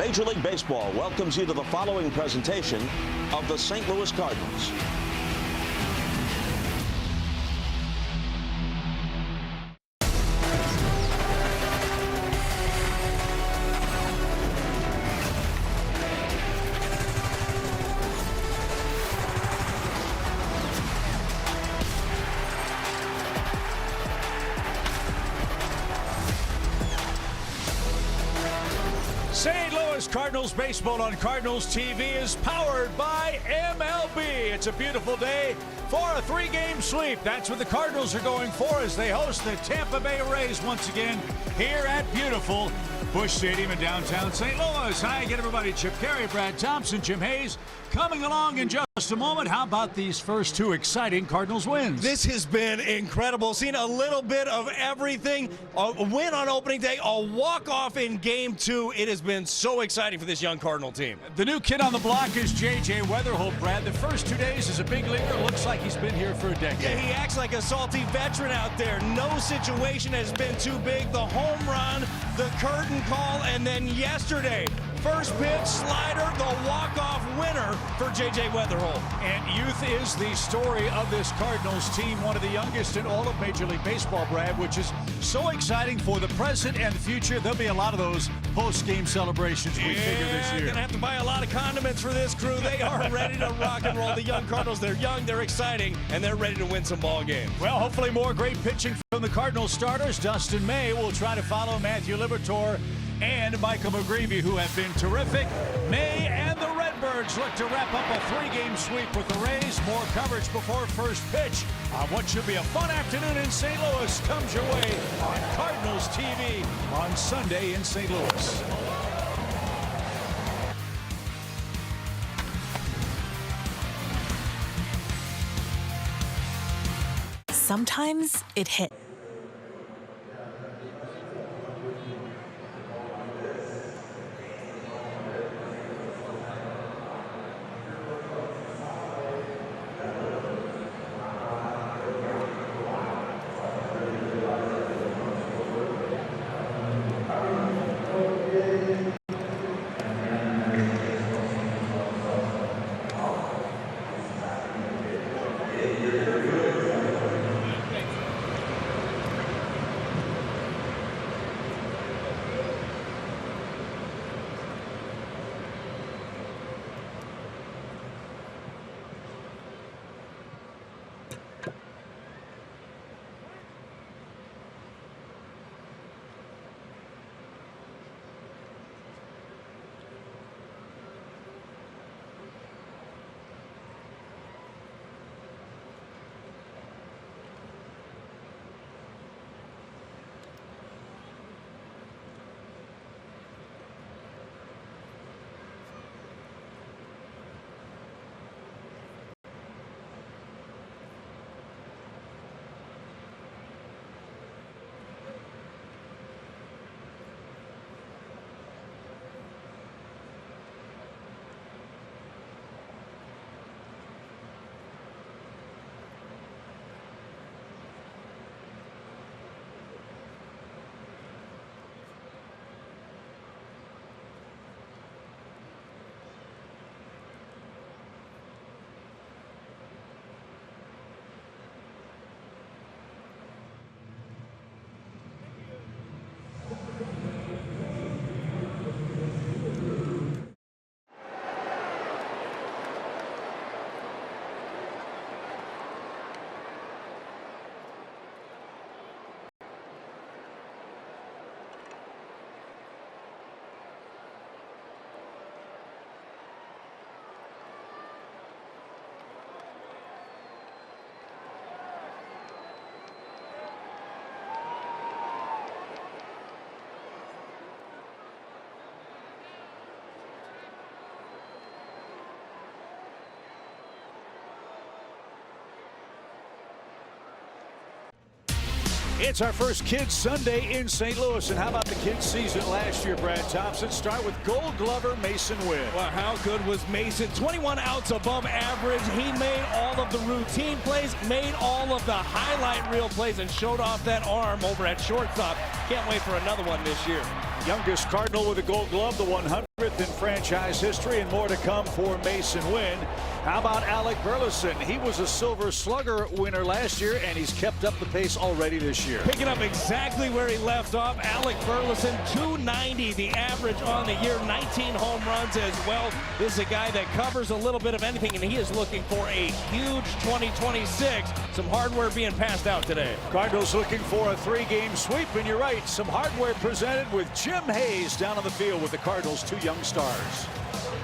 Major League Baseball welcomes you to the following presentation of the St. Louis Cardinals. St. Louis Cardinals baseball on Cardinals TV is powered by MLB. It's a beautiful day for a three-game sweep. That's what the Cardinals are going for as they host the Tampa Bay Rays once again here at beautiful Busch Stadium in downtown St. Louis. Hi again, everybody. Chip Carey, Brad Thompson, Jim Hayes coming along in just a moment. How about these first two exciting Cardinals wins? This has been incredible. Seen a little bit of everything. A win on opening day, a walk-off in game two. It has been so exciting for this young Cardinal team. The new kid on the block is J.J. Weatherholt, Brad. The first 2 days as a big leaguer, looks like he's been here for a decade. Yeah, he acts like a salty veteran out there. No situation has been too big. The home run, the curtain call, and then yesterday, first pitch, slider, the walk-off winner for J.J. Weatherholt. And youth is the story of this Cardinals team, one of the youngest in all of Major League Baseball, Brad, which is so exciting for the present and the future. There'll be a lot of those post-game celebrations we figure this year. Gonna have to buy a lot of condiments for this crew. They are ready to rock and roll. The young Cardinals, they're young, they're exciting, and they're ready to win some ball games. Well, hopefully more great pitching from the Cardinals starters. Dustin May will try to follow Matthew Liberatore and Michael McGreevy, who have been terrific. May and the Redbirds look to wrap up a three-game sweep with the Rays. More coverage before first pitch on what should be a fun afternoon in St. Louis comes your way on Cardinals TV on Sunday in St. Louis. Sometimes it hits. It's our first Kids Sunday in St. Louis. And how about the kids season last year, Brad Thompson? Start with Gold Glover Mason Witt. Well, how good was Mason? 21 outs above average. He made all of the routine plays, made all of the highlight reel plays, and showed off that arm over at shortstop. Can't wait for another one this year. youngest Cardinal with a Gold Glove, the 100th in franchise history, and more to come for Mason Wynn. How about Alec Burleson? He was a Silver Slugger winner last year, and he's kept up the pace already this year. Picking up exactly where he left off. Alec Burleson, 290 the average on the year, 19 home runs as well. This is a guy that covers a little bit of anything, and he is looking for a huge 2026. Some hardware being passed out today. Cardinals looking for a 3-game sweep, and you're right, some hardware presented with Jim Hayes down on the field with the Cardinals' 2 young stars.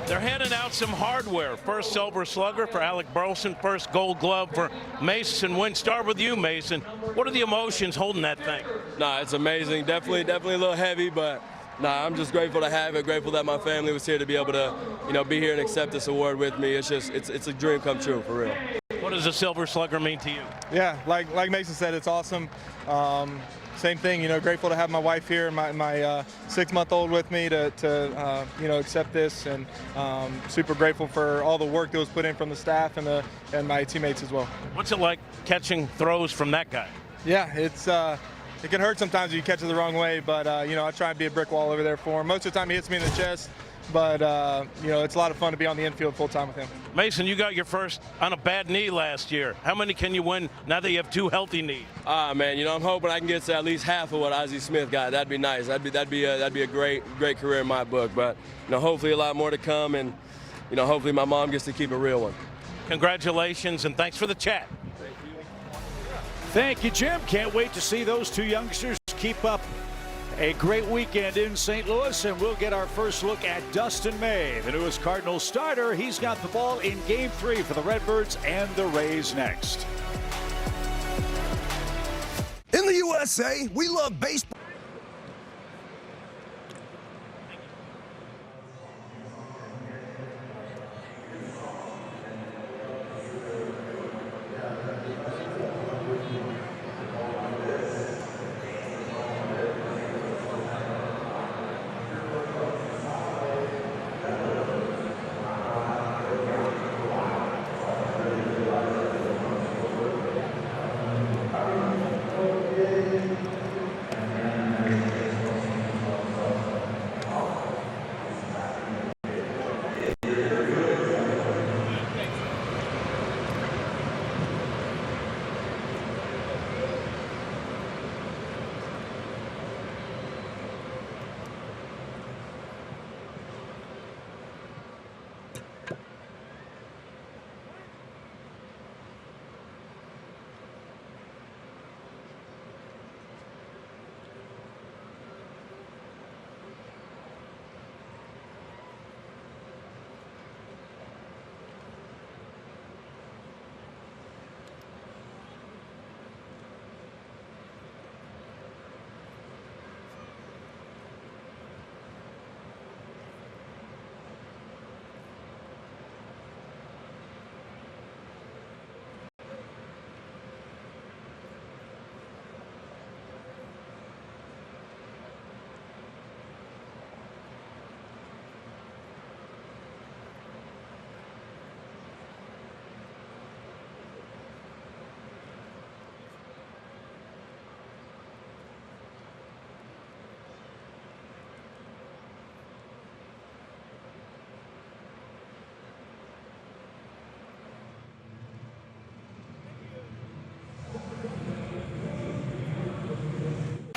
They're handing out some hardware. First Silver Slugger for Alec Burleson, first Gold Glove for Mason Wynn. Start with you, Mason. What are the emotions holding that thing? Nah, it's amazing. Definitely a little heavy, but nah, I'm just grateful to have it. Grateful that my family was here to be able to, be here and accept this award with me. It's just, it's a dream come true, for real. What does a Silver Slugger mean to you? Yeah, like Mason said, it's awesome. Same thing, grateful to have my wife here and my 6-month-old with me to accept this, and super grateful for all the work that was put in from the staff and my teammates as well. What's it like catching throws from that guy? Yeah, it can hurt sometimes if you catch it the wrong way, but I try and be a brick wall over there for him. Most of the time he hits me in the chest, but it's a lot of fun to be on the infield full time with him. Mason, you got your first on a bad knee last year. How many can you win now that you have 2 healthy knees? Man, I'm hoping I can get to at least half of what Ozzie Smith got. That'd be nice. That'd be a great career in my book. But hopefully a lot more to come, and hopefully my mom gets to keep a real one. Congratulations, and thanks for the chat. Thank you, Jim. Can't wait to see those 2 youngsters keep up a great weekend in St. Louis, and we'll get our first look at Dustin May, the newest Cardinals starter. He's got the ball in Game 3 for the Redbirds and the Rays next. In the USA, we love baseball.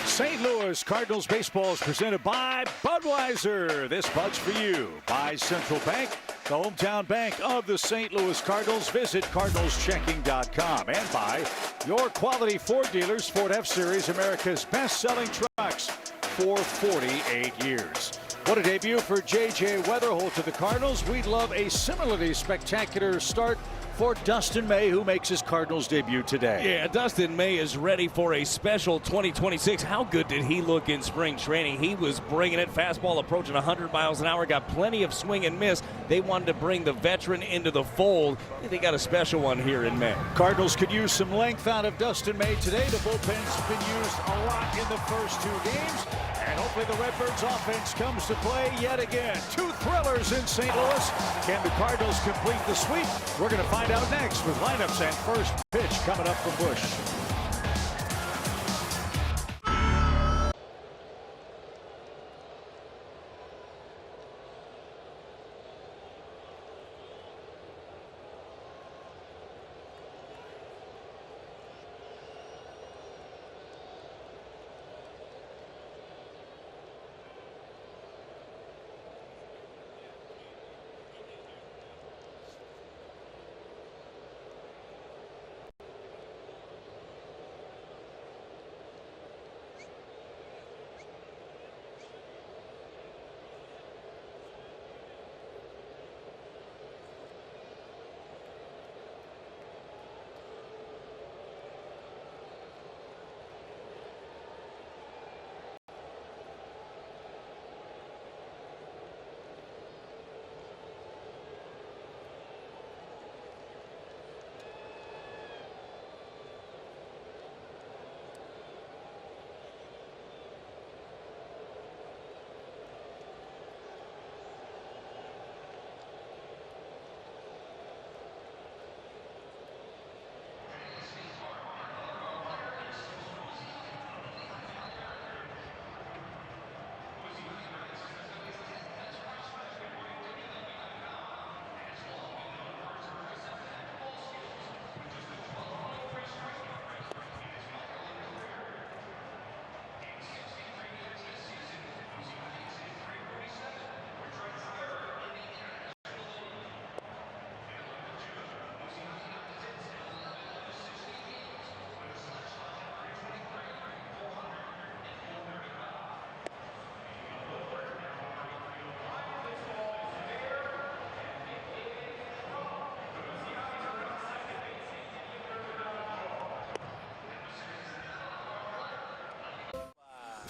St. Louis Cardinals baseball is presented by Budweiser. This Bud's for you. By Central Bank, the hometown bank of the St. Louis Cardinals. Visit cardinalschecking.com. And by your quality Ford dealers. Ford F-Series, America's best-selling trucks for 48 years. What a debut for J.J. Weatherholt to the Cardinals. We'd love a similarly spectacular start for Dustin May, who makes his Cardinals debut today. Yeah, Dustin May is ready for a special 2026. How good did he look in spring training? He was bringing it. Fastball approaching 100 miles an hour. Got plenty of swing and miss. They wanted to bring the veteran into the fold. They got a special one here in May. Cardinals could use some length out of Dustin May today. The bullpen's been used a lot in the first 2 games. And hopefully the Redbirds offense comes to play yet again. 2 thrillers in St. Louis. Can the Cardinals complete the sweep? We're going to find out next with lineups and first pitch coming up from Busch.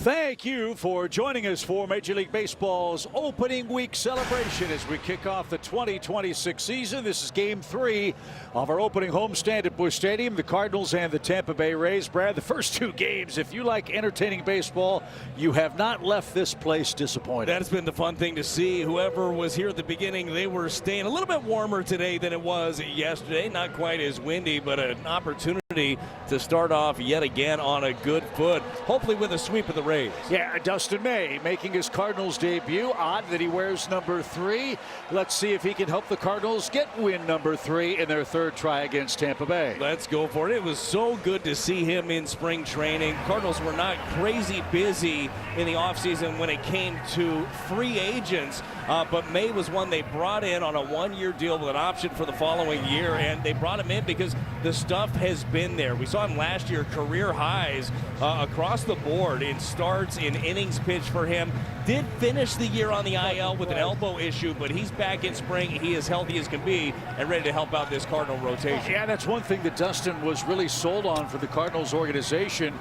Thank you for joining us for Major League Baseball's opening week celebration as we kick off the 2026 season. This is Game 3 of our opening homestand at Busch Stadium, the Cardinals and the Tampa Bay Rays. Brad, the first two games, if you like entertaining baseball, you have not left this place disappointed. That's been the fun thing to see. Whoever was here at the beginning, they were staying a little bit warmer today than it was yesterday. Not quite as windy, but an opportunity to start off yet again on a good foot, hopefully with a sweep of the Rays. Yeah, Dustin May making his Cardinals debut. Odd that he wears number 3. Let's see if he can help the Cardinals get win number 3 in their third try against Tampa Bay. Let's go for it. It was so good to see him in spring training. Cardinals were not crazy busy in the offseason when it came to free agents, but May was one they brought in on a one-year deal with an option for the following year, and they brought him in because the stuff has been there. We saw him last year, career highs across the board in starts, in innings pitched for him. Did finish the year on the IL with an elbow issue, but he's back in spring. He is healthy as can be and ready to help out this Cardinal rotation. Yeah, that's one thing that Dustin was really sold on for the Cardinals organization.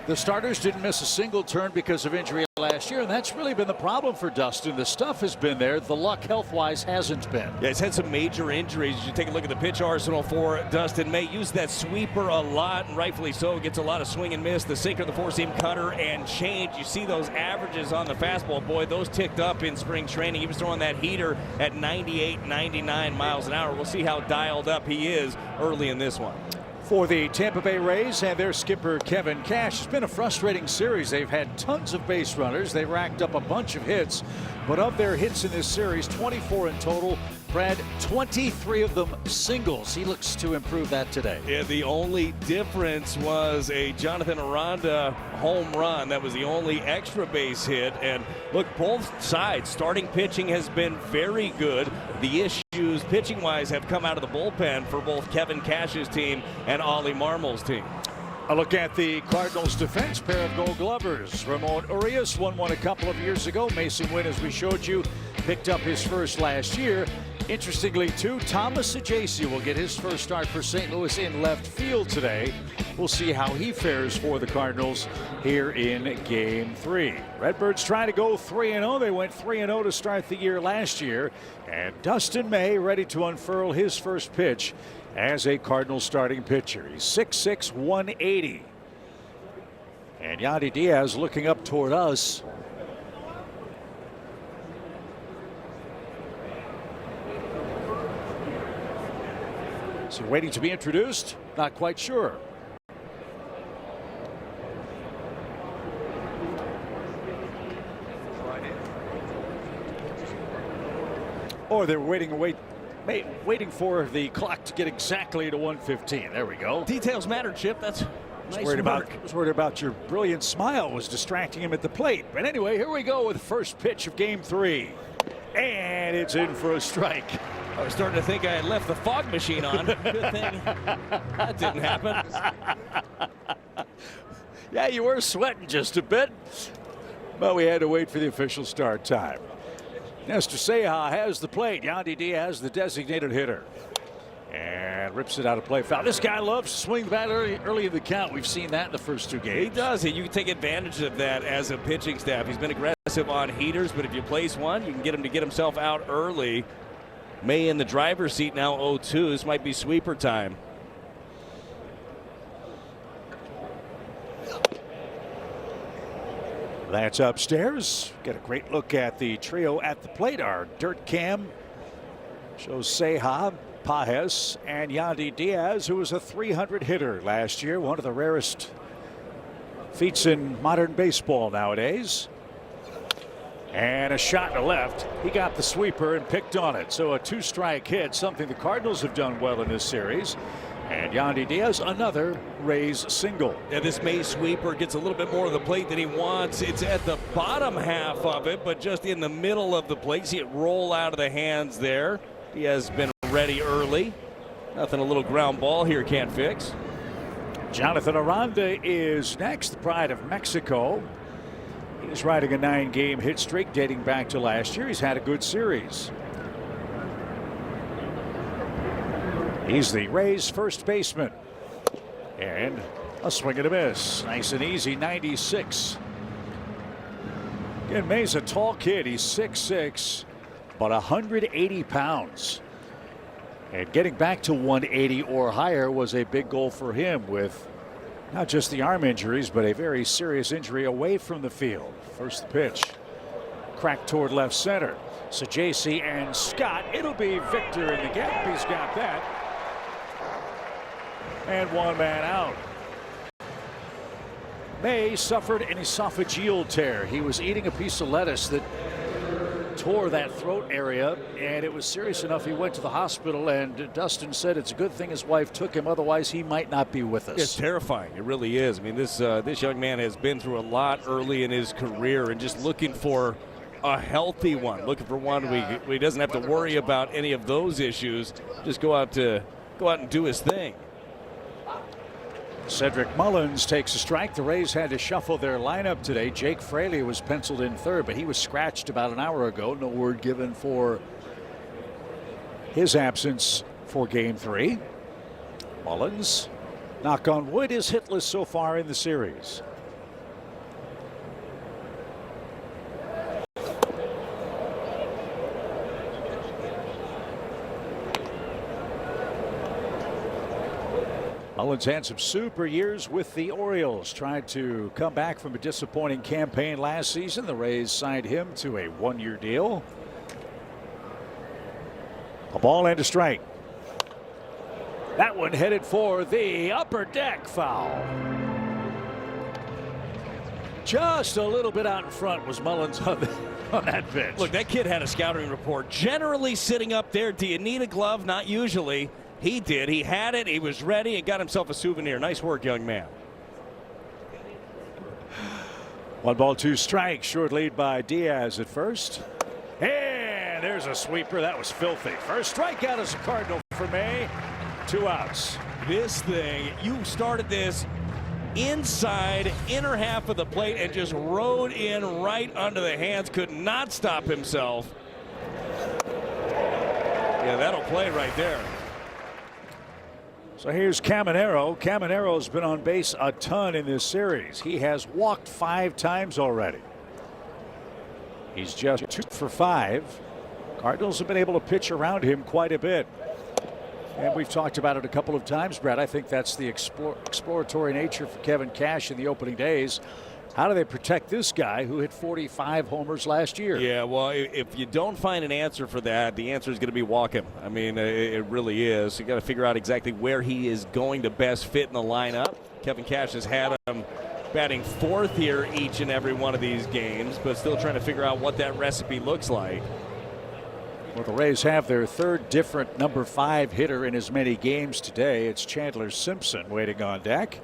The starters didn't miss a single turn because of injury last year, and that's really been the problem for Dustin. The stuff has been there. The luck health-wise hasn't been. Yeah, he's had some major injuries. You take a look at the pitch arsenal for Dustin May. Used that sweeper a lot, and rightfully so. Gets a lot of swing and miss. The sinker, the four-seam cutter, and change. You see those averages on the fastball. Boy, those ticked up in spring training. He was throwing that heater at 98, 99 miles an hour. We'll see how dialed up he is early in this one. For the Tampa Bay Rays and their skipper Kevin Cash, it's been a frustrating series. They've had tons of base runners. They racked up a bunch of hits, but of their hits in this series, 24 in total. Brad, 23 of them singles. He looks to improve that today. Yeah, the only difference was a Jonathan Aranda home run. That was the only extra base hit. And look, both sides, starting pitching has been very good. The issues pitching-wise have come out of the bullpen for both Kevin Cash's team and Ollie Marmol's team. A look at the Cardinals defense, pair of Gold Glovers. Ramon Urias won one a couple of years ago. Mason Wynn, as we showed you, picked up his first last year. Interestingly, too, Thomas Ajaccio will get his first start for St. Louis in left field today. We'll see how he fares for the Cardinals here in Game 3. Redbirds trying to go 3-0. They went 3-0 to start the year last year. And Dustin May ready to unfurl his first pitch as a Cardinals starting pitcher. He's 6'6", 180. And Yandy Diaz looking up toward us. Is he waiting to be introduced? Not quite sure. Or they're waiting for the clock to get exactly to 1:15. There we go. Details matter, Chip. That's nice work. I was worried about your brilliant smile was distracting him at the plate. But anyway, here we go with the first pitch of Game 3. And it's in for a strike. I was starting to think I had left the fog machine on. Good thing that didn't happen. Yeah, you were sweating just a bit, but we had to wait for the official start time. Nestor Ceja has the plate. Yandy Diaz, the designated hitter. And rips it out of play foul. This guy loves to swing the bat early in the count. We've seen that in the first two games. He does. You can take advantage of that as a pitching staff. He's been aggressive on heaters, but if you place one, you can get him to get himself out early. May in the driver's seat now 0-2. This might be sweeper time. That's upstairs. Get a great look at the trio at the plate. Our dirt cam shows Ceja, Pajes, and Yandy Diaz, who was a 300 hitter last year. One of the rarest feats in modern baseball nowadays. And a shot to left. He got the sweeper and picked on it. So a two-strike hit, something the Cardinals have done well in this series. And Yandy Diaz, another Rays single. Yeah, this May sweeper gets a little bit more of the plate than he wants. It's at the bottom half of it, but just in the middle of the plate. See it roll out of the hands there. He has been ready early. Nothing a little ground ball here can't fix. Jonathan Aranda is next, the pride of Mexico. He's riding a 9-game hit streak dating back to last year. He's had a good series. He's the Rays' first baseman. And a swing and a miss. Nice and easy, 96. Again, May's a tall kid. He's 6'6", but 180 pounds. And getting back to 180 or higher was a big goal for him, with not just the arm injuries, but a very serious injury away from the field. First pitch. Cracked toward left center. So JC and Scott. It'll be Victor in the gap. He's got that. And one man out. May suffered an esophageal tear. He was eating a piece of lettuce that tore that throat area, and it was serious enough he went to the hospital, and Dustin said it's a good thing his wife took him, otherwise he might not be with us. It's terrifying. It really is. I mean, this young man has been through a lot early in his career, and just looking for a healthy one, looking for one where he doesn't have to worry about any of those issues. Just go out and do his thing. Cedric Mullins takes a strike. The Rays had to shuffle their lineup today. Jake Fraley was penciled in third, but he was scratched about an hour ago. No word given for his absence for Game 3. Mullins, knock on wood, is hitless so far in the series. Mullins had some super years with the Orioles. Tried to come back from a disappointing campaign last season. The Rays signed him to a one-year deal. A ball and a strike. That one headed for the upper deck, foul. Just a little bit out in front was Mullins on that pitch. Look, that kid had a scouting report. Generally sitting up there. Do you need a glove? Not usually. He did. He had it. He was ready and got himself a souvenir. Nice work, young man. 1-2 strike. Short lead by Diaz at first. And there's a sweeper. That was filthy. First strikeout as a Cardinal for May. 2 outs. This thing, you started this inside inner half of the plate and just rode in right under the hands. Could not stop himself. Yeah, that'll play right there. So here's Caminero. Caminero's been on base a ton in this series. He has walked 5 times already. He's just 2 for 5. Cardinals have been able to pitch around him quite a bit. And we've talked about it a couple of times, Brett. I think that's the exploratory nature for Kevin Cash in the opening days. How do they protect this guy who hit 45 homers last year? Yeah, well, if you don't find an answer for that, the answer is going to be walk him. I mean, it really is. You got to figure out exactly where he is going to best fit in the lineup. Kevin Cash has had him batting 4th here each and every one of these games, but still trying to figure out what that recipe looks like. Well, the Rays have their 3rd different number 5 hitter in as many games today. It's Chandler Simpson waiting on deck.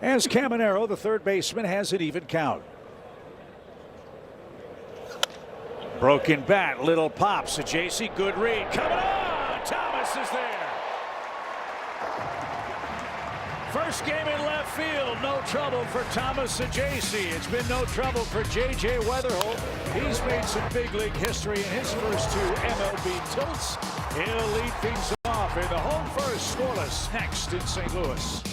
As Caminero, the 3rd baseman, has an even count. Broken bat, little pops. A JC, good read. Coming on! Thomas is there. First game in left field. No trouble for Thomas and JC. It's been no trouble for J.J. Weatherholt. He's made some big league history in his first 2 MLB tilts. He'll lead things off in the home first, scoreless, next in St. Louis.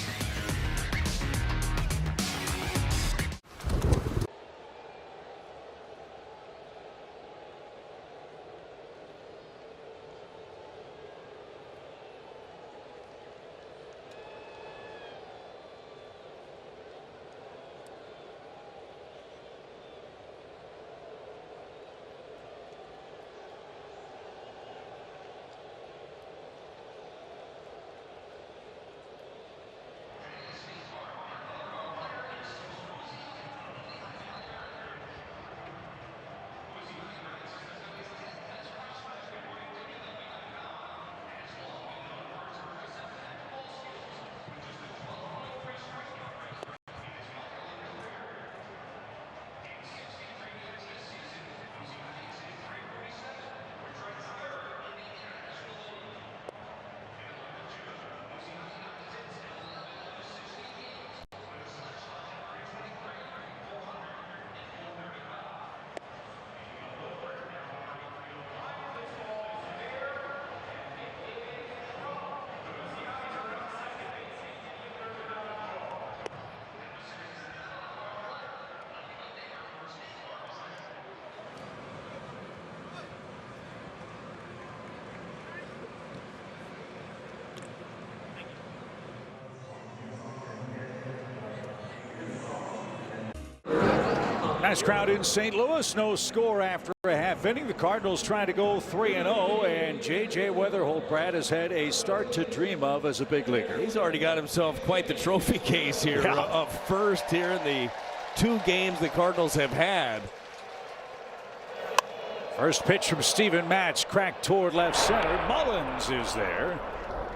Nice crowd in St. Louis. No score after a half inning. The Cardinals trying to go 3-0, and J.J. Weatherholt, Brad, has had a start to dream of as a big leaguer. He's already got himself quite the trophy case here of first here in the 2 games the Cardinals have had. First pitch from Steven Matz, cracked toward left center. Mullins is there,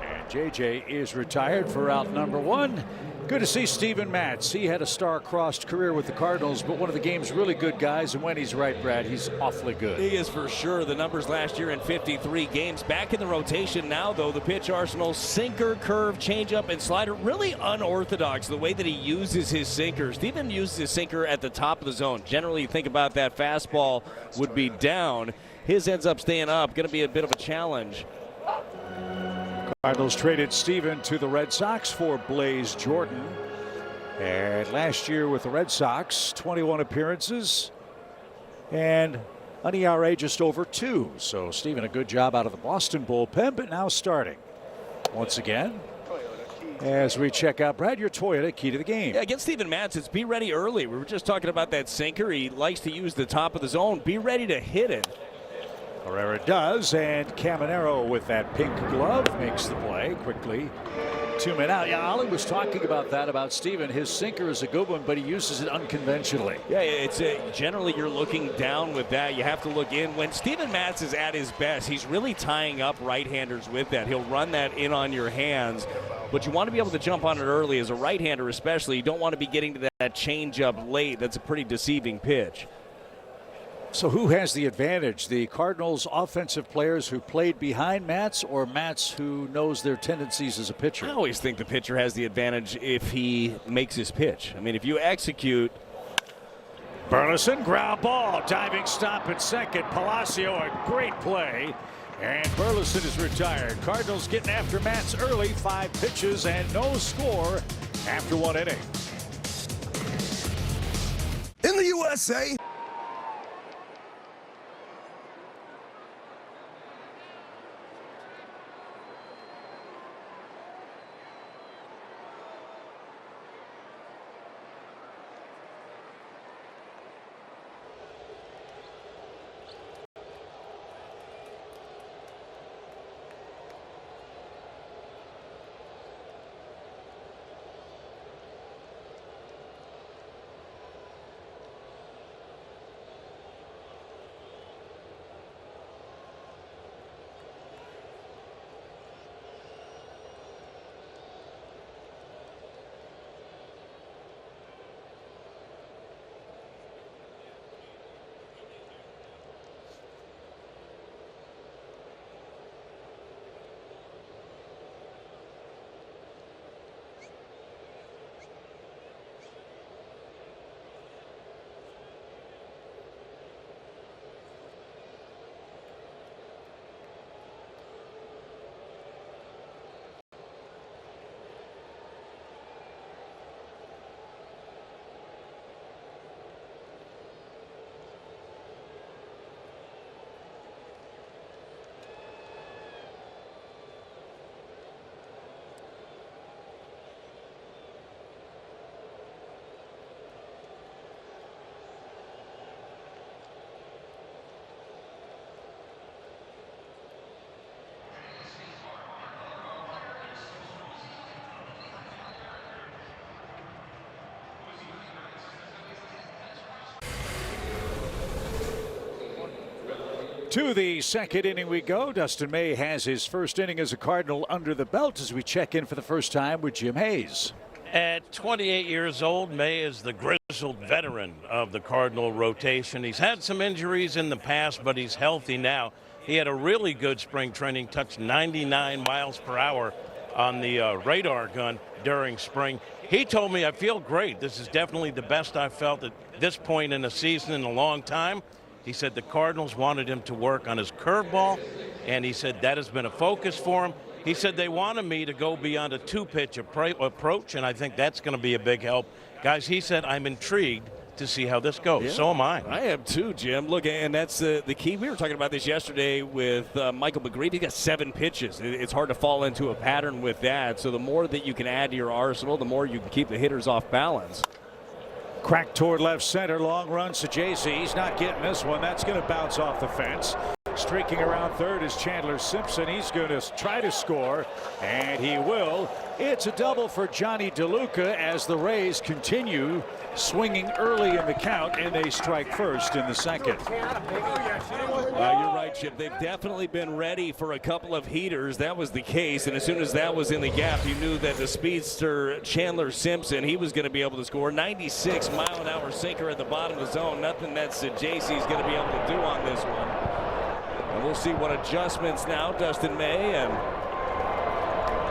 and J.J. is retired for out number 1. Good to see Steven Matz. He had a star-crossed career with the Cardinals, but one of the game's really good guys, and when he's right, Brad, he's awfully good. He is for sure. The numbers last year in 53 games. Back in the rotation now, though, the pitch arsenal, sinker, curve, changeup, and slider. Really unorthodox, the way that he uses his sinker. Steven uses his sinker at the top of the zone. Generally, you think about that fastball would be down. His ends up staying up. Going to be a bit of a challenge. Cardinals traded Steven to the Red Sox for Blaze Jordan. And last year with the Red Sox, 21 appearances and an ERA just over 2. So Steven, a good job out of the Boston bullpen, but now starting once again. As we check out, Brad, your Toyota key to the game. Yeah, against Steven Matz, it's be ready early. We were just talking about that sinker. He likes to use the top of the zone. Be ready to hit it. Herrera does, and Caminero with that pink glove makes the play quickly. 2 men out. Yeah, Ollie was talking about that about Steven. His sinker is a good one, but he uses it unconventionally. Yeah, it's generally you're looking down with that. You have to look in. When Steven Matz is at his best, he's really tying up right-handers with that. He'll run that in on your hands, but you want to be able to jump on it early as a right-hander especially. You don't want to be getting to that changeup late. That's a pretty deceiving pitch. So who has the advantage? The Cardinals offensive players who played behind Matz, or Matz who knows their tendencies as a pitcher? I always think the pitcher has the advantage if he makes his pitch. I mean, if you execute. Burleson, ground ball, diving stop at second. Palacio, a great play. And Burleson is retired. Cardinals getting after Matz early, 5 pitches and no score after 1 inning. In the USA. To the second inning we go. Dustin May has his first inning as a Cardinal under the belt as we check in for the first time with Jim Hayes. At 28 years old, May is the grizzled veteran of the Cardinal rotation. He's had some injuries in the past, but he's healthy now. He had a really good spring training, touched 99 miles per hour on the radar gun during spring. He told me, I feel great. This is definitely the best I've felt at this point in the season in a long time. He said the Cardinals wanted him to work on his curveball, and he said that has been a focus for him. He said they wanted me to go beyond a 2-pitch approach, and I think that's going to be a big help. Guys, he said, I'm intrigued to see how this goes. Yeah, so am I. I am too, Jim. Look, and that's the key. We were talking about this yesterday with Michael McGreevy. He got 7 pitches. It's hard to fall into a pattern with that. So the more that you can add to your arsenal, the more you can keep the hitters off balance. Crack toward left center. Long run to JC. He's not getting this one. That's going to bounce off the fence. Streaking around third is Chandler Simpson. He's going to try to score, and he will. It's a double for Johnny DeLuca as the Rays continue swinging early in the count, and they strike first in the second. You're right, Chip. They've definitely been ready for a couple of heaters. That was the case, and as soon as that was in the gap, you knew that the speedster Chandler Simpson, he was going to be able to score. 96-mile-an-hour sinker at the bottom of the zone. Nothing that JC's going to be able to do on this one. And we'll see what adjustments now Dustin May and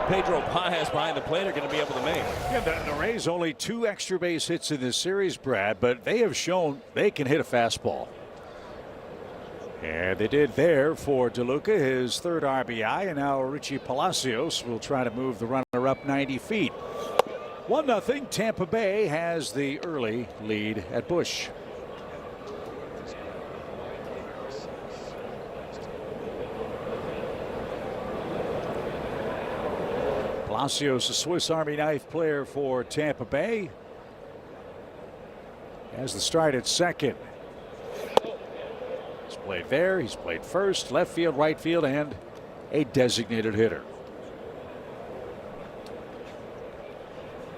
Pedro Pajes behind the plate are going to be able to make. Yeah, the Rays only 2 extra base hits in this series, Brad, but they have shown they can hit a fastball. And they did there for DeLuca, his 3rd RBI, and now Richie Palacios will try to move the runner up 90 feet. 1-0. Tampa Bay has the early lead at Busch. Palacios, a Swiss Army knife player for Tampa Bay, has the start at second. He's played there. He's played first, left field, right field, and a designated hitter.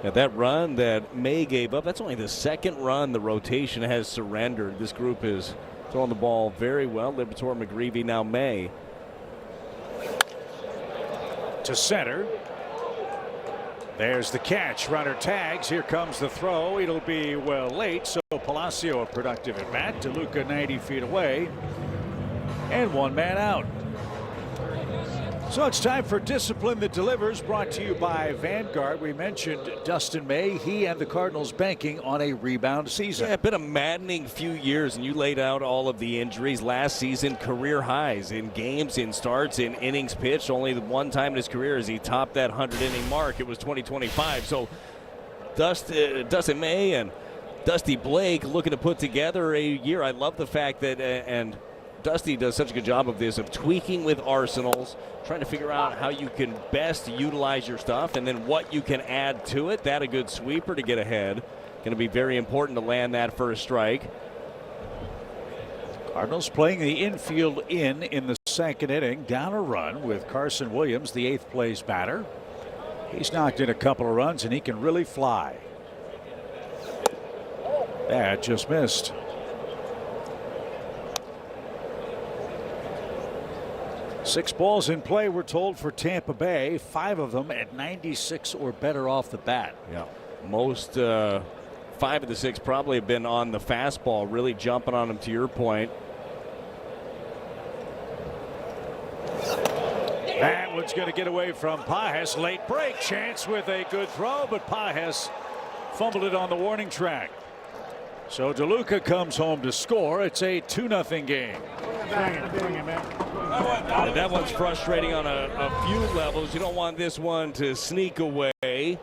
Now that run that May gave up, that's only the 2nd run the rotation has surrendered. This group is throwing the ball very well. Liberatore, McGreevy, now May. To center. There's the catch. Runner tags. Here comes the throw. It'll be well late. So Palacio a productive at bat. DeLuca 90 feet away. And 1 man out. So it's time for Discipline That Delivers, brought to you by Vanguard. We mentioned Dustin May. He and the Cardinals banking on a rebound season. Yeah, been a maddening few years, and you laid out all of the injuries last season. Career highs in games, in starts, in innings pitched. Only the one time in his career as he topped that 100-inning mark. It was 2025. So Dustin May and Dusty Blake looking to put together a year. I love the fact that and Dusty does such a good job of this, of tweaking with arsenals, trying to figure out how you can best utilize your stuff and then what you can add to it. That a good sweeper to get ahead. Going to be very important to land that first strike. Cardinals playing the infield in the 2nd inning, down a run with Carson Williams, the 8th place batter. He's knocked in a couple of runs and he can really fly. That just missed. Six balls in play, we're told, for Tampa Bay. 5 of them at 96 or better off the bat. Yeah, most 5 of the 6 probably have been on the fastball, really jumping on him, to your point. That one's going to get away from Pajes. Late break chance with a good throw, but Pajes fumbled it on the warning track. So DeLuca comes home to score. It's a 2-0 game. That one's frustrating on a few levels. You don't want this one to sneak away.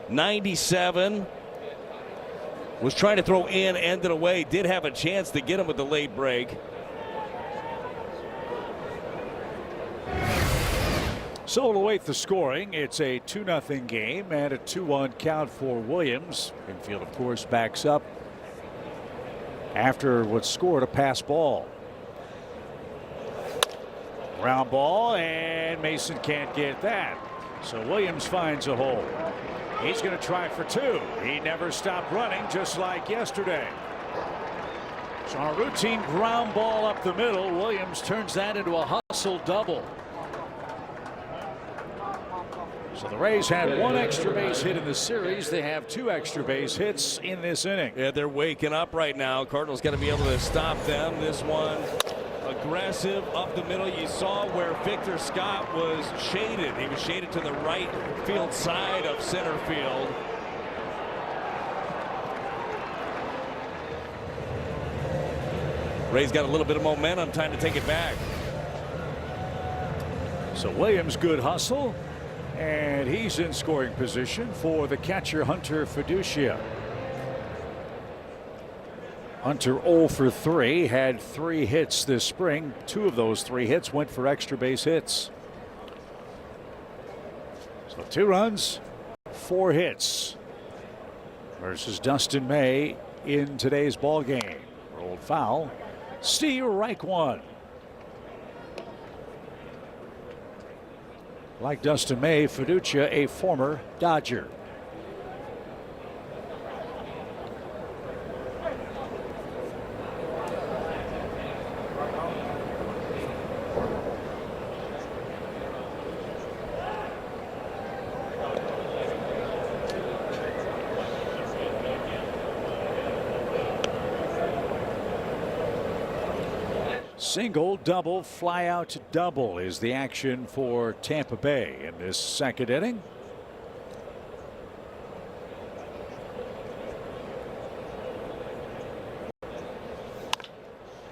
97 was trying to throw in, ended away. Did have a chance to get him with the late break. So we'll await the scoring. It's a 2-0 game and a 2-1 count for Williams. Infield, of course, backs up after what's scored a pass ball. Ground ball, and Mason can't get that. So Williams finds a hole. He's going to try for 2. He never stopped running, just like yesterday. So on a routine ground ball up the middle, Williams turns that into a hustle double. So the Rays had 1 extra base hit in the series. They have 2 extra base hits in this inning. Yeah, they're waking up right now. Cardinals got to be able to stop them. This one aggressive up the middle. You saw where Victor Scott was shaded. He was shaded to the right field side of center field. Rays got a little bit of momentum. Time to take it back. So Williams, good hustle. And he's in scoring position for the catcher, Hunter Fiducia. Hunter 0 for 3, had 3 hits this spring. 2 of those 3 hits went for extra base hits. So 2 runs, 4 hits. versus Dustin May in today's ball game. Rolled foul. Strike one. Like Dustin May, Fiducia, a former Dodger. Single, double, fly out, double is the action for Tampa Bay in this second inning.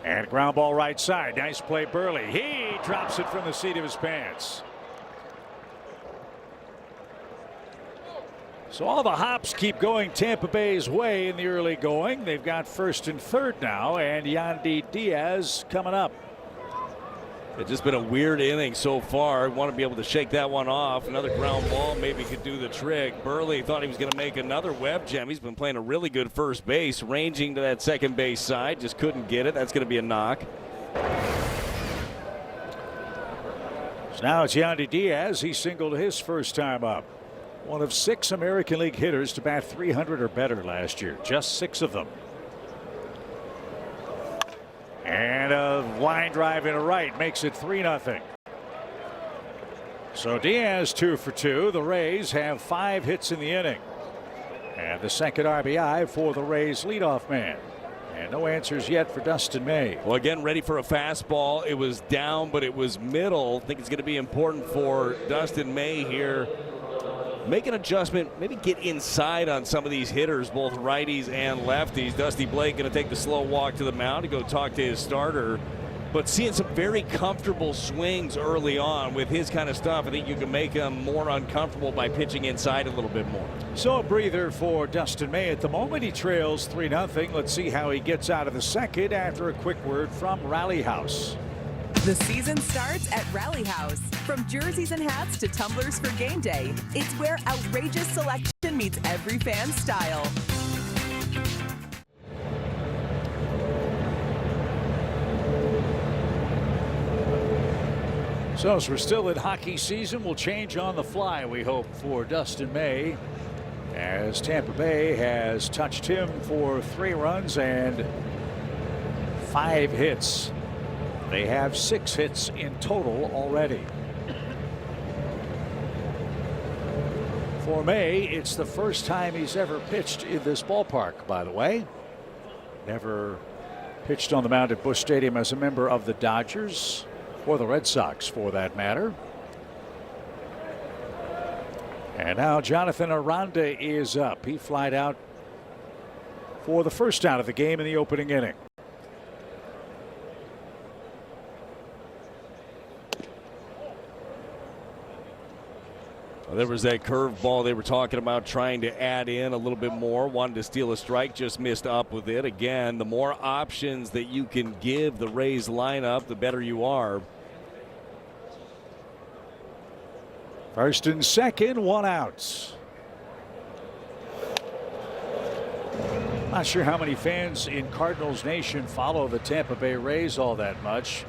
And ground ball right side. Nice play, Burley. He drops it from the seat of his pants. So all the hops keep going Tampa Bay's way in the early going. They've got first and third now, and Yandy Diaz coming up. It's just been a weird inning so far. Want to be able to shake that one off. Another ground ball maybe could do the trick. Burley thought he was going to make another web gem. He's been playing a really good first base, ranging to that second base side. Just couldn't get it. That's going to be a knock. So now it's Yandy Diaz. He singled his first time up. One of 6 American League hitters to bat 300 or better last year. Just 6 of them. And a line drive in a right makes it 3-0. So Diaz 2 for 2. The Rays have 5 hits in the inning. And the second RBI for the Rays leadoff man. And no answers yet for Dustin May. Well, again, ready for a fastball. It was down, but it was middle. I think it's going to be important for Dustin May here. Make an adjustment, maybe get inside on some of these hitters, both righties and lefties. Dusty Blake going to take the slow walk to the mound to go talk to his starter. But seeing some very comfortable swings early on with his kind of stuff, I think you can make him more uncomfortable by pitching inside a little bit more. So a breather for Dustin May at the moment. He trails 3-0. Let's see how he gets out of the second after a quick word from Rally House. The season starts at Rally House. From jerseys and hats to tumblers for game day, it's where outrageous selection meets every fan style. So as we're still in hockey season, we'll change on the fly, we hope, for Dustin May, as Tampa Bay has touched him for 3 runs and 5 hits. They have 6 hits in total already. For May, it's the first time he's ever pitched in this ballpark, by the way. Never pitched on the mound at Busch Stadium as a member of the Dodgers, or the Red Sox for that matter. And now Jonathan Aranda is up. He flied out for the first out of the game in the opening inning. There was that curveball they were talking about, trying to add in a little bit more. Wanted to steal a strike, just missed up with it. Again, the more options that you can give the Rays lineup, the better you are. First and second, 1 out. Not sure how many fans in Cardinals Nation follow the Tampa Bay Rays all that much.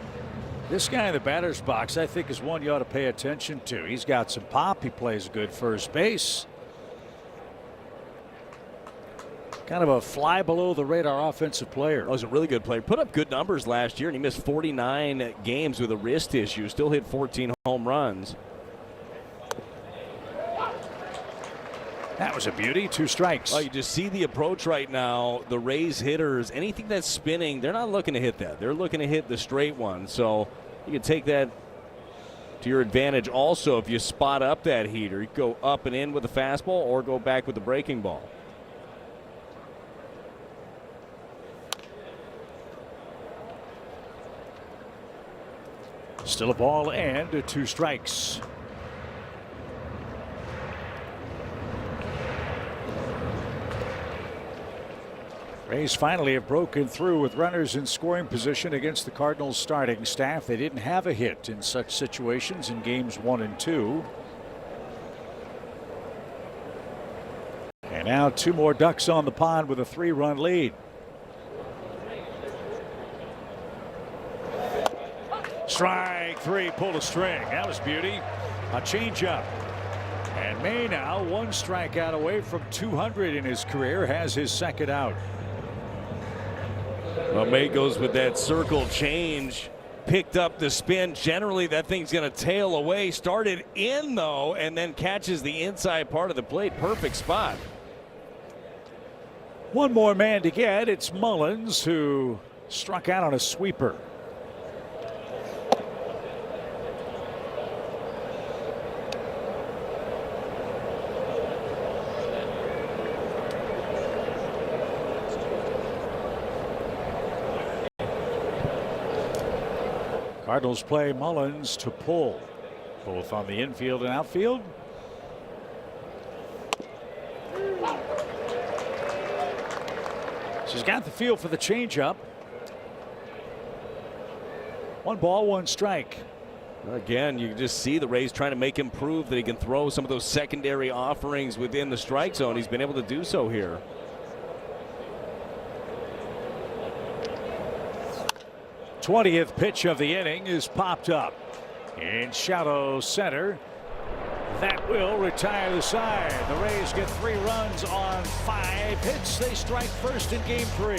This guy in the batter's box, I think, is one you ought to pay attention to. He's got some pop. He plays good first base. Kind of a fly below the radar offensive player. Oh, he's a really good player. Put up good numbers last year, and he missed 49 games with a wrist issue. Still hit 14 home runs. That was a beauty. 2 strikes. Oh, you just see the approach right now. The Rays hitters, anything that's spinning, they're not looking to hit that. They're looking to hit the straight one. So you can take that to your advantage also if you spot up that heater. You go up and in with the fastball or go back with the breaking ball. Still a ball and 2 strikes. Rays finally have broken through with runners in scoring position against the Cardinals starting staff. They didn't have a hit in such situations in games 1 and 2. And Now 2 more ducks on the pond with a 3-run lead. Strike 3, pulled a string. That was beauty. A changeup. And May now 1 strikeout away from 200 in his career, has his second out. Well, May goes with that circle change. Picked up the spin. Generally, that thing's going to tail away. Started in, though, and then catches the inside part of the plate. Perfect spot. 1 more man to get. It's Mullins, who struck out on a sweeper. Cardinals play Mullins to pull, both on the infield and outfield. She's got the feel for the changeup. 1 ball, 1 strike. Again, you can just see the Rays trying to make him prove that he can throw some of those secondary offerings within the strike zone. He's been able to do so here. _20th pitch of the inning is popped up in shallow center. That will retire the side. The Rays get 3 runs on 5 hits. They strike first in game 3.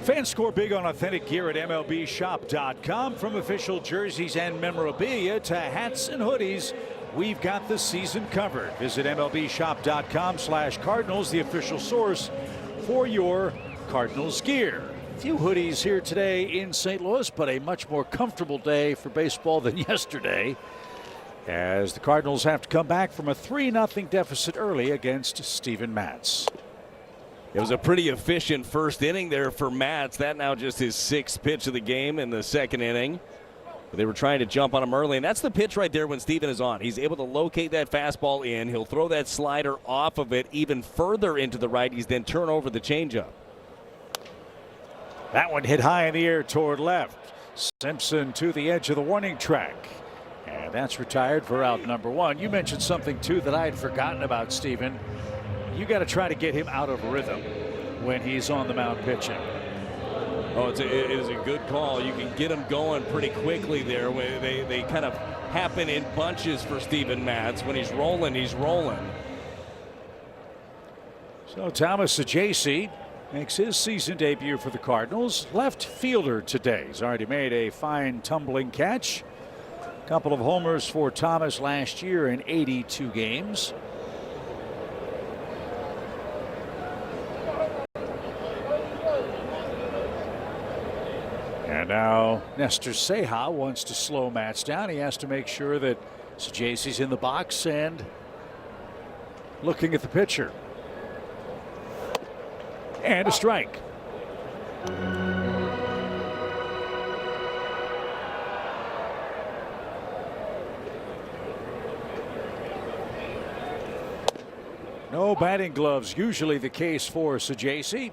Fans score big on authentic gear at MLBshop.com. From official jerseys and memorabilia to hats and hoodies, we've got the season covered. Visit MLBshop.com/Cardinals, the official source for your Cardinals gear. A few hoodies here today in St. Louis, but a much more comfortable day for baseball than yesterday, as the Cardinals have to come back from a 3-0 deficit early against Steven Matz. It was a pretty efficient first inning there for Matz. That now just his 6th pitch of the game in the 2nd inning. But they were trying to jump on him early, and that's the pitch right there when Steven is on. He's able to locate that fastball in. He'll throw that slider off of it even further into the righties, then turn over the changeup. That one hit high in the air toward left. Simpson to the edge of the warning track. And that's retired for out number 1. You mentioned something, too, that I had forgotten about, Steven. You got to try to get him out of rhythm when he's on the mound pitching. Oh, it is a good call. You can get him going pretty quickly there. They kind of happen in bunches for Steven Matz. When he's rolling, he's rolling. So Thomas Ajaysi makes his season debut for the Cardinals. Left fielder today. He's already made a fine tumbling catch. A couple of homers for Thomas last year in 82 games. And now Nestor Ceja wants to slow Matz down. He has to make sure that So JC's in the box and looking at the pitcher. And a strike. No batting gloves, usually the case for Sajasi.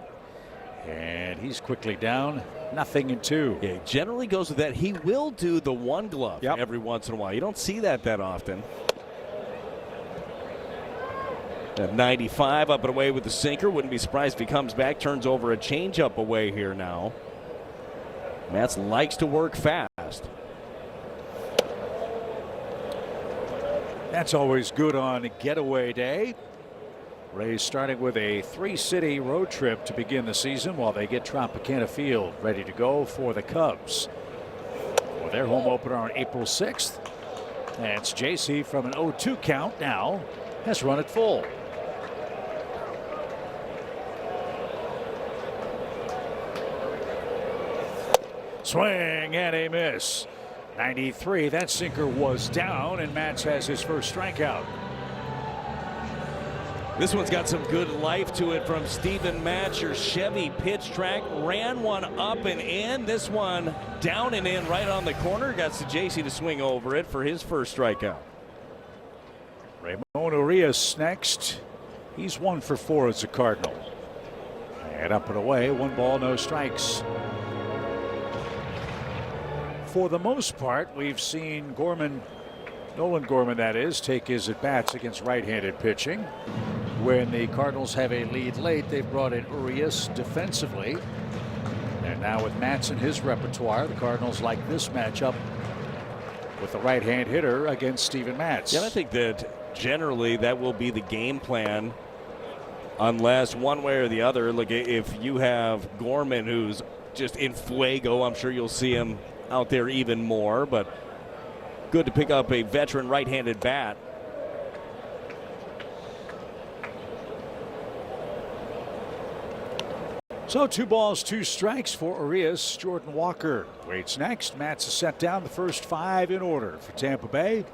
And he's quickly down. 0-2. Yeah, he generally goes with that. He will do the one glove every once in a while. You don't see that often. At 95 up and away with the sinker. Wouldn't be surprised if he comes back, turns over a changeup away here now. Matz likes to work fast. That's always good on a getaway day. Rays starting with a 3-city road trip to begin the season while they get Tropicana Field ready to go for the Cubs for their home opener on April 6th. That's JC from an 0-2 count now has run it full. Swing and a miss. 93. That sinker was down, and Matz has his first strikeout. This one's got some good life to it from Steven Matz. Your Chevy pitch track ran one up and in. This one down and in right on the corner. Got Sajasi to swing over it for his first strikeout. Ramon Urias next. He's 1 for 4 as a Cardinal. And up and away, 1 ball, no strikes. For the most part, we've seen Nolan Gorman that is, take his at-bats against right-handed pitching. When the Cardinals have a lead late, they've brought in Urias defensively. And now with Matz in his repertoire, the Cardinals like this matchup with the right-hand hitter against Steven Matz. Yeah, I think that generally that will be the game plan unless one way or the other. Look, if you have Gorman who's just in fuego, I'm sure you'll see him out there even more, but good to pick up a veteran right-handed bat. So 2 balls, 2 strikes for Urias. Jordan Walker waits next. Matz is set down, the first 5 in order for Tampa Bay.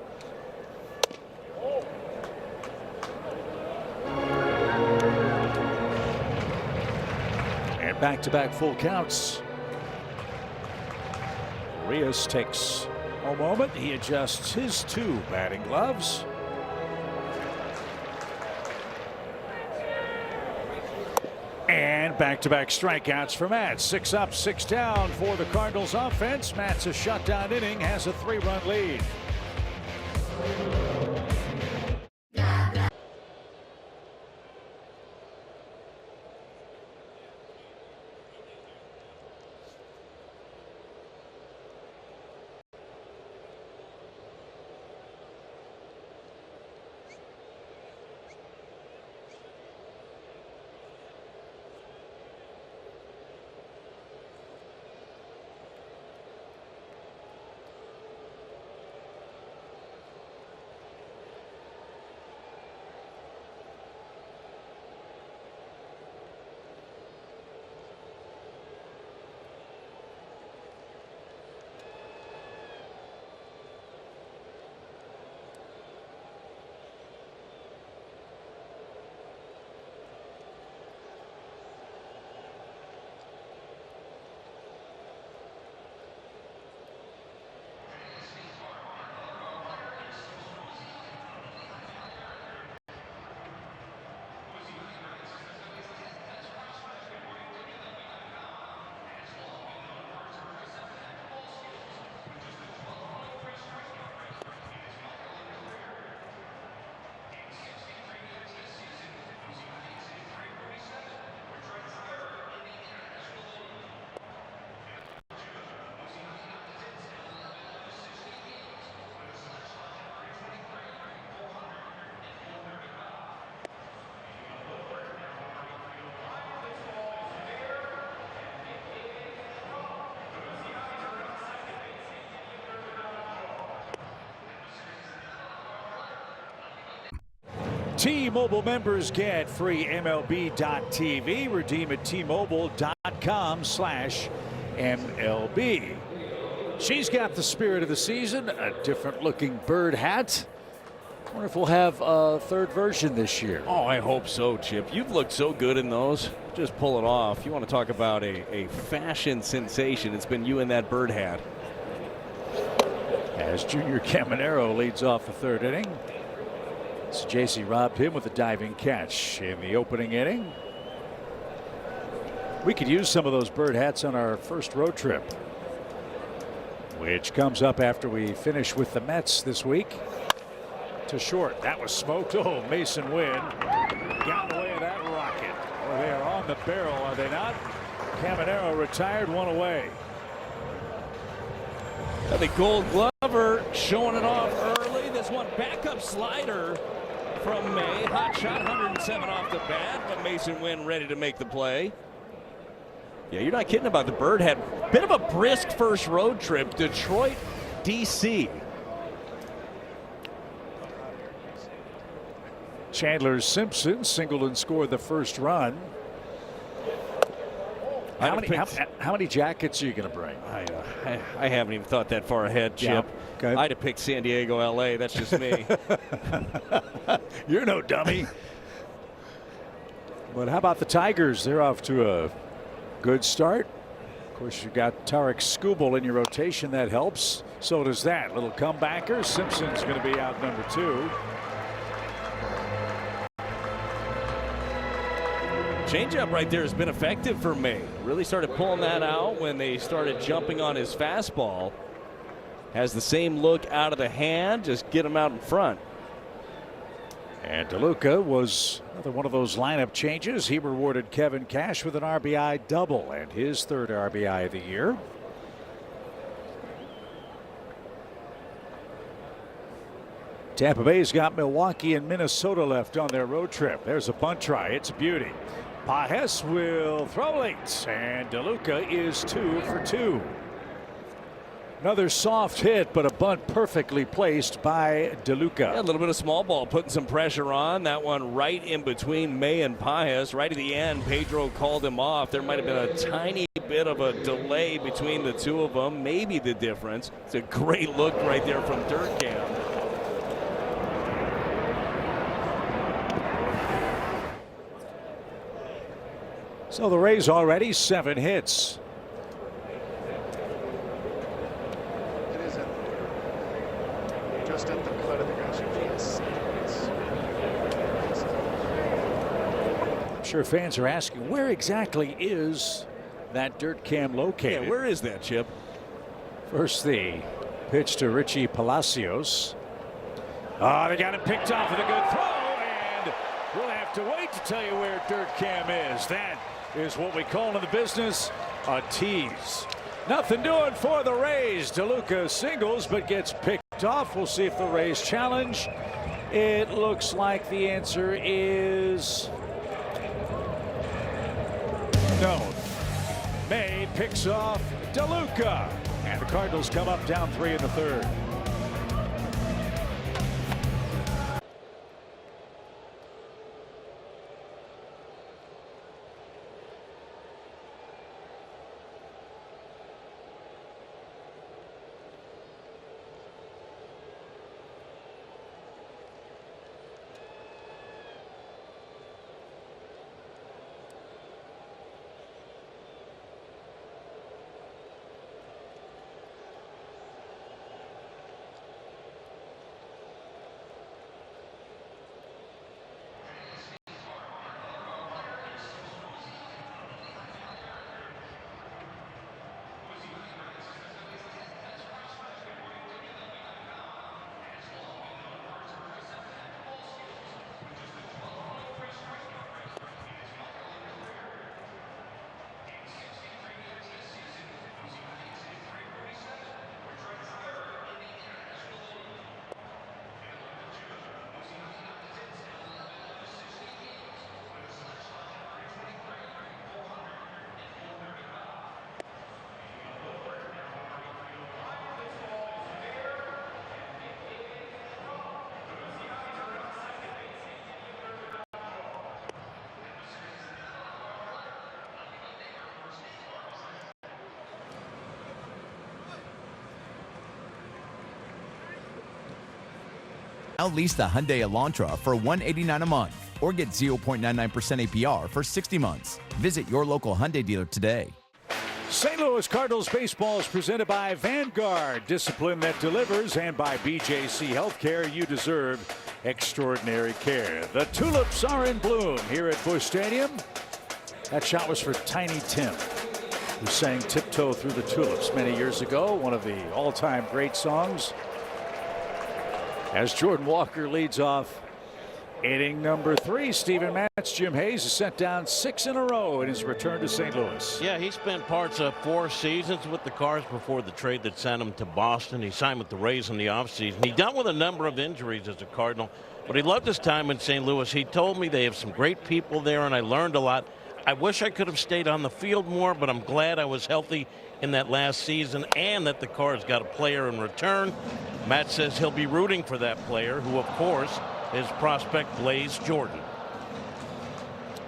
And back-to-back full counts. Urias takes a moment. He adjusts his 2 batting gloves. And back-to-back strikeouts for Matz. 6 up, 6 down for the Cardinals offense. Matz's shutdown inning has a 3-run lead. T-Mobile members get free MLB.TV. Redeem at T-Mobile.com/MLB. She's got the spirit of the season, a different looking bird hat. I wonder if we'll have a third version this year. Oh, I hope so, Chip. You've looked so good in those. Just pull it off. You want to talk about a fashion sensation. It's been you in that bird hat. As Junior Caminero leads off the third inning. So JC robbed him with a diving catch in the opening inning. We could use some of those bird hats on our first road trip, which comes up after we finish with the Mets this week. To short. That was smoked. Oh, Mason Wynn got away with that rocket. Oh, they are on the barrel, are they not? Caminero retired, one away. The Gold Glover showing it off early. This one backup slider from May. Hot shot, 107 off the bat, but Mason Wynn ready to make the play. Yeah, you're not kidding about the bird hat. Bit of a brisk first road trip. Detroit, D.C. Chandler Simpson singled and scored the first run. How many jackets are you going to bring? I haven't even thought that far ahead, Chip. Yeah, okay. I'd have picked San Diego, L.A. That's just me. You're no dummy. But how about the Tigers? They're off to a good start. Of course, you've got Tarek Skubal in your rotation. That helps. So does that. Little comebacker. Simpson's going to be out number 2. Changeup right there has been effective for May. Really started pulling that out when they started jumping on his fastball. Has the same look out of the hand. Just get him out in front. And DeLuca was another one of those lineup changes. He rewarded Kevin Cash with an RBI double and his third RBI of the year. Tampa Bay's got Milwaukee and Minnesota left on their road trip. There's a bunt try. It's a beauty. Pajes will throw late, and DeLuca is 2 for 2. Another soft hit, but a bunt perfectly placed by DeLuca. Yeah, a little bit of small ball, putting some pressure on. That one right in between May and Pajes. Right at the end, Pedro called him off. There might have been a tiny bit of a delay between the two of them. Maybe the difference. It's a great look right there from Dirtcam. So the Rays already 7 hits. It is just at the foot of the grass. I'm sure fans are asking, where exactly is that dirt cam located? Yeah, where is that, Chip? First the pitch to Richie Palacios. Oh, they got him picked off with a good throw, and we'll have to wait to tell you where dirt cam is. That is what we call in the business a tease. Nothing doing for the Rays. DeLuca singles but gets picked off. We'll see if the Rays challenge. It looks like the answer is no. May picks off DeLuca, and the Cardinals come up down 3 in the third. Now lease the Hyundai Elantra for $189 a month or get 0.99% APR for 60 months. Visit your local Hyundai dealer today. St. Louis Cardinals baseball is presented by Vanguard, discipline that delivers, and by BJC Healthcare. You deserve extraordinary care. The tulips are in bloom here at Busch Stadium. That shot was for Tiny Tim, who sang Tiptoe Through the Tulips many years ago, one of the all-time great songs. As Jordan Walker leads off inning number 3, Steven Matz, Jim Hayes has sent down 6 in a row in his return to St. Louis. Yeah, he spent parts of 4 seasons with the Cards before the trade that sent him to Boston. He signed with the Rays in the offseason. He dealt with a number of injuries as a Cardinal, but he loved his time in St. Louis. He told me they have some great people there, and I learned a lot. I wish I could have stayed on the field more, but I'm glad I was healthy in that last season and that the Cards got a player in return. Matt says he'll be rooting for that player, who, of course, is prospect Blaze Jordan.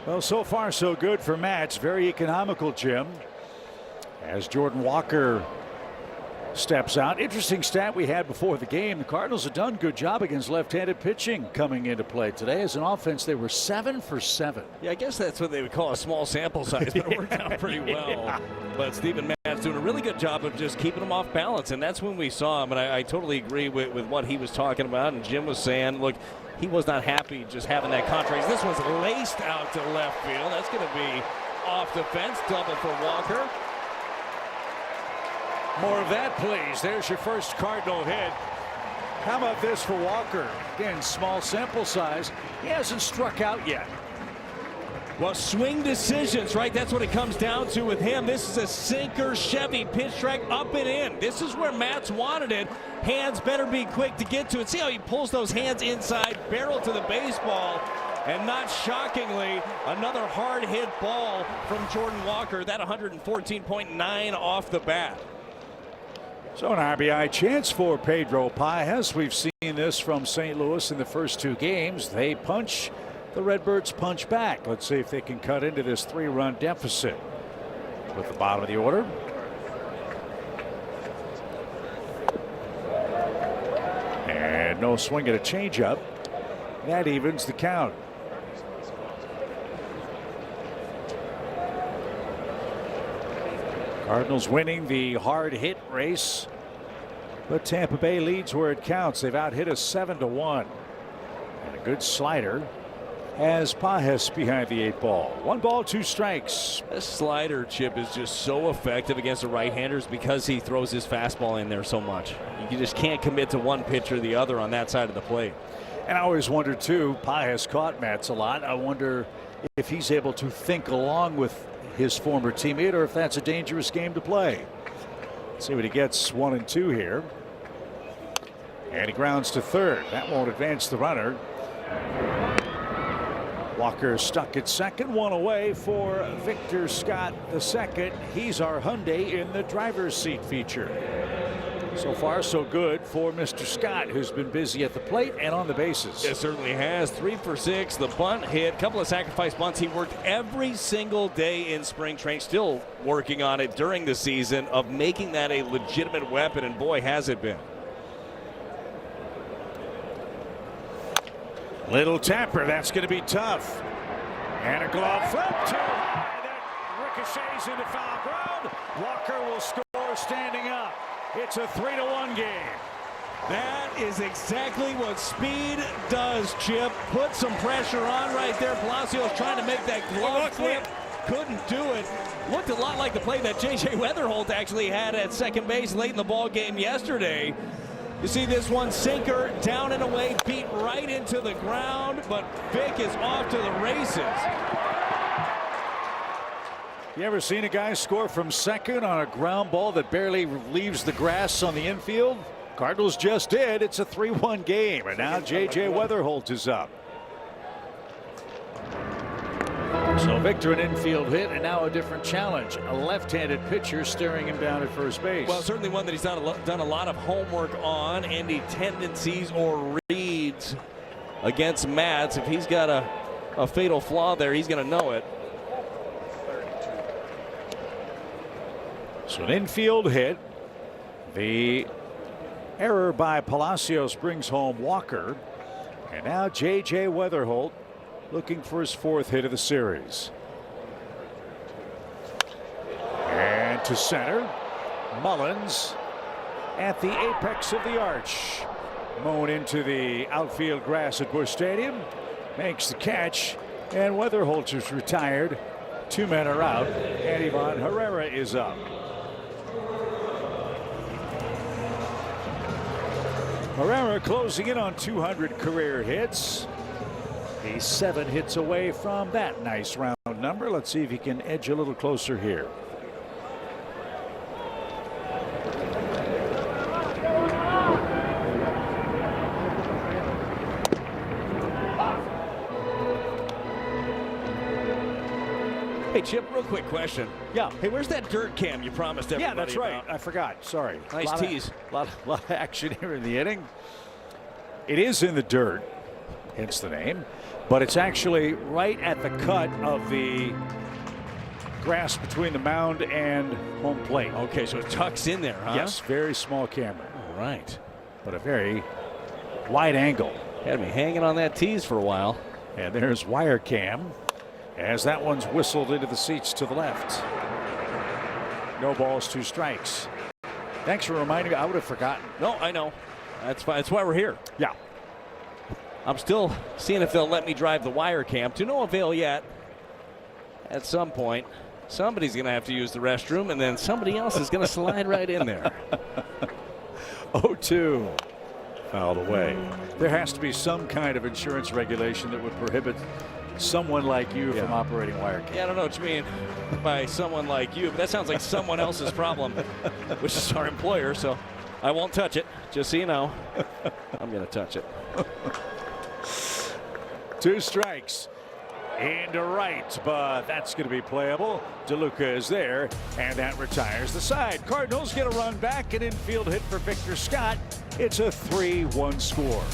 Well, so far so good for Matz. Very economical, Jim. As Jordan Walker steps out. Interesting stat we had before the game. The Cardinals have done a good job against left-handed pitching coming into play today. As an offense, they were 7 for 7. Yeah, I guess that's what they would call a small sample size, but it worked out pretty well. Yeah. But Steven Matz doing a really good job of just keeping them off balance, and that's when we saw him. And I totally agree with what he was talking about. And Jim was saying, look, he was not happy just having that contract. This one's laced out to left field. That's going to be off the fence. Double for Walker. More of that, please. There's your first Cardinal hit. How about this for Walker? Again, small sample size. He hasn't struck out yet. Well, swing decisions, right? That's what it comes down to with him. This is a sinker Chevy pitch track up and in. This is where Matt's wanted it. Hands better be quick to get to it. See how he pulls those hands inside, barrel to the baseball. And not shockingly, another hard hit ball from Jordan Walker. That 114.9 off the bat. So an RBI chance for Pedro Paez. We've seen this from St. Louis in the first 2 games. They punch, the Redbirds punch back. Let's see if they can cut into this 3-run deficit. With the bottom of the order. And no swing at a changeup. That evens the count. Cardinals winning the hard hit race, but Tampa Bay leads where it counts. They've out hit us 7-1, and a good slider has Paez behind the 8 ball. 1 ball, 2 strikes. This slider, Chip, is just so effective against the right-handers because he throws his fastball in there so much. You just can't commit to one pitch or the other on that side of the plate. And I always wonder too, Paez caught Matz a lot. I wonder if he's able to think along with his former teammate, or if that's a dangerous game to play. Let's see what he gets. 1 and 2 here. And he grounds to third. That won't advance the runner. Walker stuck at second. 1 away for Victor Scott II. He's our Hyundai in the driver's seat feature. So far so good for Mr. Scott, who's been busy at the plate and on the bases. It certainly has. 3 for 6. The bunt hit, couple of sacrifice bunts. He worked every single day in spring training, still working on it during the season, of making that a legitimate weapon, and boy has it been. Little tapper, that's going to be tough. And a glove flip too high that ricochets into foul ground. Walker will score standing up. It's a 3-1 game. That is exactly what speed does, Chip. Put some pressure on right there. Palacios trying to make that glove flip. Couldn't do it. Looked a lot like the play that J.J. Weatherholt actually had at second base late in the ball game yesterday. You see this one, sinker down and away, beat right into the ground, but Vic is off to the races. You ever seen a guy score from second on a ground ball that barely leaves the grass on the infield? Cardinals just did. It's a 3-1 game, and now J.J. Weatherholt is up. So Victor, an infield hit, and now a different challenge. A left-handed pitcher staring him down at first base. Well, certainly one that he's done a lot of homework on, any tendencies or reads against Matz. If he's got a fatal flaw there, he's going to know it. So an infield hit. The error by Palacios brings home Walker. And now J.J. Weatherholt looking for his 4th hit of the series. And to center. Mullins at the apex of the arch. Mown into the outfield grass at Busch Stadium. Makes the catch. And Weatherholt is retired. 2 men are out. And Ivan Herrera is up. Herrera closing in on 200 career hits. He's 7 hits away from that nice round number. Let's see if he can edge a little closer here. Hey, Chip, real quick question. Yeah. Hey, where's that dirt cam you promised everybody? Yeah, that's right. About? I forgot. Sorry. Nice tease. A lot of action here in the inning. It is in the dirt, hence the name, but it's actually right at the cut of the grass between the mound and home plate. Okay, so it tucks in there, huh? Yes, very small camera. All right. But a very wide angle. Had me hanging on that tease for a while. And there's wire cam as that one's whistled into the seats to the left. No balls, 2 strikes. Thanks for reminding me. I would have forgotten. No, I know. That's fine. That's why we're here. Yeah. I'm still seeing if they'll let me drive the wire cam. To no avail yet. At some point, somebody's going to have to use the restroom, and then somebody else is going to slide right in there. 0-2. Fouled away. There has to be some kind of insurance regulation that would prohibit someone like you from operating wire cam. Yeah, I don't know what you mean by someone like you, but that sounds like someone else's problem, which is our employer, so I won't touch it, just so you know. I'm going to touch it. 2 strikes. Into right, but that's going to be playable. DeLuca is there, and that retires the side. Cardinals get a run back, an infield hit for Victor Scott. It's a 3-1 score.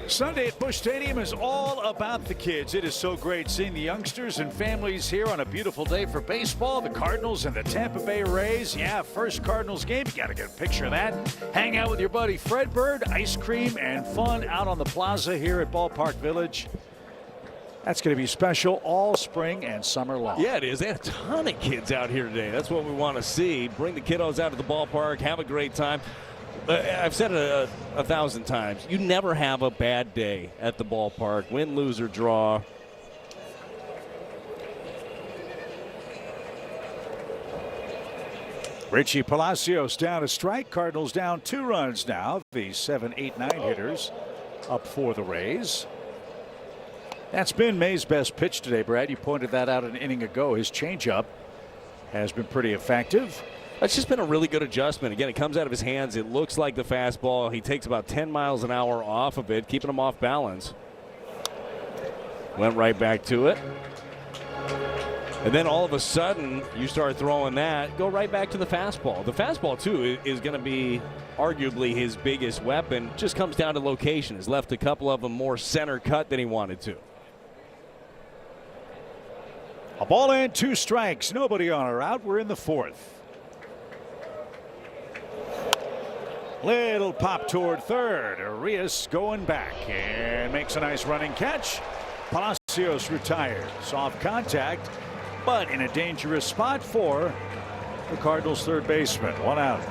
Sunday at Busch Stadium is all about the kids. It is so great seeing the youngsters and families here on a beautiful day for baseball. The Cardinals and the Tampa Bay Rays. Yeah, first Cardinals game. You got to get a picture of that. Hang out with your buddy Fred Bird. Ice cream and fun out on the plaza here at Ballpark Village. That's going to be special all spring and summer long. Yeah, it is. They had a ton of kids out here today. That's what we want to see. Bring the kiddos out to the ballpark. Have a great time. I've said it a thousand times. You never have a bad day at the ballpark. Win, lose, or draw. Richie Palacios down a strike. Cardinals down 2 runs now. The 7, 8, 9 hitters up for the Rays. That's been May's best pitch today, Brad. You pointed that out an inning ago. His changeup has been pretty effective. That's just been a really good adjustment. Again, it comes out of his hands. It looks like the fastball. He takes about 10 miles an hour off of it, keeping him off balance. Went right back to it. And then all of a sudden, you start throwing that, go right back to the fastball. The fastball, too, is going to be arguably his biggest weapon. Just comes down to location. He's left a couple of them more center cut than he wanted to. A ball and 2 strikes. Nobody on or out. We're in the 4th. Little pop toward third. Arias going back and makes a nice running catch. Palacios retires. Soft contact, but in a dangerous spot for the Cardinals' third baseman. 1 out.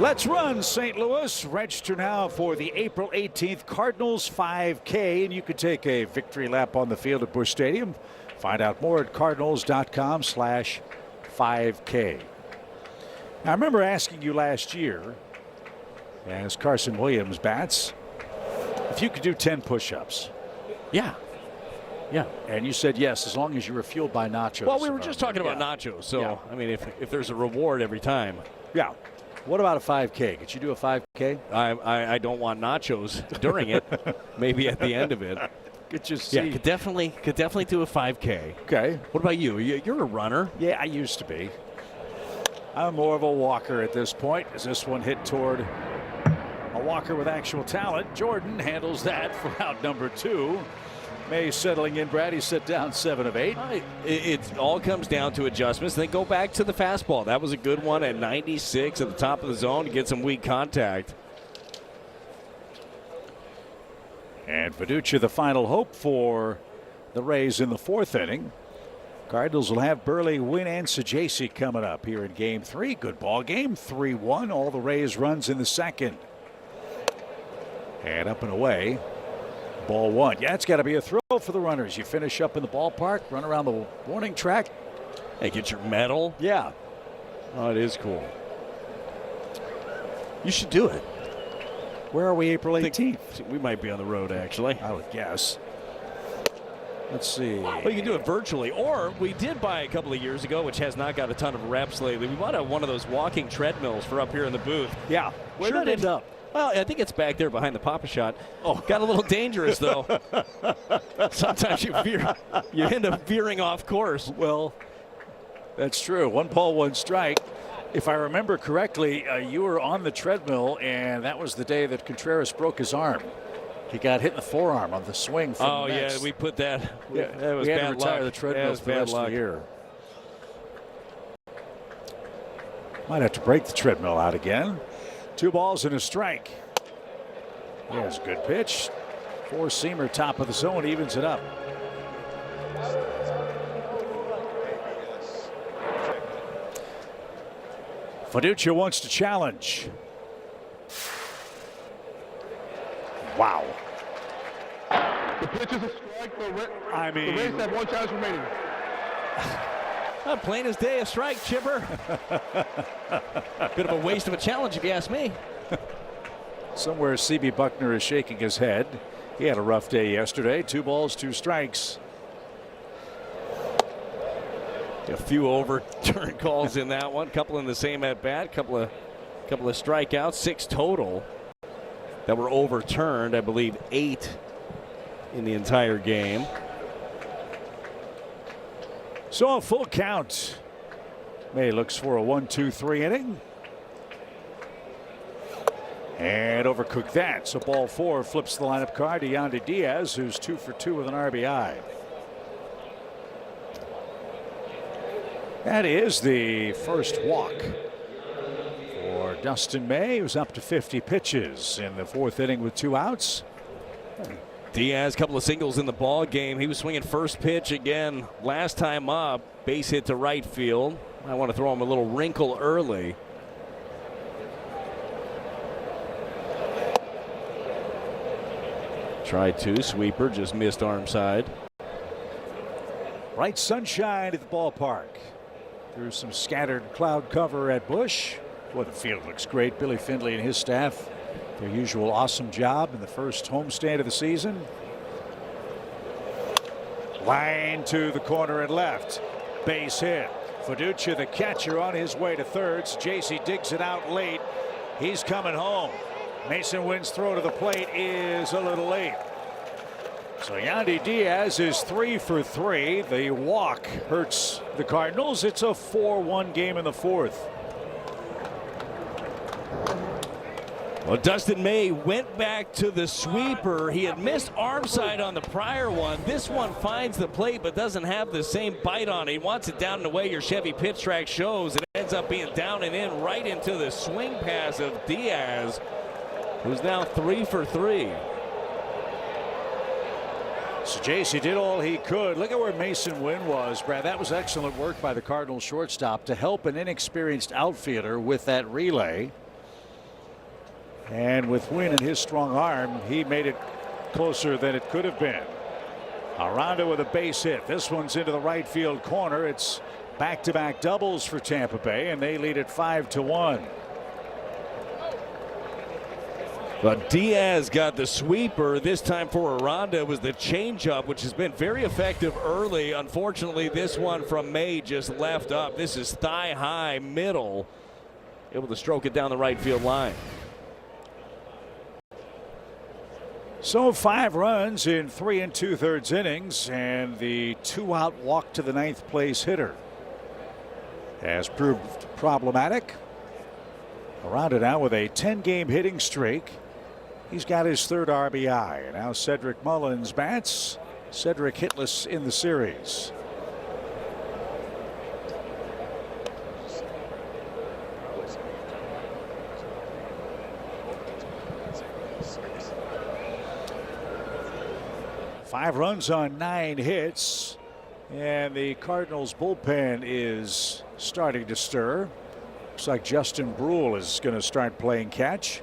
Let's run, St. Louis. Register now for the April 18th Cardinals 5K, and you can take a victory lap on the field at Busch Stadium. Find out more at cardinals.com/5K. Now, I remember asking you last year, as Carson Williams bats, if you could do 10 push-ups. Yeah. And you said yes, as long as you were fueled by nachos. Well, we were just talking about nachos, so, I mean, if there's a reward every time. Yeah. What about a 5K? Could you do a 5K? I don't want nachos during it. Maybe at the end of it. Could just see. Yeah, could definitely do a 5K. Okay. What about you? You're a runner. Yeah, I used to be. I'm more of a walker at this point. Is this one hit toward a walker with actual talent? Jordan handles that for out number 2. May settling in. Brad, he's set down 7 of 8. It all comes down to adjustments. Then go back to the fastball. That was a good one at 96 at the top of the zone to get some weak contact. And Fiducia, the final hope for the Rays in the 4th inning. Cardinals will have Burley, Wynn, and Sajaci coming up here in Game 3. Good ball game, 3-1. All the Rays runs in the 2nd. And up and away. Ball 1. Yeah, it's got to be a thrill for the runners. You finish up in the ballpark, run around the warning track. Hey, get your medal. Yeah. Oh, it is cool. You should do it. Where are we April 18th? We might be on the road, actually. I would guess. Let's see. Well, you can do it virtually, or we did buy a couple of years ago, which has not got a ton of reps lately. We bought one of those walking treadmills for up here in the booth. Yeah. Where'd that end up? Well, I think it's back there behind the Papa Shot. Oh, got a little dangerous, though. Sometimes you end up veering off course. Well, that's true. 1 ball, 1 strike. If I remember correctly, you were on the treadmill, and that was the day that Contreras broke his arm. He got hit in the forearm on the swing from the next. Yeah, we put that. Yeah, that was we had bad to retire luck. the treadmill for the rest of the year. Might have to break the treadmill out again. 2 balls and a strike. Yes, good pitch. 4-seamer, top of the zone, evens it up. Fiducia wants to challenge. Wow. The pitch is a strike. The Rays have 1 chance remaining. Plain as day, a strike, Chipper. Bit of a waste of a challenge, if you ask me. Somewhere C.B. Buckner is shaking his head. He had a rough day yesterday. 2 balls, 2 strikes. A few overturned calls in that one. Couple in the same at bat. Couple of strikeouts. 6 total that were overturned. I believe 8 in the entire game. So a full count. May looks for a 1-2-3 inning. And overcooked that. So ball 4 flips the lineup card to Yandy Diaz, who's 2 for 2 with an RBI. That is the first walk for Dustin May, who's up to 50 pitches in the 4th inning with 2 outs. Diaz, a couple of singles in the ball game. He was swinging first pitch again last time up. Base hit to right field. I want to throw him a little wrinkle early. Tried to. Sweeper just missed arm side. Bright sunshine at the ballpark. Through some scattered cloud cover at Busch. Boy, the field looks great. Billy Findlay and his staff, their usual awesome job in the first homestand of the season. Line to the corner and left. Base hit. Fiducia, the catcher, on his way to third. JC digs it out late. He's coming home. Mason Wynn's throw to the plate is a little late. So Yandy Diaz is 3 for 3. The walk hurts the Cardinals. It's a 4-1 game in the fourth. Well, Dustin May went back to the sweeper. He had missed arm side on the prior one. This one finds the plate but doesn't have the same bite on it. He wants it down the way your Chevy pitch track shows. It ends up being down and in right into the swing pass of Diaz, who's now 3 for 3. So JC did all he could. Look at where Mason Wynn was, Brad. That was excellent work by the Cardinals shortstop to help an inexperienced outfielder with that relay. And with Wynn and his strong arm, he made it closer than it could have been. Aranda with a base hit. This one's into the right field corner. It's back-to-back doubles for Tampa Bay, and they lead it 5-1. But Diaz got the sweeper. This time for Aranda was the changeup, which has been very effective early. Unfortunately, this one from May just left up. This is thigh-high middle, able to stroke it down the right field line. So 5 runs in 3 2/3 innings, and the 2-out walk to the 9th place hitter has proved problematic. Aranda now with a 10-game hitting streak. He's got his 3rd RBI, and now Cedric Mullins bats. Cedric hitless in the series. Five runs on 9 hits, and the Cardinals bullpen is starting to stir. Looks like Justin Brule is going to start playing catch.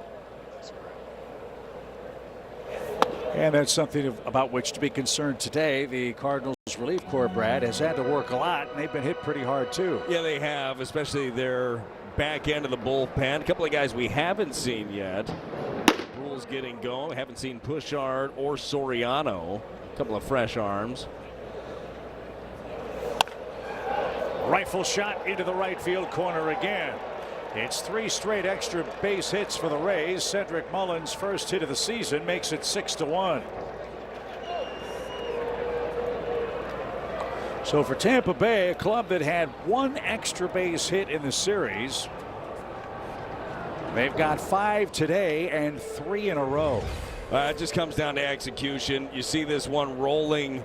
And that's something about which to be concerned today. The Cardinals relief corps, Brad, has had to work a lot, and they've been hit pretty hard too. Yeah, they have, especially their back end of the bullpen. A couple of guys we haven't seen yet. Brule's getting going. Haven't seen Pushard or Soriano. A couple of fresh arms. Rifle shot into the right field corner again. It's 3 straight extra base hits for the Rays. Cedric Mullins' first hit of the season makes it 6-1. So for Tampa Bay, a club that had 1 extra base hit in the series, they've got 5 today and 3 in a row. It just comes down to execution. You see this one rolling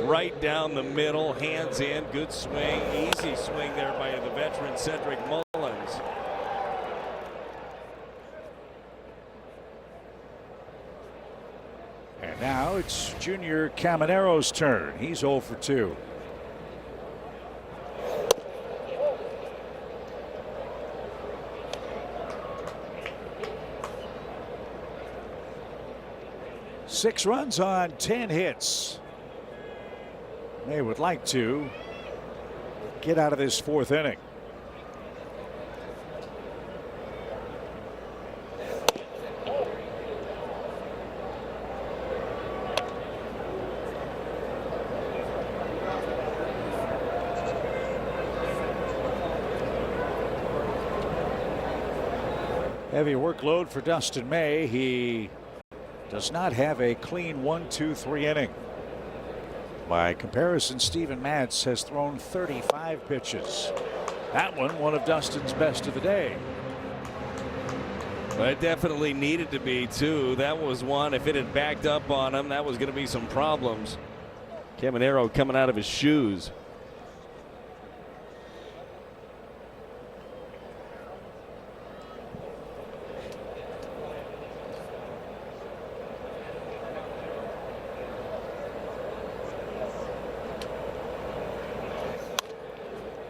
right down the middle, hands in, good swing, easy swing there by the veteran Cedric Mullins. And now it's Junior Camanero's turn. He's 0 for 2. Six runs on 10 hits. They would like to get out of this 4th inning. Heavy workload for Dustin May. He does not have a clean 1-2-3 inning. By comparison, Steven Matz has thrown 35 pitches. That one of Dustin's best of the day. But it definitely needed to be too. That was one, if it had backed up on him, that was going to be some problems. Caminero coming out of his shoes.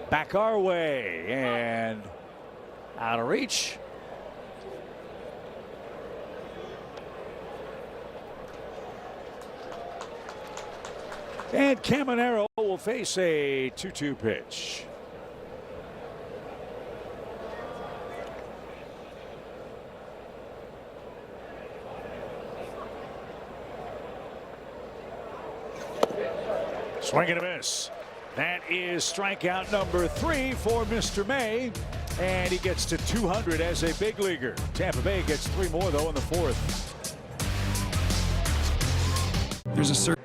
Back our way and out of reach. And Caminero will face a 2-2 pitch. Swing and a miss. That is strikeout number 3 for Mr. May, and he gets to 200 as a big leaguer. Tampa Bay gets 3 more, though, in the 4th. There's a certain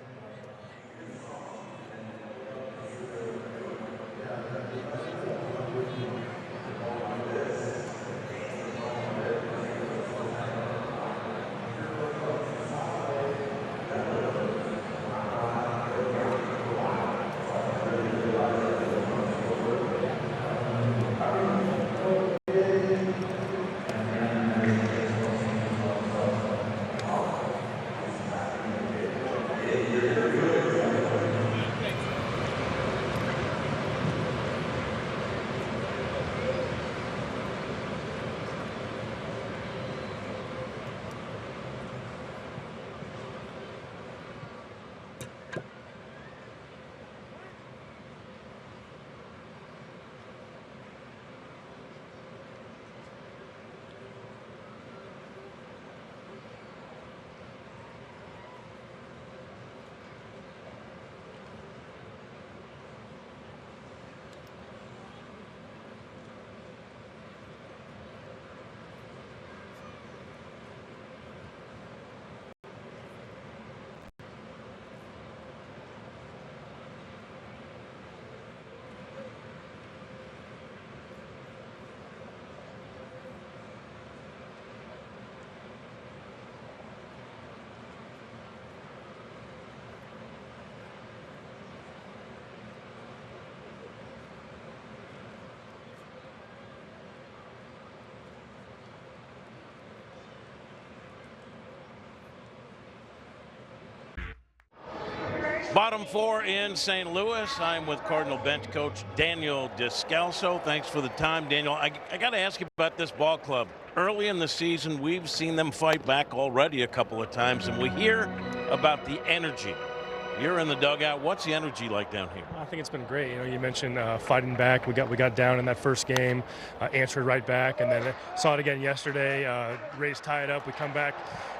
Bottom 4 in St. Louis. I'm with Cardinal bench coach Daniel Descalso. Thanks for the time, Daniel. I got to ask you about this ball club. Early in the season, we've seen them fight back already a couple of times, and we hear about the energy. You're in the dugout. What's the energy like down here? I think it's been great. You know, you mentioned fighting back. We got down in that first game, answered right back, and then saw it again yesterday. Rays tie it up. We come back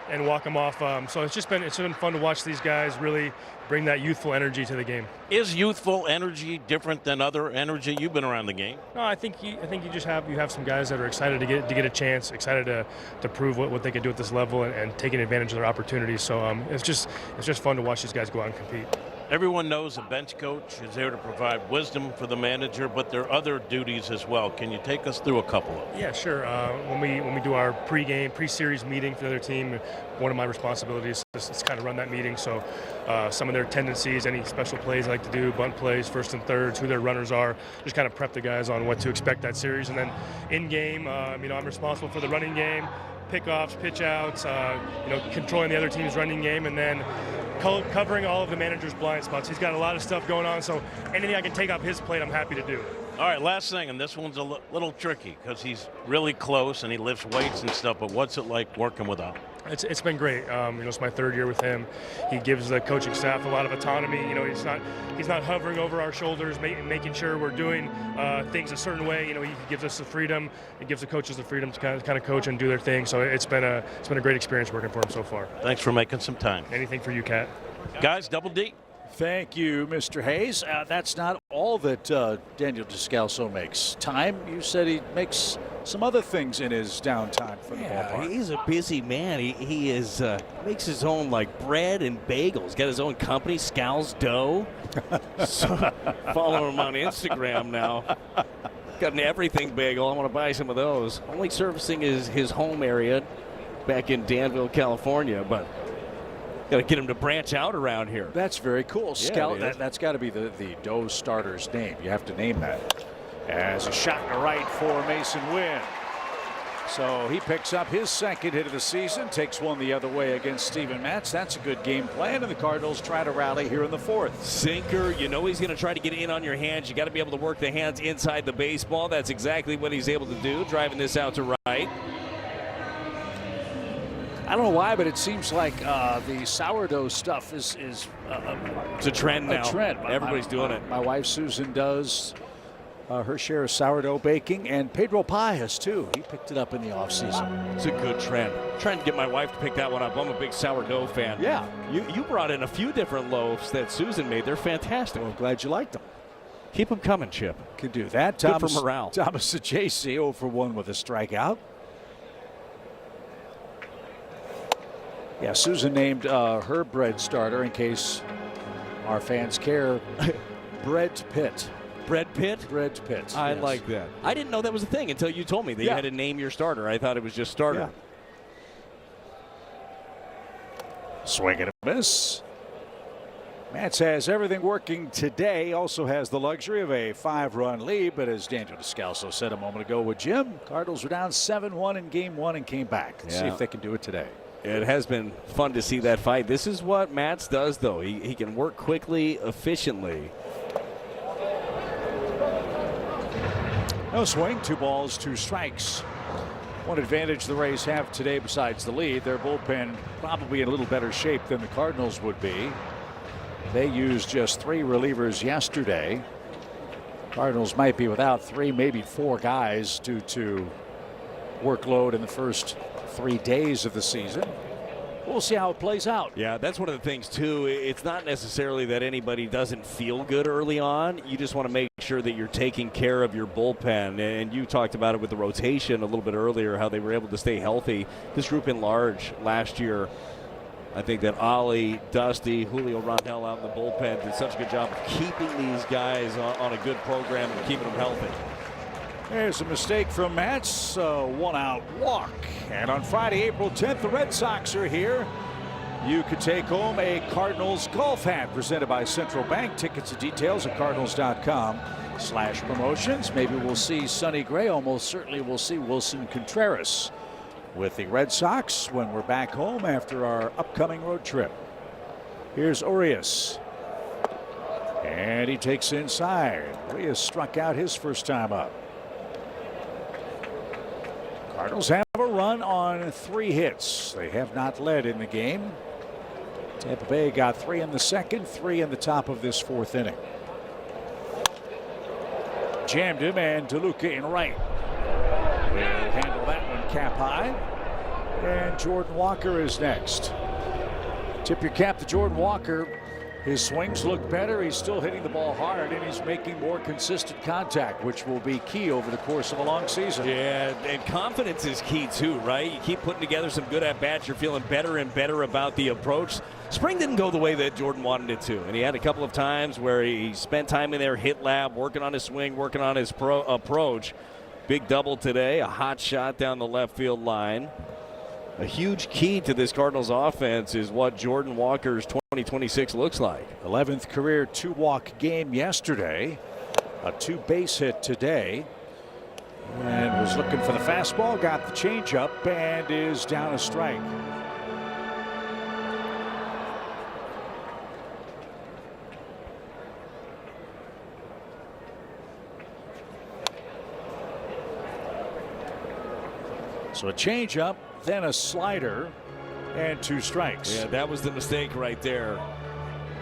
and walk them off. So it's been fun to watch these guys really bring that youthful energy to the game. Is youthful energy different than other energy? You've been around the game. No, I think you just have some guys that are excited to get a chance, excited to prove what they can do at this level, and taking advantage of their opportunities. So it's just fun to watch these guys go out and compete. Everyone knows a bench coach is there to provide wisdom for the manager, but there are other duties as well. Can you take us through a couple of them? Yeah, sure. When we do our pre-series meeting for the other team, one of my responsibilities is kind of run that meeting. So some of their tendencies, any special plays I like to do, bunt plays, first and thirds, who their runners are, just kind of prep the guys on what to expect that series. And then in game, I'm responsible for the running game, pickoffs, pitch outs, controlling the other team's running game, and then covering all of the manager's blind spots. He's got a lot of stuff going on, so anything I can take off his plate, I'm happy to do. All right, last thing, and this one's a little tricky because he's really close and he lifts weights and stuff, but what's it like working with him? It's been great. It's my third year with him. He gives the coaching staff a lot of autonomy. He's not hovering over our shoulders, making sure we're doing things a certain way. He gives us the freedom. He gives the coaches the freedom to kind of coach and do their thing. So it's been a great experience working for him so far. Thanks for making some time. Anything for you, Kat. Guys, Double D. Thank you, Mr. Hayes. That's not all that Daniel Descalso makes. Time, you said he makes some other things in his downtime for the ballpark. He's a busy man. He is makes his own bread and bagels. Got his own company, Scal's Dough. So, follow him on Instagram now. Got an everything bagel. I want to buy some of those. Only servicing his home area back in Danville, California, but got to get him to branch out around here. That's very cool. Yeah, that's got to be the Dough starter's name. You have to name that. As a shot to right for Mason Wynn. So he picks up his second hit of the season, takes one the other way against Steven Matz. That's a good game plan, and the Cardinals try to rally here in the 4th. Sinker, he's going to try to get in on your hands. You got to be able to work the hands inside the baseball. That's exactly what he's able to do, driving this out to right. I don't know why, but it seems like the sourdough stuff is it's a trend now. Everybody's doing it. My wife Susan does her share of sourdough baking, and Pedro Paez too. He picked it up in the offseason. It's a good trend. I'm trying to get my wife to pick that one up. I'm a big sourdough fan. Yeah. You brought in a few different loaves that Susan made. They're fantastic. Well, I'm glad you liked them. Keep them coming, Chip. Could do that. Good for morale. Thomas Saggese 0 for 1 with a strikeout. Yeah, Susan named her bread starter, in case our fans care, Bread Pitt. Bread Pitt? Bread Pitt. I yes. like that. I didn't know that was a thing until you told me that you had to name your starter. I thought it was just starter. Yeah. Swing and a miss. Mats has everything working today. Also has the luxury of a 5-run lead. But as Daniel Descalso said a moment ago with Jim, Cardinals were down 7-1 in game 1 and came back. Let's see if they can do it today. It has been fun to see that fight. This is what Mats does, though. He can work quickly, efficiently. No swing. 2 balls, 2 strikes. One advantage the Rays have today besides the lead. Their bullpen probably in a little better shape than the Cardinals would be. They used just 3 relievers yesterday. Cardinals might be without 3, maybe 4 guys due to workload in the first 3 days of the season. We'll see how it plays out. Yeah, that's one of the things, too. It's not necessarily that anybody doesn't feel good early on. You just want to make sure that you're taking care of your bullpen. And you talked about it with the rotation a little bit earlier, how they were able to stay healthy. This group in large last year, I think that Ollie, Dusty, Julio Rondell out in the bullpen did such a good job of keeping these guys on a good program and keeping them healthy. There's a mistake from Mats, 1-out walk. And on Friday, April 10th, the Red Sox are here. You could take home a Cardinals golf hat presented by Central Bank. Tickets and details at cardinals.com/promotions. Maybe we'll see Sonny Gray. Almost certainly we'll see Wilson Contreras with the Red Sox when we're back home after our upcoming road trip. Here's Urias. And he takes inside. Urias struck out his first time up. Cardinals have a run on 3 hits. They have not led in the game. Tampa Bay got 3 in the second, 3 in the top of this 4th inning. Jammed him, and DeLuca in right will handle that one cap high. And Jordan Walker is next. Tip your cap to Jordan Walker. His swings look better. He's still hitting the ball hard, and he's making more consistent contact, which will be key over the course of a long season. Yeah, and confidence is key too, right? You keep putting together some good at-bats. You're feeling better and better about the approach. Spring didn't go the way that Jordan wanted it to, and he had a couple of times where he spent time in there, hit lab, working on his swing, working on his approach. Big double today, a hot shot down the left field line. A huge key to this Cardinals offense is what Jordan Walker's 2026 looks like. 11th career 2-walk game yesterday. A 2-base hit today. And was looking for the fastball, got the changeup, and is down a strike. So a changeup, then a slider, and 2 strikes. Yeah, that was the mistake right there.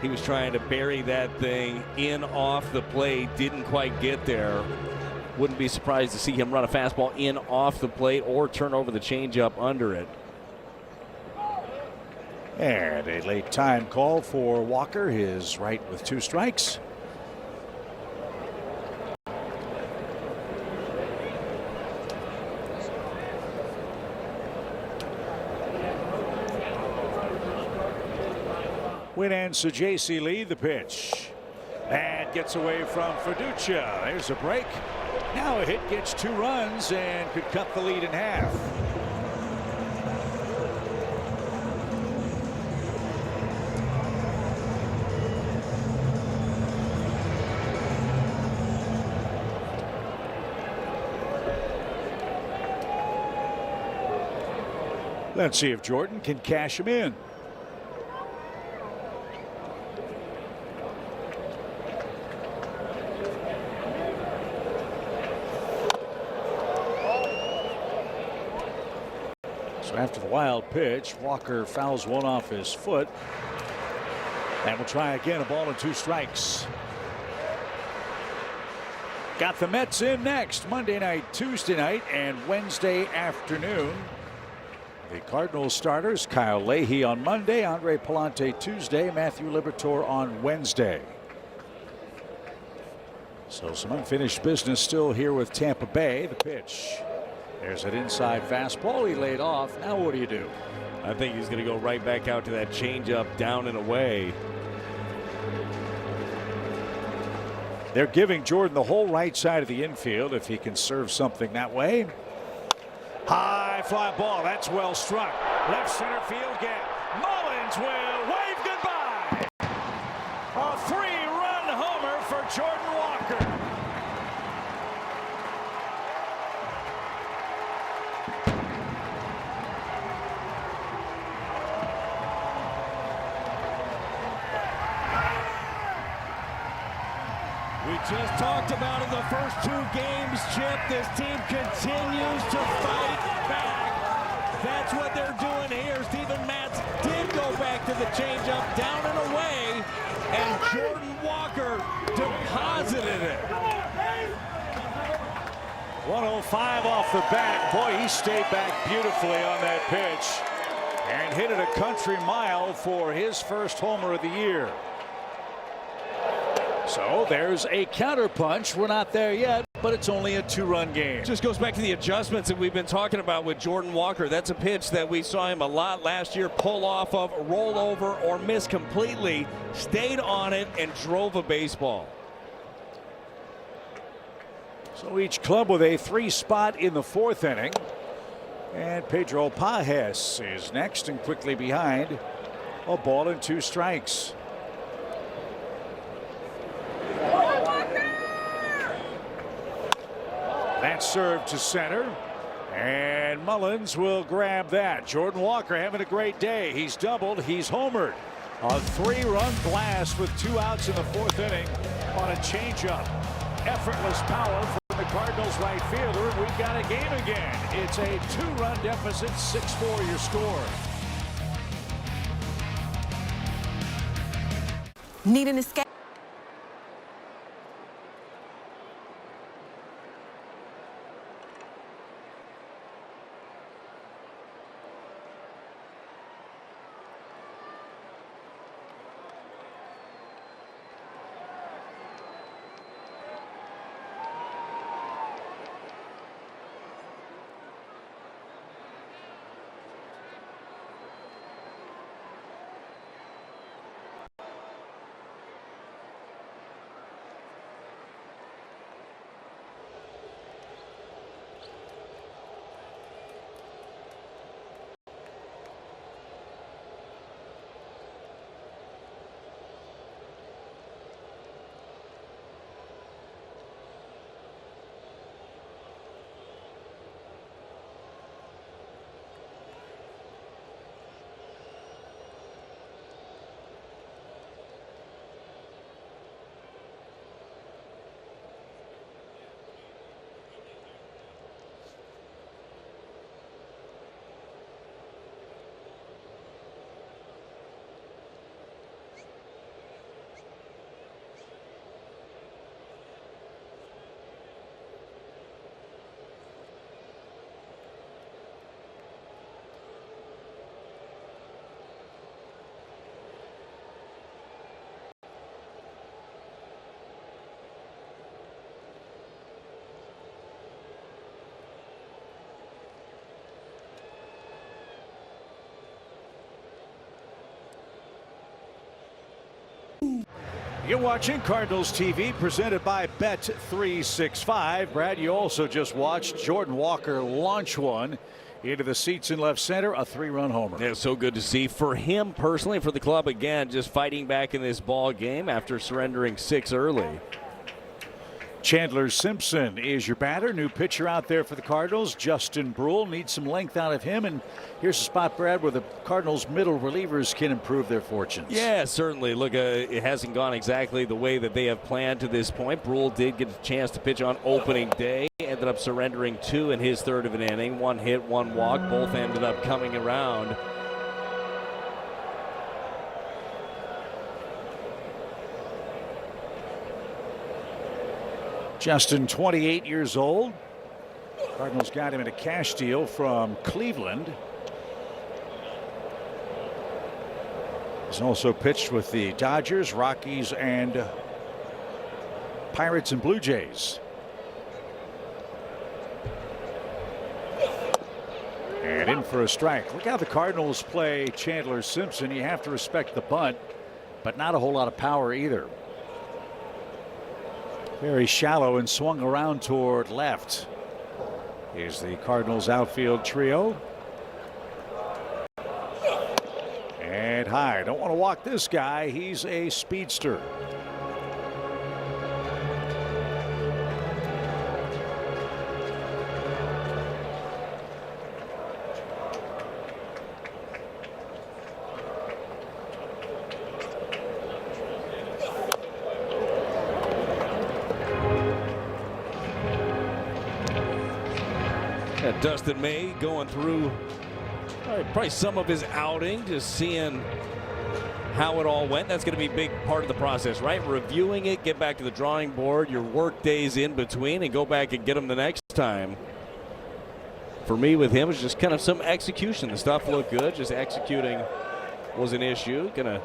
He was trying to bury that thing in off the plate, didn't quite get there. Wouldn't be surprised to see him run a fastball in off the plate or turn over the changeup under it. And a late time call for Walker, his right with 2 strikes. Wynn and Saggese lead the pitch. And gets away from Fiducia. There's a break. Now a hit gets 2 runs and could cut the lead in half. Let's see if Jordan can cash him in. So after the wild pitch, Walker fouls one off his foot. And we'll try again, a ball and 2 strikes. Got the Mets in next Monday night, Tuesday night, and Wednesday afternoon. The Cardinals starters, Kyle Leahy on Monday, Andre Palante Tuesday, Matthew Liberatore on Wednesday. So some unfinished business still here with Tampa Bay. The pitch. There's an inside fastball. He laid off. Now what do you do? I think he's going to go right back out to that changeup, down and away. They're giving Jordan the whole right side of the infield if he can serve something that way. High fly ball. That's well struck. Left center field gap. Mullins will wave goodbye. A 3-run homer for Jordan Walker. We just talked about in the first 2 games, Chip, this team continues to fight back. That's what they're doing here. Steven Matz did go back to the changeup, down and away, and Jordan Walker deposited it. 105 off the bat. Boy, he stayed back beautifully on that pitch and hit it a country mile for his first homer of the year. So there's a counterpunch. We're not there yet, but it's only a 2-run game. Just goes back to the adjustments that we've been talking about with Jordan Walker. That's a pitch that we saw him a lot last year pull off of, roll over, or miss completely. Stayed on it and drove a baseball. So each club with a 3 spot in the 4th inning. And Pedro Pajes is next and quickly behind. A ball and 2 strikes. That served to center, and Mullins will grab that. Jordan Walker having a great day. He's doubled, he's homered. A 3-run blast with 2 outs in the 4th inning on a changeup. Effortless power from the Cardinals right fielder. We've got a game again. It's a 2-run deficit, 6-4 your score. Need an escape? You're watching Cardinals TV presented by Bet365. Brad, you also just watched Jordan Walker launch one into the seats in left center, a 3-run homer. Yeah, so good to see for him personally, for the club again, just fighting back in this ball game after surrendering 6 early. Chandler Simpson is your batter. New pitcher out there for the Cardinals. Justin Brule needs some length out of him. And here's a spot, Brad, where the Cardinals middle relievers can improve their fortunes. Yeah, certainly. Look, it hasn't gone exactly the way that they have planned to this point. Brule did get a chance to pitch on opening day. Ended up surrendering 2 in his 3rd of an inning. 1 hit, 1 walk. Both ended up coming around. Justin, 28 years old. Cardinals got him in a cash deal from Cleveland. He's also pitched with the Dodgers, Rockies, and Pirates and Blue Jays. And in for a strike. Look how the Cardinals play Chandler Simpson. You have to respect the bunt, but not a whole lot of power either. Very shallow and swung around toward left. Here's the Cardinals outfield trio. And high. Don't want to walk this guy. He's a speedster. Dustin May going through probably some of his outing, just seeing how it all went. That's going to be a big part of the process, right? Reviewing it, get back to the drawing board, your work days in between, and go back and get them the next time. For me with him, it's just kind of some execution. The stuff looked good, just executing was an issue. Gonna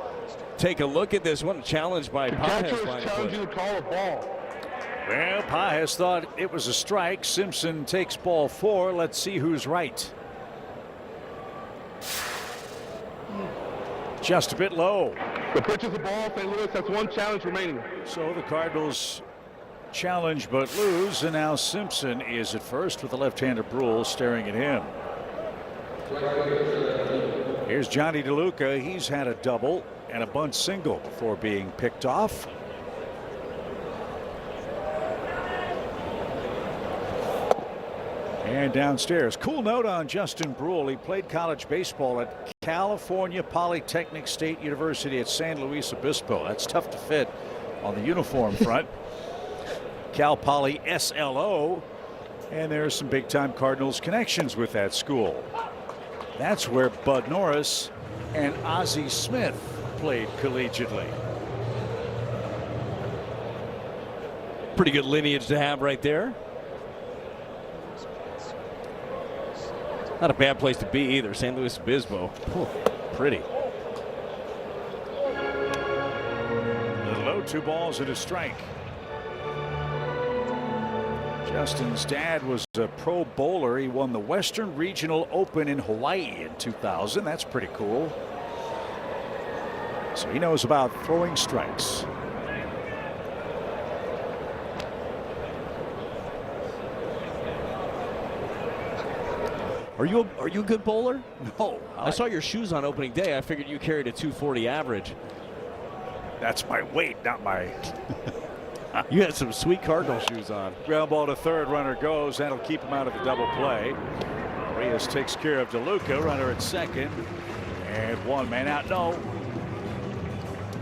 take a look at this one, challenged by Pages. Challenge you to call a ball. Well, Pages thought it was a strike. Simpson takes ball 4. Let's see who's right. Just a bit low. The pitch is a ball. St. Louis has 1 challenge remaining. So the Cardinals challenge but lose, and now Simpson is at first with the left-hander Brule staring at him. Here's Johnny DeLuca. He's had a double and a bunt single before being picked off. And downstairs, cool note on Justin Brule. He played college baseball at California Polytechnic State University at San Luis Obispo. That's tough to fit on the uniform front. Cal Poly SLO. And there's some big time Cardinals connections with that school. That's where Bud Norris and Ozzie Smith played collegiately. Pretty good lineage to have right there. Not a bad place to be either. San Luis Obispo. Pretty. Low, 2 balls and a strike. Justin's dad was a pro bowler. He won the Western Regional Open in Hawaii in 2000. That's pretty cool. So he knows about throwing strikes. Are you a good bowler? No. I saw your shoes on opening day. I figured you carried a 240 average. That's my weight, not my. You had some sweet Cardinal shoes on. Ground ball to third. Runner goes. That'll keep him out of the double play. Reyes takes care of DeLuca. Runner at second. And 1 man out. No.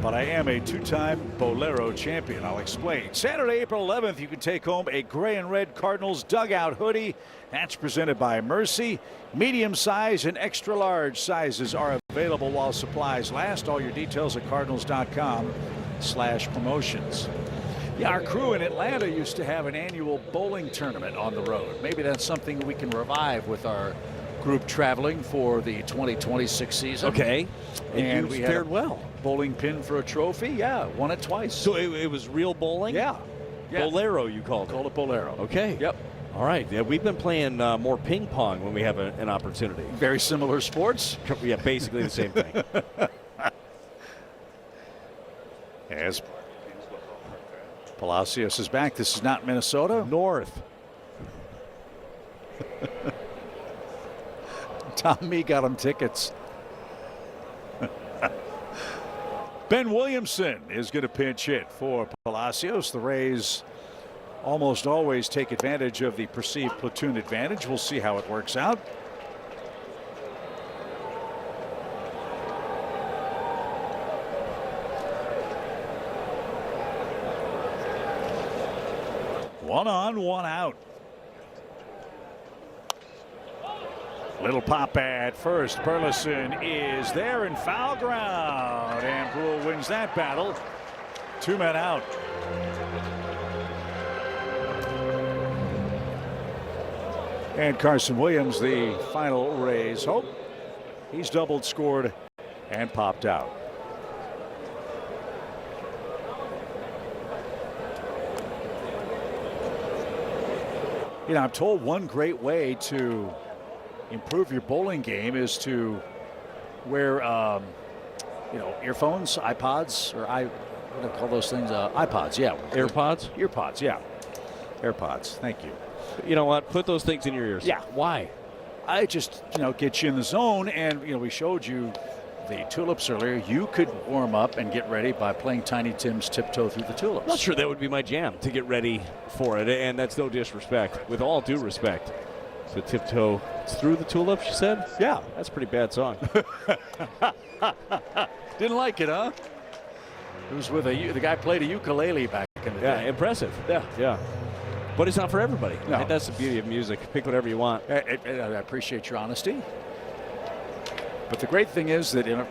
But I am a 2-time Bolero champion. I'll explain. Saturday, April 11th, you can take home a gray and red Cardinals dugout hoodie. That's presented by Mercy. Medium size and extra large sizes are available while supplies last. All your details at cardinals.com/promotions. Yeah, our crew in Atlanta used to have an annual bowling tournament on the road. Maybe that's something we can revive with our group traveling for the 2026 season. Okay. And we fared well. Bowling pin for a trophy. Yeah, won it twice. So it was real bowling? Yeah. Bolero, you called it. Called it Bolero. Okay. Yep. All right. Yeah, we've been playing more ping pong when we have an opportunity. Very similar sports. Yeah, basically the same thing. As Palacios is back. This is not Minnesota. North. Tommy got him tickets. Ben Williamson is going to pinch hit for Palacios. The Rays almost always take advantage of the perceived platoon advantage. We'll see how it works out. One on, 1 out. Little pop at first. Burleson is there in foul ground. And Brule wins that battle. 2 men out. And Carson Williams, the final Rays hope. He's doubled, scored, and popped out. You know, I'm told one great way to improve your bowling game is to wear, you know, earphones, iPods, or what do I call those things? iPods, yeah. AirPods? Earpods, yeah. AirPods, thank you. You know what? Put those things in your ears. Yeah. Why? I just, you know, get you in the zone, and, you know, we showed you the tulips earlier. You could warm up and get ready by playing Tiny Tim's Tiptoe Through the Tulips. I'm not sure that would be my jam to get ready for it, and that's no disrespect. With all due respect. So Tiptoe Through the Tulips, you said? Yeah. That's a pretty bad song. Didn't like it, huh? It was with the guy played a ukulele back in the day. Yeah, impressive. Yeah. But it's not for everybody. No. And that's the beauty of music. Pick whatever you want. I appreciate your honesty. But the great thing is that in a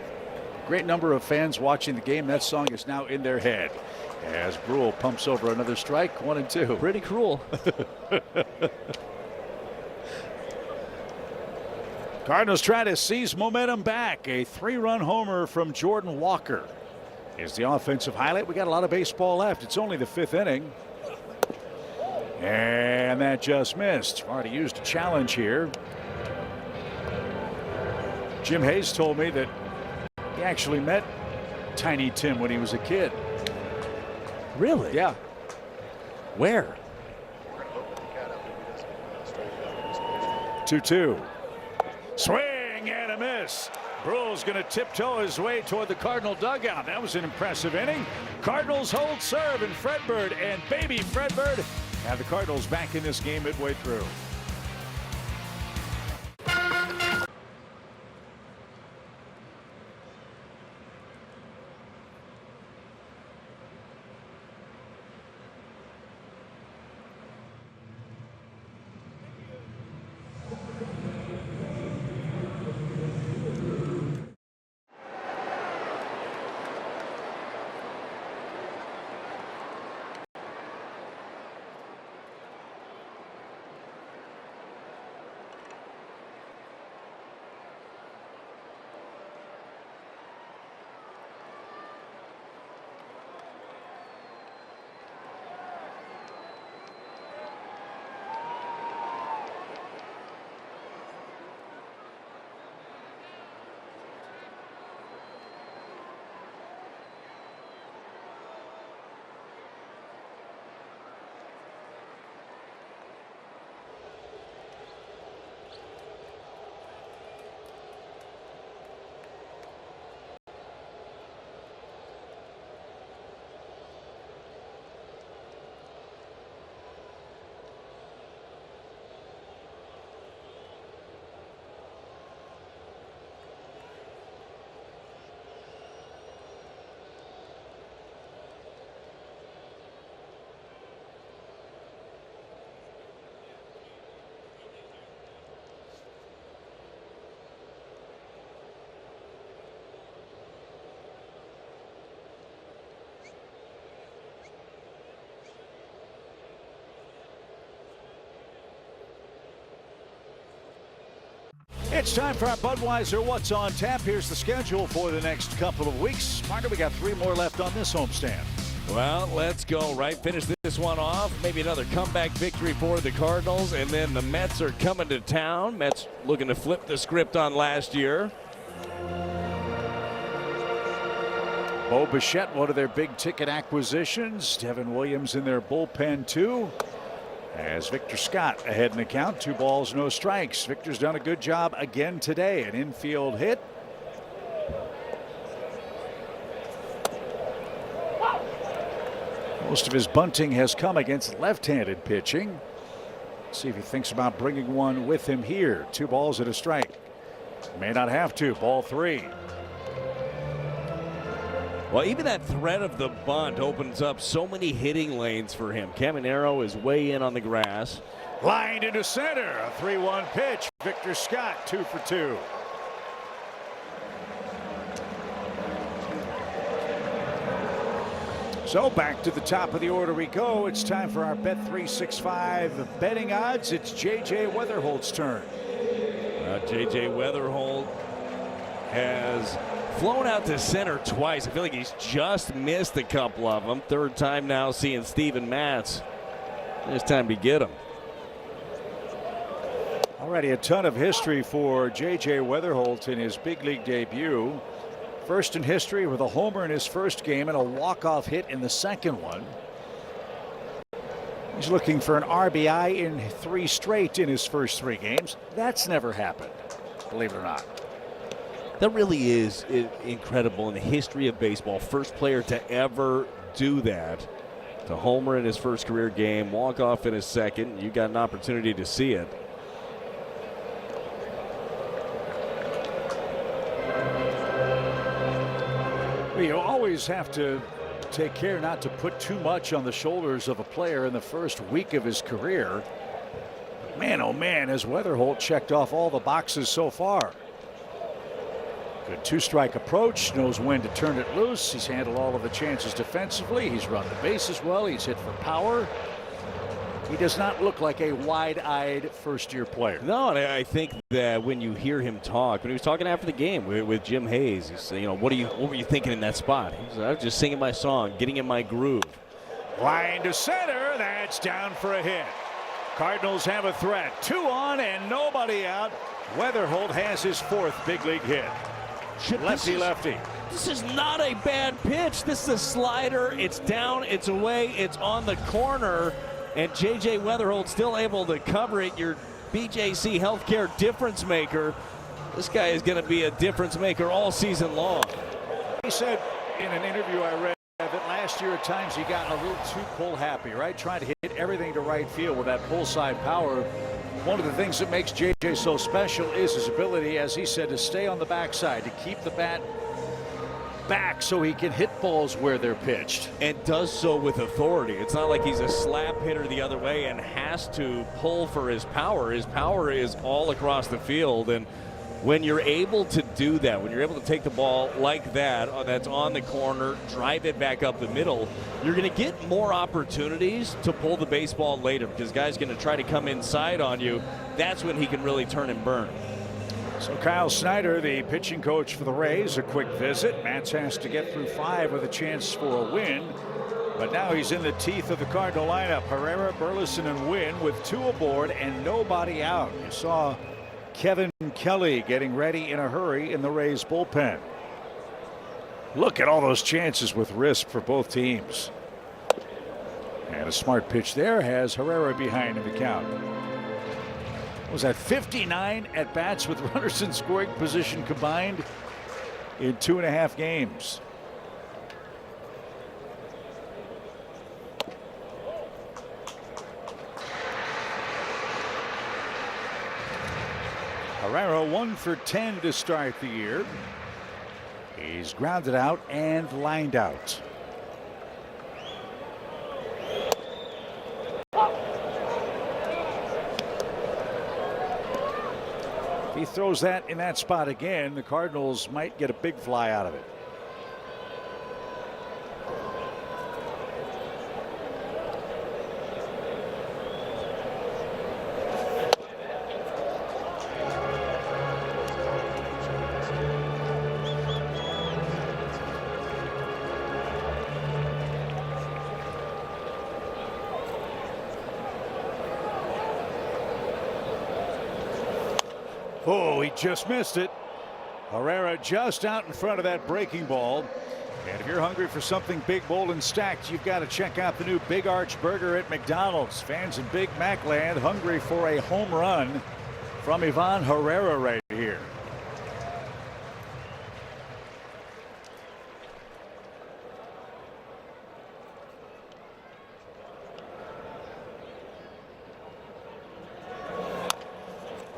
great number of fans watching the game, that song is now in their head. As Brule pumps over another strike, 1-2. Pretty cruel. Cardinals try to seize momentum back. A 3-run homer from Jordan Walker is the offensive highlight. We got a lot of baseball left. It's only the 5th inning. And that just missed. Already used a challenge here. Jim Hayes told me that he actually met Tiny Tim when he was a kid. Really? Yeah. Where? 2-2. Swing and a miss. Brule's going to tiptoe his way toward the Cardinal dugout. That was an impressive inning. Cardinals hold serve, and Fredbird and baby Fredbird have the Cardinals back in this game midway through. It's time for our Budweiser What's on Tap. Here's the schedule for the next couple of weeks. Marty, we got 3 more left on this homestand. Well, let's go, right? Finish this one off. Maybe another comeback victory for the Cardinals. And then the Mets are coming to town. Mets looking to flip the script on last year. Bo Bichette, one of their big ticket acquisitions. Devin Williams in their bullpen, too. As Victor Scott ahead in the count, 2 balls, no strikes. Victor's done a good job again today. An infield hit. Most of his bunting has come against left-handed pitching. Let's see if he thinks about bringing one with him here. 2 balls and a strike. May not have to. Ball 3. Well, even that threat of the bunt opens up so many hitting lanes for him. Caminero is way in on the grass. Lined into center. A 3-1 pitch. Victor Scott 2 for 2. So back to the top of the order we go. It's time for our Bet365 betting odds. It's J.J. Weatherholt's turn. J.J. Weatherholt has flown out to center twice. I feel like he's just missed a couple of them. 3rd time now seeing Steven Matz. It's time to get him. Already a ton of history for J.J. Weatherholt in his big league debut. First in history with a homer in his first game and a walk-off hit in the second one. He's looking for an RBI in 3 straight in his first 3 games. That's never happened, believe it or not. That really is incredible in the history of baseball. First player to ever do that. To homer in his first career game, walk off in his second. You got an opportunity to see it. You always have to take care not to put too much on the shoulders of a player in the first week of his career. Man, oh man, has Weatherholt checked off all the boxes so far. Good 2-strike approach, knows when to turn it loose. He's handled all of the chances defensively. He's run the bases well. He's hit for power. He does not look like a wide-eyed first-year player. No, and I think that when you hear him talk, when he was talking after the game with Jim Hayes, he said, what were you thinking in that spot? He said, I was just singing my song, getting in my groove. Line to center, that's down for a hit. Cardinals have a threat. 2 on and nobody out. Weatherholt has his 4th big league hit. Lefty. This is not a bad pitch. This is a slider. It's down, it's away, it's on the corner. And J.J. Weatherholt still able to cover it. Your BJC Healthcare difference maker. This guy is going to be a difference maker all season long. He said in an interview I read that last year at times he got a little too pull happy, right? Trying to hit everything to right field with that pull side power. One of the things that makes J.J. so special is his ability, as he said, to stay on the backside, to keep the bat back so he can hit balls where they're pitched. And does so with authority. It's not like he's a slap hitter the other way and has to pull for his power. His power is all across the field. And when you're able to do that, when you're able to take the ball like that, that's on the corner, drive it back up the middle, you're going to get more opportunities to pull the baseball later because guys going to try to come inside on you. That's when he can really turn and burn. So Kyle Snyder, the pitching coach for the Rays, a quick visit. Mats has to get through 5 with a chance for a win. But now he's in the teeth of the Cardinal lineup. Herrera, Burleson, and Wynn with 2 aboard and nobody out. You saw Kevin Kelly getting ready in a hurry in the Rays bullpen. Look at all those chances with risk for both teams. And a smart pitch there has Herrera behind in the count. Was that 59 at bats with runners in scoring position combined in 2.5 games. Herrera 1 for 10 to start the year. He's grounded out and lined out. If he throws that in that spot again, the Cardinals might get a big fly out of it. Oh, he just missed it. Herrera just out in front of that breaking ball. And if you're hungry for something big, bold, and stacked, you've got to check out the new Big Arch Burger at McDonald's. Fans in Big Mac land hungry for a home run from Ivan Herrera right here.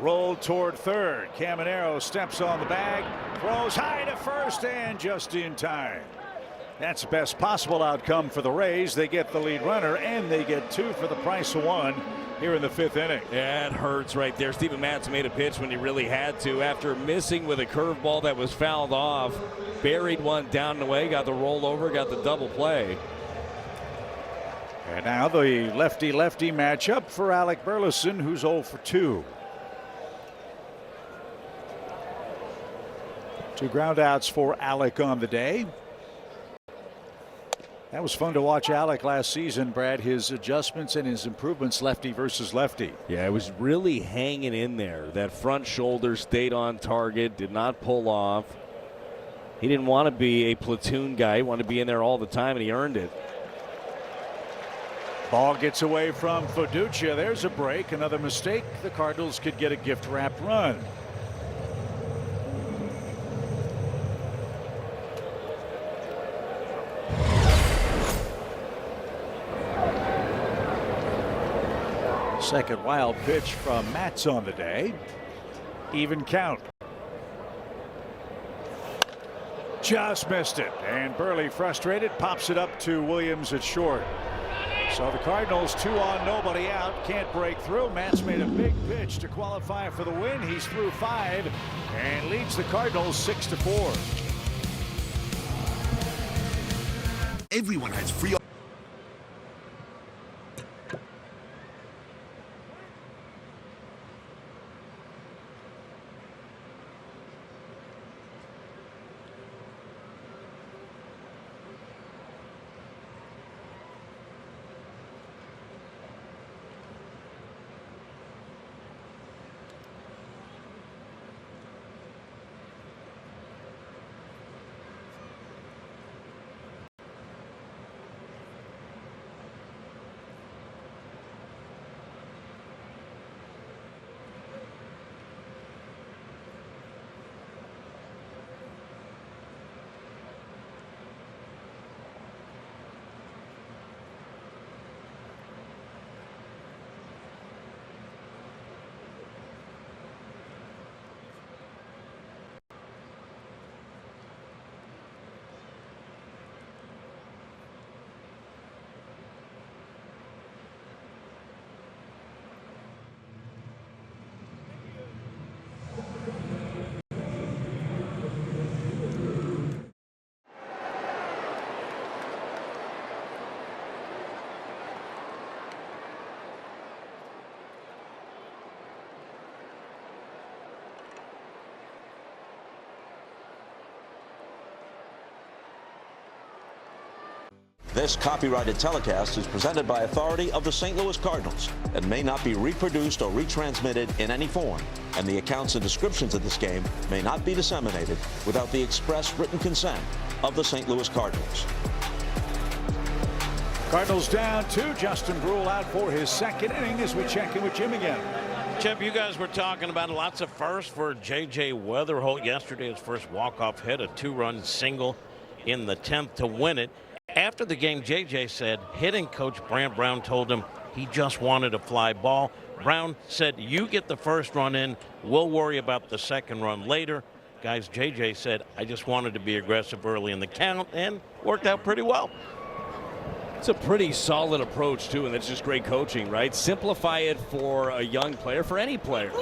Roll toward third. Caminero steps on the bag, throws high to first, and just in time. That's the best possible outcome for the Rays. They get the lead runner, and they get 2 for the price of 1 here in the 5th inning. Yeah, it hurts right there. Steven Matz made a pitch when he really had to after missing with a curveball that was fouled off. Buried one down and away, got the rollover, got the double play. And now the lefty-lefty matchup for Alec Burleson, who's 0 for 2. 2 groundouts for Alec on the day. That was fun to watch Alec last season, Brad, his adjustments and his improvements lefty versus lefty. Yeah, it was really hanging in there. That front shoulder stayed on target, did not pull off. He didn't want to be a platoon guy. He wanted to be in there all the time, and he earned it. Ball gets away from Fiducia. There's a break. Another mistake. The Cardinals could get a gift-wrapped run. Second wild pitch from Matz on the day. Even count. Just missed it. And Burley, frustrated, pops it up to Williams at short. So the Cardinals 2 on, nobody out, can't break through. Matz made a big pitch to qualify for the win. He's through 5 and leads the Cardinals 6-4. Everyone has free. This copyrighted telecast is presented by authority of the St. Louis Cardinals and may not be reproduced or retransmitted in any form, and the accounts and descriptions of this game may not be disseminated without the express written consent of the St. Louis Cardinals. Cardinals down 2. Justin Brule out for his second inning as we check in with Jim again. Chip, you guys were talking about lots of firsts for J.J. Weatherholt yesterday. His first walk-off hit, a 2-run single in the 10th to win it. After the game, J.J. said hitting coach Brant Brown told him he just wanted a fly ball. Brown said, you get the first run in, we'll worry about the second run later. Guys, J.J. said, I just wanted to be aggressive early in the count, and worked out pretty well. It's a pretty solid approach, too, and it's just great coaching, right? Simplify it for a young player, for any player.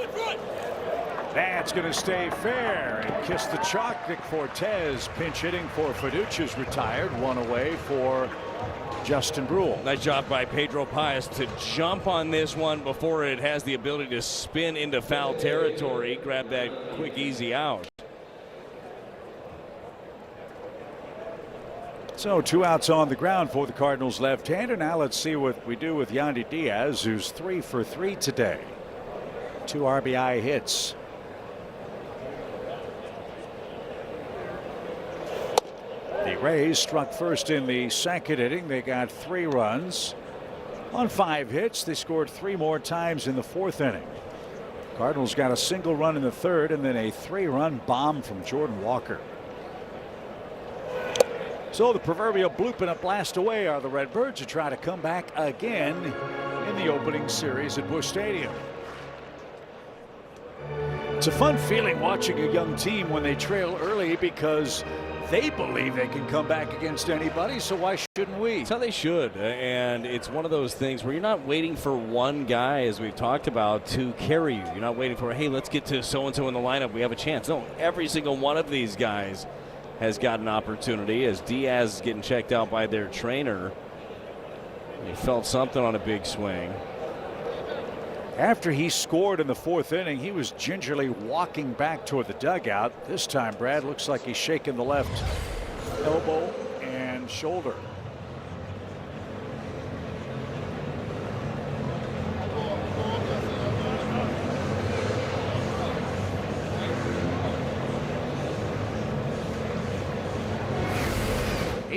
That's going to stay fair and kiss the chalk. Nick Fortes pinch hitting for Fiducia's retired. 1 away for Justin Brule. Nice job by Pedro Paez to jump on this one before it has the ability to spin into foul territory. Grab that quick, easy out. So 2 outs on the ground for the Cardinals left-hander. Now let's see what we do with Yandy Diaz, who's 3 for 3 today. 2 RBI hits. The Rays struck first in the second inning. They got 3 runs on 5 hits. They scored 3 more times in the 4th inning. Cardinals got a single run in the 3rd and then a 3-run bomb from Jordan Walker. So the proverbial bloop and a blast away are the Redbirds, who try to come back again in the opening series at Busch Stadium. It's a fun feeling watching a young team when they trail early because they believe they can come back against anybody, so why shouldn't we? That's how they should, and it's one of those things where you're not waiting for one guy, as we've talked about, to carry you. You're not waiting for, hey, let's get to so-and-so in the lineup, we have a chance. No, every single one of these guys has got an opportunity. As Diaz is getting checked out by their trainer, he felt something on a big swing. After he scored in the 4th inning, he was gingerly walking back toward the dugout. This time, Brad, looks like he's shaking the left elbow and shoulder.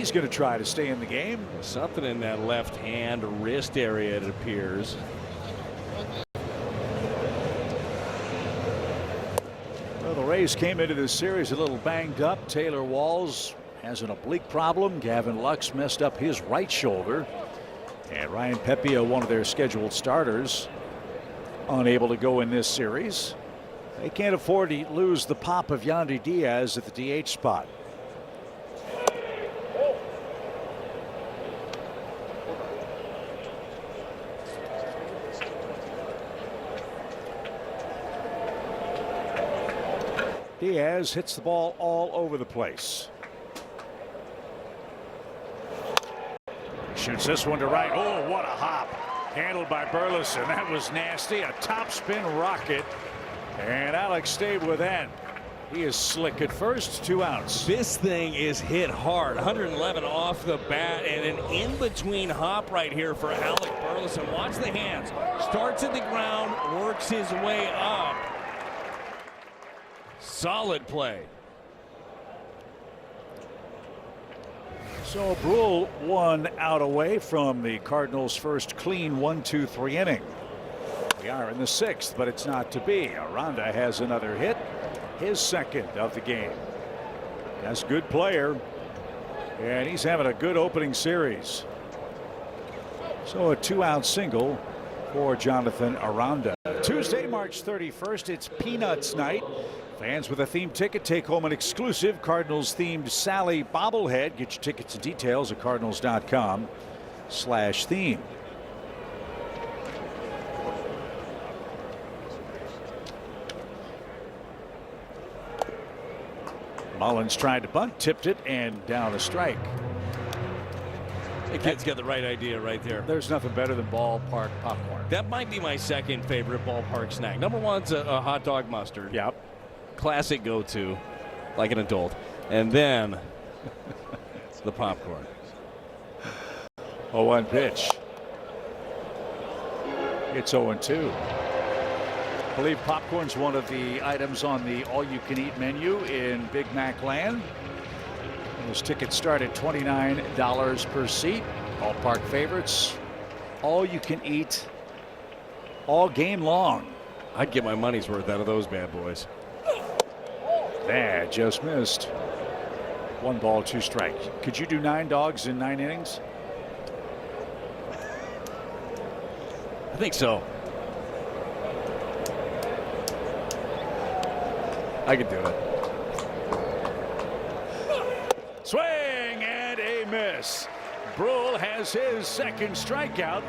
He's going to try to stay in the game. Something in that left hand wrist area, it appears. Well, the Rays came into this series a little banged up. Taylor Walls has an oblique problem. Gavin Lux messed up his right shoulder. And Ryan Pepia, one of their scheduled starters, unable to go in this series. They can't afford to lose the pop of Yandy Diaz at the DH spot. Diaz hits the ball all over the place. Shoots this one to right. Oh, what a hop. Handled by Burleson. That was nasty. A topspin rocket. And Alex stayed with that. He is slick at first. 2 outs. This thing is hit hard. 111 off the bat, and an in-between hop right here for Alec Burleson. Watch the hands. Starts at the ground, works his way up. Solid play. So Brule 1 out away from the Cardinals' first clean 1-2-3 inning. We are in the 6th, but it's not to be. Aranda has another hit, his second of the game. That's a good player, and he's having a good opening series. So a 2-out single for Jonathan Aranda. Tuesday, March 31st, it's Peanuts night. Fans with a themed ticket take home an exclusive Cardinals-themed Sally bobblehead. Get your tickets and details at cardinals.com/theme. Mullins tried to bunt, tipped it, and down a strike. The kid's got the right idea right there. There's nothing better than ballpark popcorn. That might be my second favorite ballpark snack. Number one's a hot dog mustard. Yep. Classic go-to, like an adult. And then the popcorn. 0-1 pitch. It's 0-2. I believe popcorn's one of the items on the all-you-can-eat menu in Big Mac land. Those tickets start at $29 per seat. Ballpark favorites. All you can eat all game long. I'd get my money's worth out of those bad boys. That just missed. 1 ball, 2 strikes. Could you do 9 dogs in 9 innings? I think so. I could do it. Swing and a miss. Brule has his second strikeout,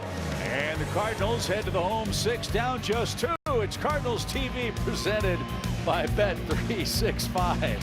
and the Cardinals head to the home 6, down just 2. It's Cardinals TV presented by Bet365.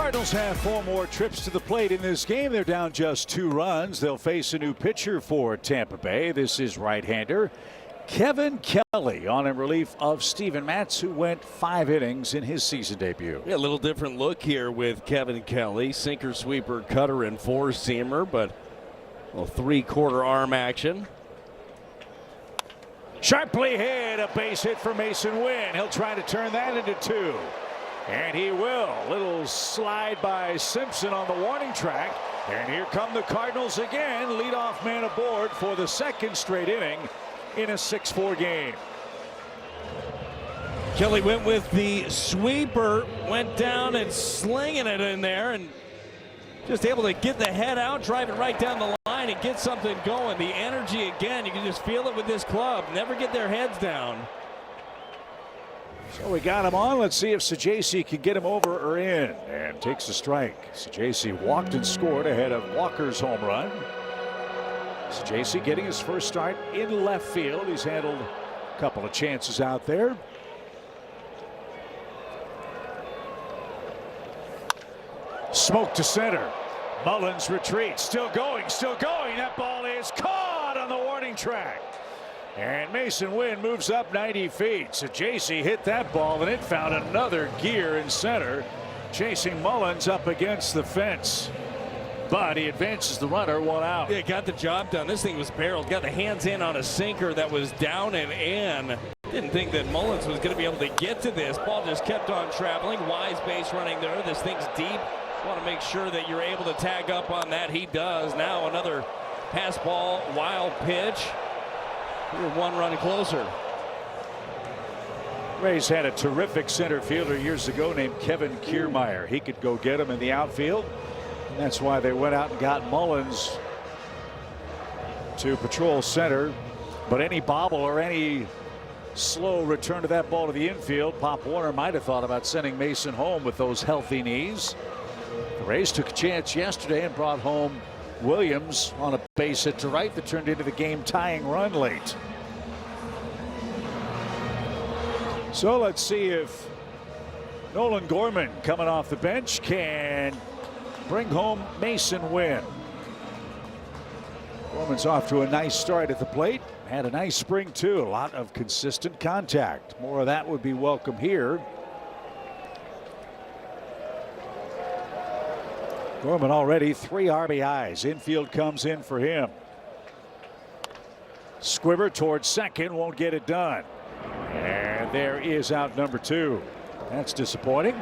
Cardinals have 4 more trips to the plate in this game. They're down just 2 runs. They'll face a new pitcher for Tampa Bay. This is right-hander Kevin Kelly on in relief of Steven Matz, who went 5 innings in his season debut. Yeah, a little different look here with Kevin Kelly. Sinker, sweeper, cutter, and 4-seamer, but a little 3/4 arm action. Sharply hit, a base hit for Mason Wynn. He'll try to turn that into 2. And he will. Little slide by Simpson on the warning track. And here come the Cardinals again. Leadoff man aboard for the 2nd straight inning in a 6-4 game. Kelly went with the sweeper, went down and slinging it in there, and just able to get the head out, drive it right down the line and get something going. The energy again, you can just feel it with this club. Never get their heads down. So we got him on. Let's see if Sajaci can get him over or in. And takes a strike. Sajaci walked and scored ahead of Walker's home run. Sajaci getting his first start in left field. He's handled a couple of chances out there. Smoke to center. Mullins retreats. Still going, still going. That ball is caught on the warning track. And Mason Wynn moves up 90 feet. Sajaci hit that ball, and it found another gear in center, chasing Mullins up against the fence. But he advances the runner, 1 out. Yeah, got the job done. This thing was barreled. Got the hands in on a sinker that was down and in. Didn't think that Mullins was going to be able to get to this. Ball just kept on traveling. Wise base running there. This thing's deep. Want to make sure that you're able to tag up on that. He does. Now another pass ball, wild pitch. We're 1 run closer. Rays had a terrific center fielder years ago named Kevin Kiermaier. He could go get him in the outfield. And that's why they went out and got Mullins to patrol center. But any bobble or any slow return to that ball to the infield, Pop Warner might have thought about sending Mason home with those healthy knees. The Rays took a chance yesterday and brought home Williams on a base hit to right that turned into the game tying run late. So let's see if Nolan Gorman, coming off the bench, can bring home Mason Wynn. Gorman's off to a nice start at the plate. Had a nice spring too. A lot of consistent contact. More of that would be welcome here. Gorman already 3 RBIs. Infield comes in for him. Squibber towards second, won't get it done. And there is out number 2. That's disappointing.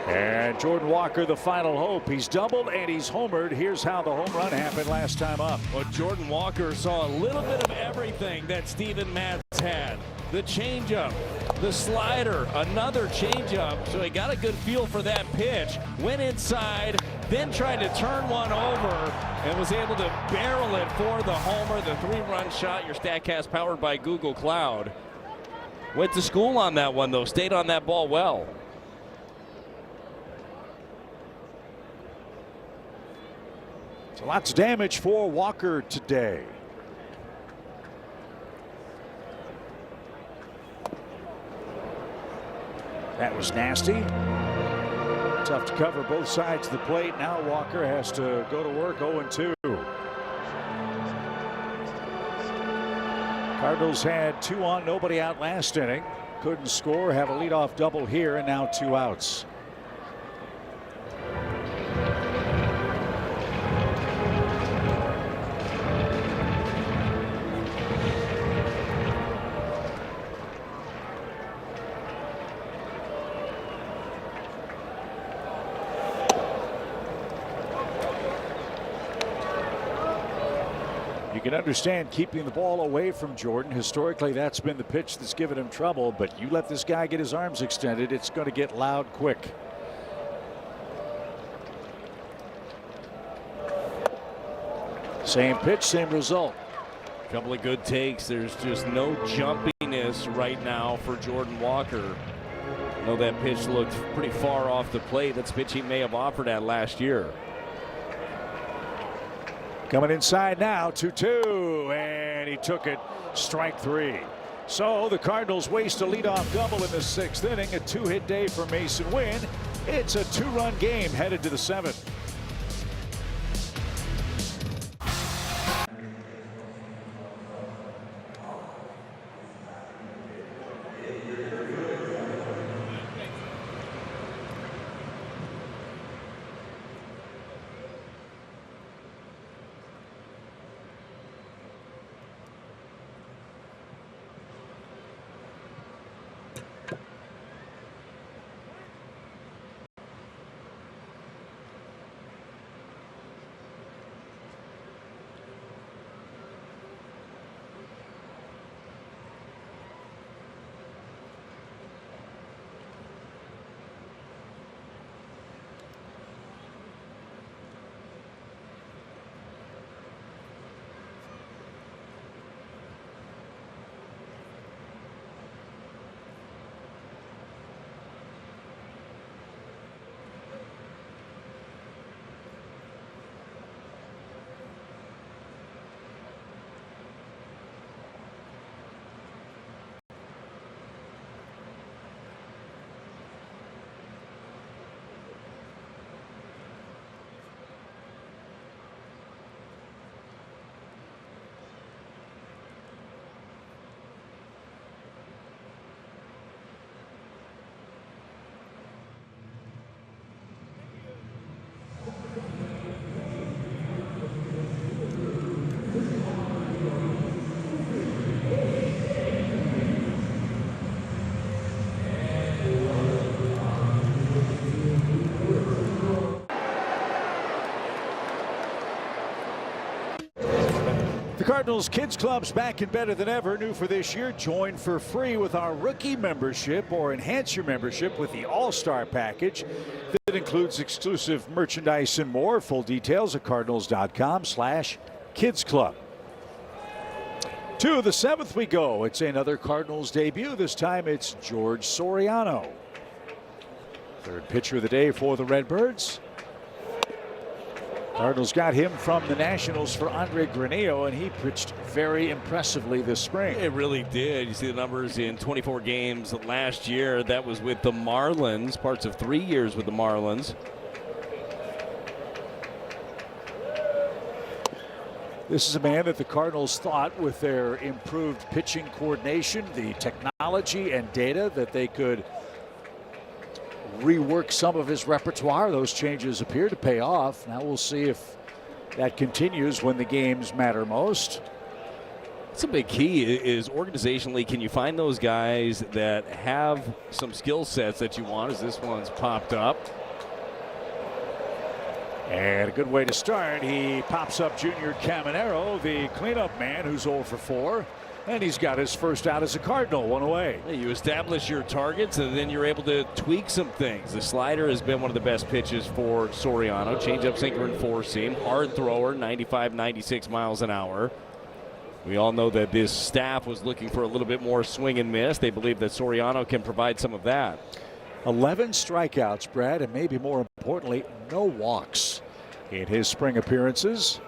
And Jordan Walker, the final hope. He's doubled and he's homered. Here's how the home run happened last time up. Well, Jordan Walker saw a little bit of everything that Steven Matz had. The changeup, the slider, another changeup. So he got a good feel for that pitch. Went inside, then tried to turn one over and was able to barrel it for the homer. The 3-run shot. Your StatCast powered by Google Cloud. Went to school on that one though. Stayed on that ball well. So lots of damage for Walker today. That was nasty. Tough to cover both sides of the plate. Now Walker has to go to work 0-2. Cardinals had 2 on, nobody out last inning. Couldn't score, have a leadoff double here, and now 2 outs. You can understand keeping the ball away from Jordan. Historically, that's been the pitch that's given him trouble, but you let this guy get his arms extended, it's going to get loud quick. Same pitch, same result. A couple of good takes. There's just no jumpiness right now for Jordan Walker. I know that pitch looked pretty far off the plate. That's a pitch he may have offered at last year. Coming inside now, 2-2, and he took it, strike 3. So the Cardinals waste a leadoff double in the 6th inning. A 2-hit day for Mason Wynn. It's a 2-run game headed to the 7th. The Cardinals Kids Club's back and better than ever. New for this year, join for free with our rookie membership or enhance your membership with the All-Star package that includes exclusive merchandise and more. Full details at cardinals.com/Kids Club. To the 7th we go. It's another Cardinals debut. This time it's George Soriano. Third pitcher of the day for the Redbirds. Cardinals got him from the Nationals for Andre Granillo, and he pitched very impressively this spring. It really did. You see the numbers in 24 games last year. That was with the Marlins, parts of 3 years with the Marlins. This is a man that the Cardinals thought, with their improved pitching coordination, the technology and data, that they could rework some of his repertoire. Those changes appear to pay off. Now we'll see if that continues when the games matter most. It's a big key is organizationally, can you find those guys that have some skill sets that you want, as this one's popped up. And a good way to start. He pops up Junior Caminero, the cleanup man, who's 0 for 4. And he's got his first out as a Cardinal, 1 away. You establish your targets, and then you're able to tweak some things. The slider has been one of the best pitches for Soriano. Changeup, sinker, and four-seam. Hard thrower, 95, 96 miles an hour. We all know that this staff was looking for a little bit more swing and miss. They believe that Soriano can provide some of that. 11 strikeouts, Brad, and maybe more importantly, no walks in his spring appearances.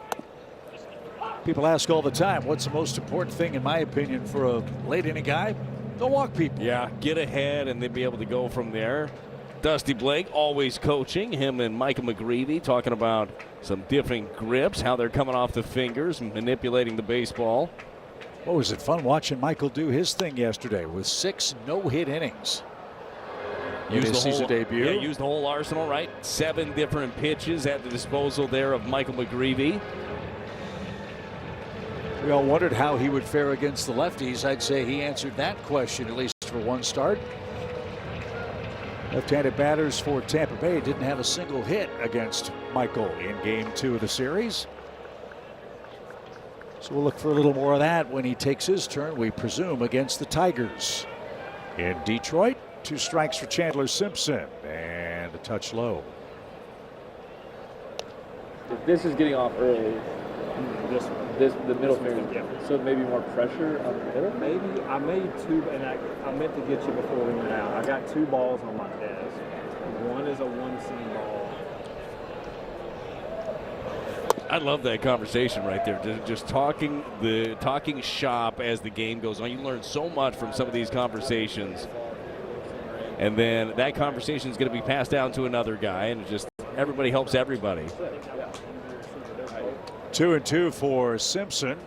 People ask all the time, what's the most important thing, in my opinion, for a late inning guy? Don't walk people. Yeah, get ahead and then be able to go from there. Dusty Blake always coaching, him and Michael McGreevy talking about some different grips, how they're coming off the fingers and manipulating the baseball. What was it fun watching Michael do his thing yesterday with 6 no-hit innings. Used his season debut. Yeah, used the whole arsenal, right? 7 different pitches at the disposal there of Michael McGreevy. We all wondered how he would fare against the lefties. I'd say he answered that question, at least for one start. Left-handed batters for Tampa Bay didn't have a single hit against Michael in Game 2 of the series. So we'll look for a little more of that when he takes his turn, we presume, against the Tigers. In Detroit, 2 strikes for Chandler Simpson, and a touch low. If this is getting off early, the middle finger, so maybe more pressure on the middle? Maybe. I made 2, and I meant to get you before we went out. I got 2 balls on my desk. One is a 1-seam ball. I love that conversation right there. Just talking shop as the game goes on. You learn so much from some of these conversations. And then that conversation is going to be passed down to another guy, and just everybody helps everybody. 2-2 for Simpson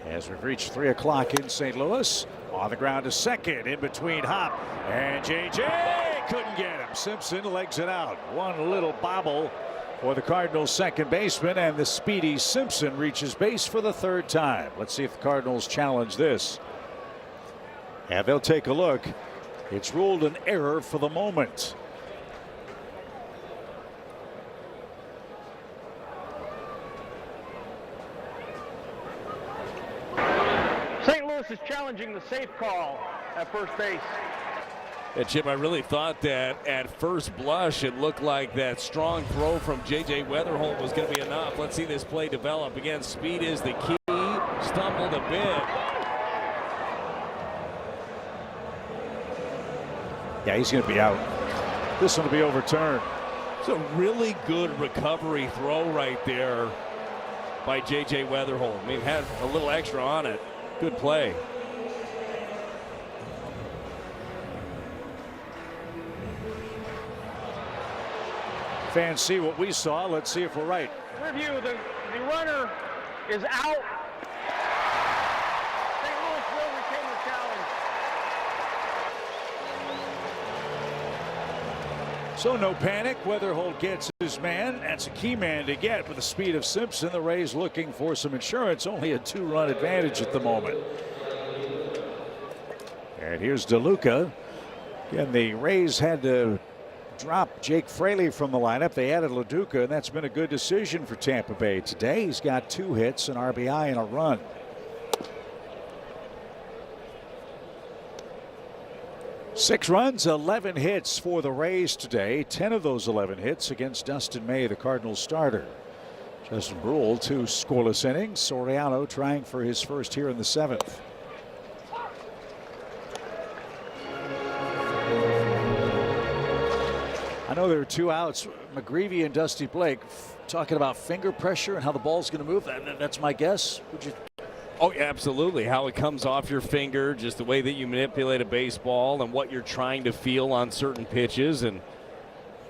as we've reached 3 o'clock in St. Louis. On the ground to second, in between Hop and JJ. Couldn't get him. Simpson legs it out. One little bobble for the Cardinals second baseman, and the speedy Simpson reaches base for the 3rd time. Let's see if the Cardinals challenge this. And they'll take a look. It's ruled an error for the moment. St. Louis is challenging the safe call at first base. Yeah, Chip, I really thought that at first blush it looked like that strong throw from J.J. Weatherholt was going to be enough. Let's see this play develop. Again, speed is the key. Stumbled a bit. Yeah, he's going to be out. This one will be overturned. It's a really good recovery throw right there by J.J. Weatherholt. I mean, had a little extra on it. Good play. Fans see what we saw. Let's see if we're right. Review, the runner is out. St. Louis will retain the challenge. So no panic. Weatherholt gets his man. That's a key man to get with the speed of Simpson. The Rays looking for some insurance. Only a 2-run advantage at the moment. And here's DeLuca. Again, the Rays had to drop Jake Fraley from the lineup. They added LaDuca, and that's been a good decision for Tampa Bay today. He's got 2 hits, an RBI, and a run. Six runs, 11 hits for the Rays today. 10 of those 11 hits against Dustin May, the Cardinals starter. Justin Brule, 2 scoreless innings. Soriano trying for his first here in the 7th. I know there are 2 outs. McGreevy and Dusty Blake talking about finger pressure and how the ball's going to move. That's my guess. Would you? Oh, yeah, absolutely. How it comes off your finger, just the way that you manipulate a baseball and what you're trying to feel on certain pitches. And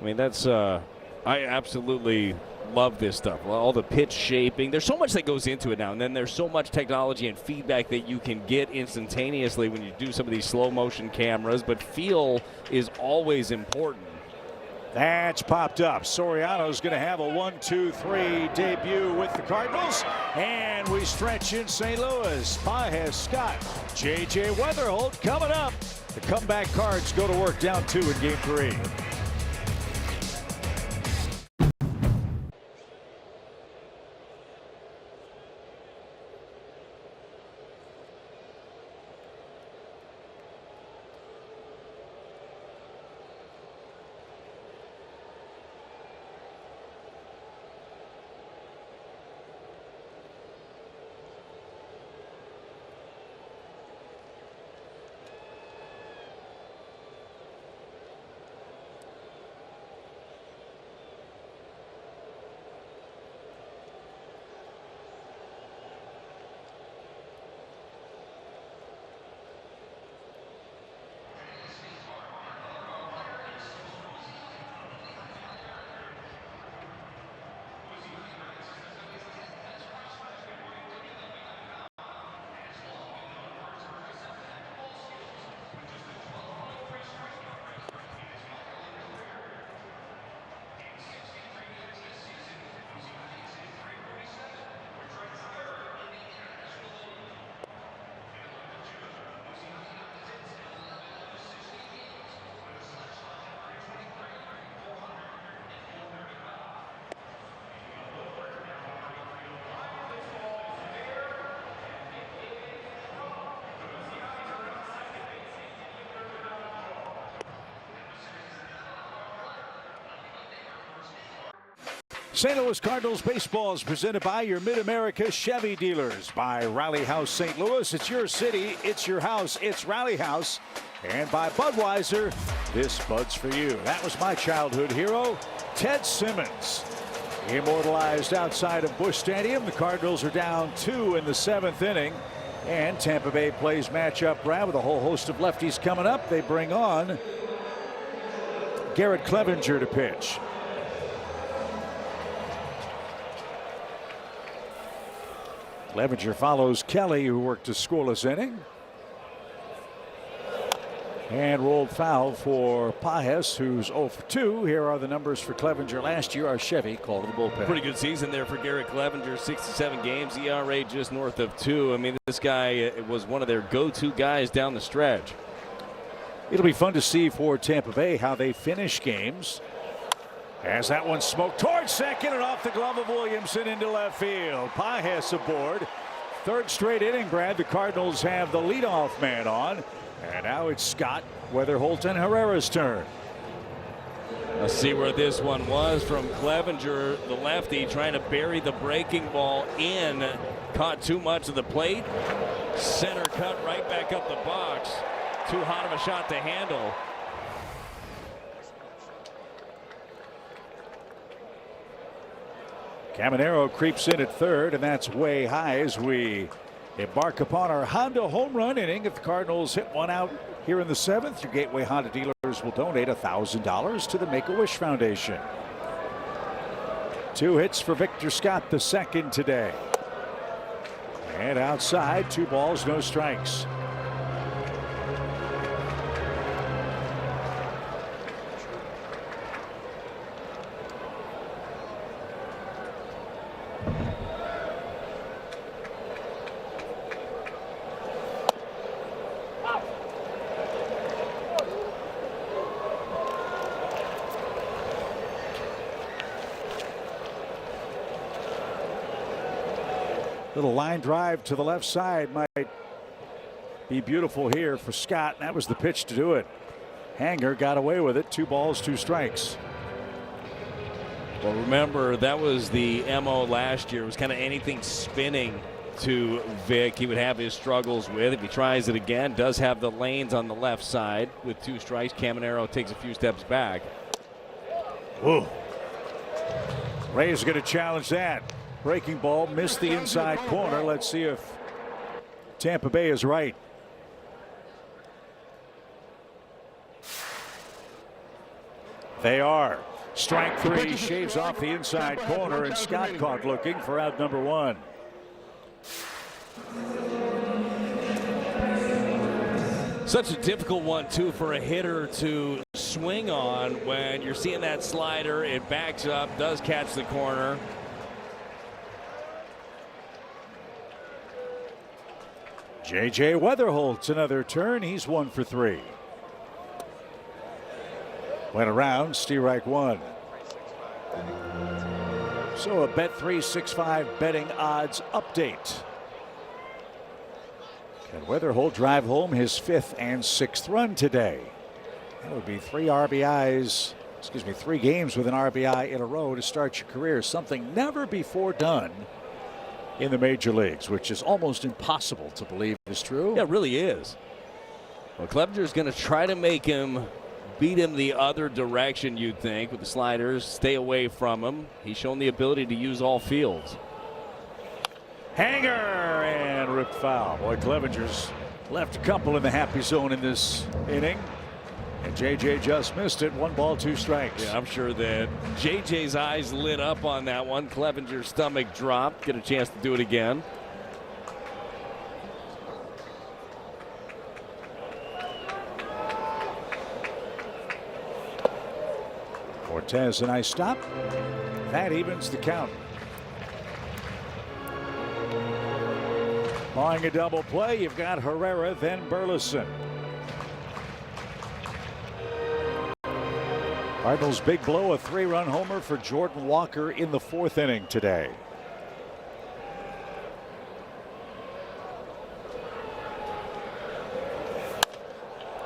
I mean, that's I absolutely love this stuff. All the pitch shaping. There's so much that goes into it now. And then there's so much technology and feedback that you can get instantaneously when you do some of these slow motion cameras. But feel is always important. That's popped up. Soriano's going to have a 1-2-3 debut with the Cardinals. And we stretch in St. Louis. Pages, Scott, J.J. Weatherholt coming up. The comeback Cards go to work down 2 in Game 3. St. Louis Cardinals baseball is presented by your Mid-America Chevy dealers. By Rally House St. Louis. It's your city. It's your house. It's Rally House. And by Budweiser, this Bud's for you. That was my childhood hero, Ted Simmons. Immortalized outside of Busch Stadium. The Cardinals are down 2 in the 7th inning. And Tampa Bay plays matchup round with a whole host of lefties coming up. They bring on Garrett Clevenger to pitch. Clevenger follows Kelly, who worked a scoreless inning. And rolled foul for Pajes, who's 0 for 2. Here are the numbers for Clevenger last year. Our Chevy called the bullpen. Pretty good season there for Garrett Clevenger. 67 games, ERA just north of 2. I mean, this guy was one of their go-to guys down the stretch. It'll be fun to see for Tampa Bay how they finish games. As that one smoked towards second and off the glove of Williamson into left field. Pajes aboard. Third straight inning, Brad. The Cardinals have the leadoff man on. And now it's Scott, Weatherholt, and Herrera's turn. Let's see where this one was from Clevenger, the lefty, trying to bury the breaking ball in. Caught too much of the plate. Center cut right back up the box. Too hot of a shot to handle. Caminero creeps in at third, and that's way high as we embark upon our Honda home run inning. If the Cardinals hit one out here in the 7th, your Gateway Honda dealers will donate $1,000 to the Make-A-Wish Foundation. 2 hits for Victor Scott, the second today. And outside, 2 balls, no strikes. Little line drive to the left side might be beautiful here for Scott. That was the pitch to do it. Hanger got away with it. 2 balls, 2 strikes. Well, remember, that was the MO last year. It was kind of anything spinning to Vic. He would have his struggles with. If he tries it again, does have the lanes on the left side with 2 strikes. Caminero takes a few steps back. Whoa. Ray's going to challenge that. Breaking ball missed the inside corner. Let's see if Tampa Bay is right. They are. Strike 3, shaves off the inside corner, and Scott caught looking for out number 1. Such a difficult one, too, for a hitter to swing on when you're seeing that slider. It backs up, does catch the corner. J.J. Weatherholt's another turn. He's 1 for 3. Went around, strike 1. So a Bet365 betting odds update. Can Weatherholt drive home his 5th and 6th run today? That would be 3 RBIs, 3 games with an RBI in a row to start your career. Something never before done in the major leagues, which is almost impossible to believe is true. Yeah, it really is. Well, Clevenger's going to try to make him beat him the other direction, you'd think, with the sliders. Stay away from him. He's shown the ability to use all fields. Hanger and ripped foul. Boy, Clevenger's left a couple in the happy zone in this inning. And JJ just missed it. 1 ball, 2 strikes. Yeah, I'm sure that JJ's eyes lit up on that one. Clevenger's stomach dropped. Get a chance to do it again. Cortez, a nice stop. That evens the count. Drawing a double play, you've got Herrera, then Burleson. Cardinals big blow, a 3-run homer for Jordan Walker in the 4th inning today.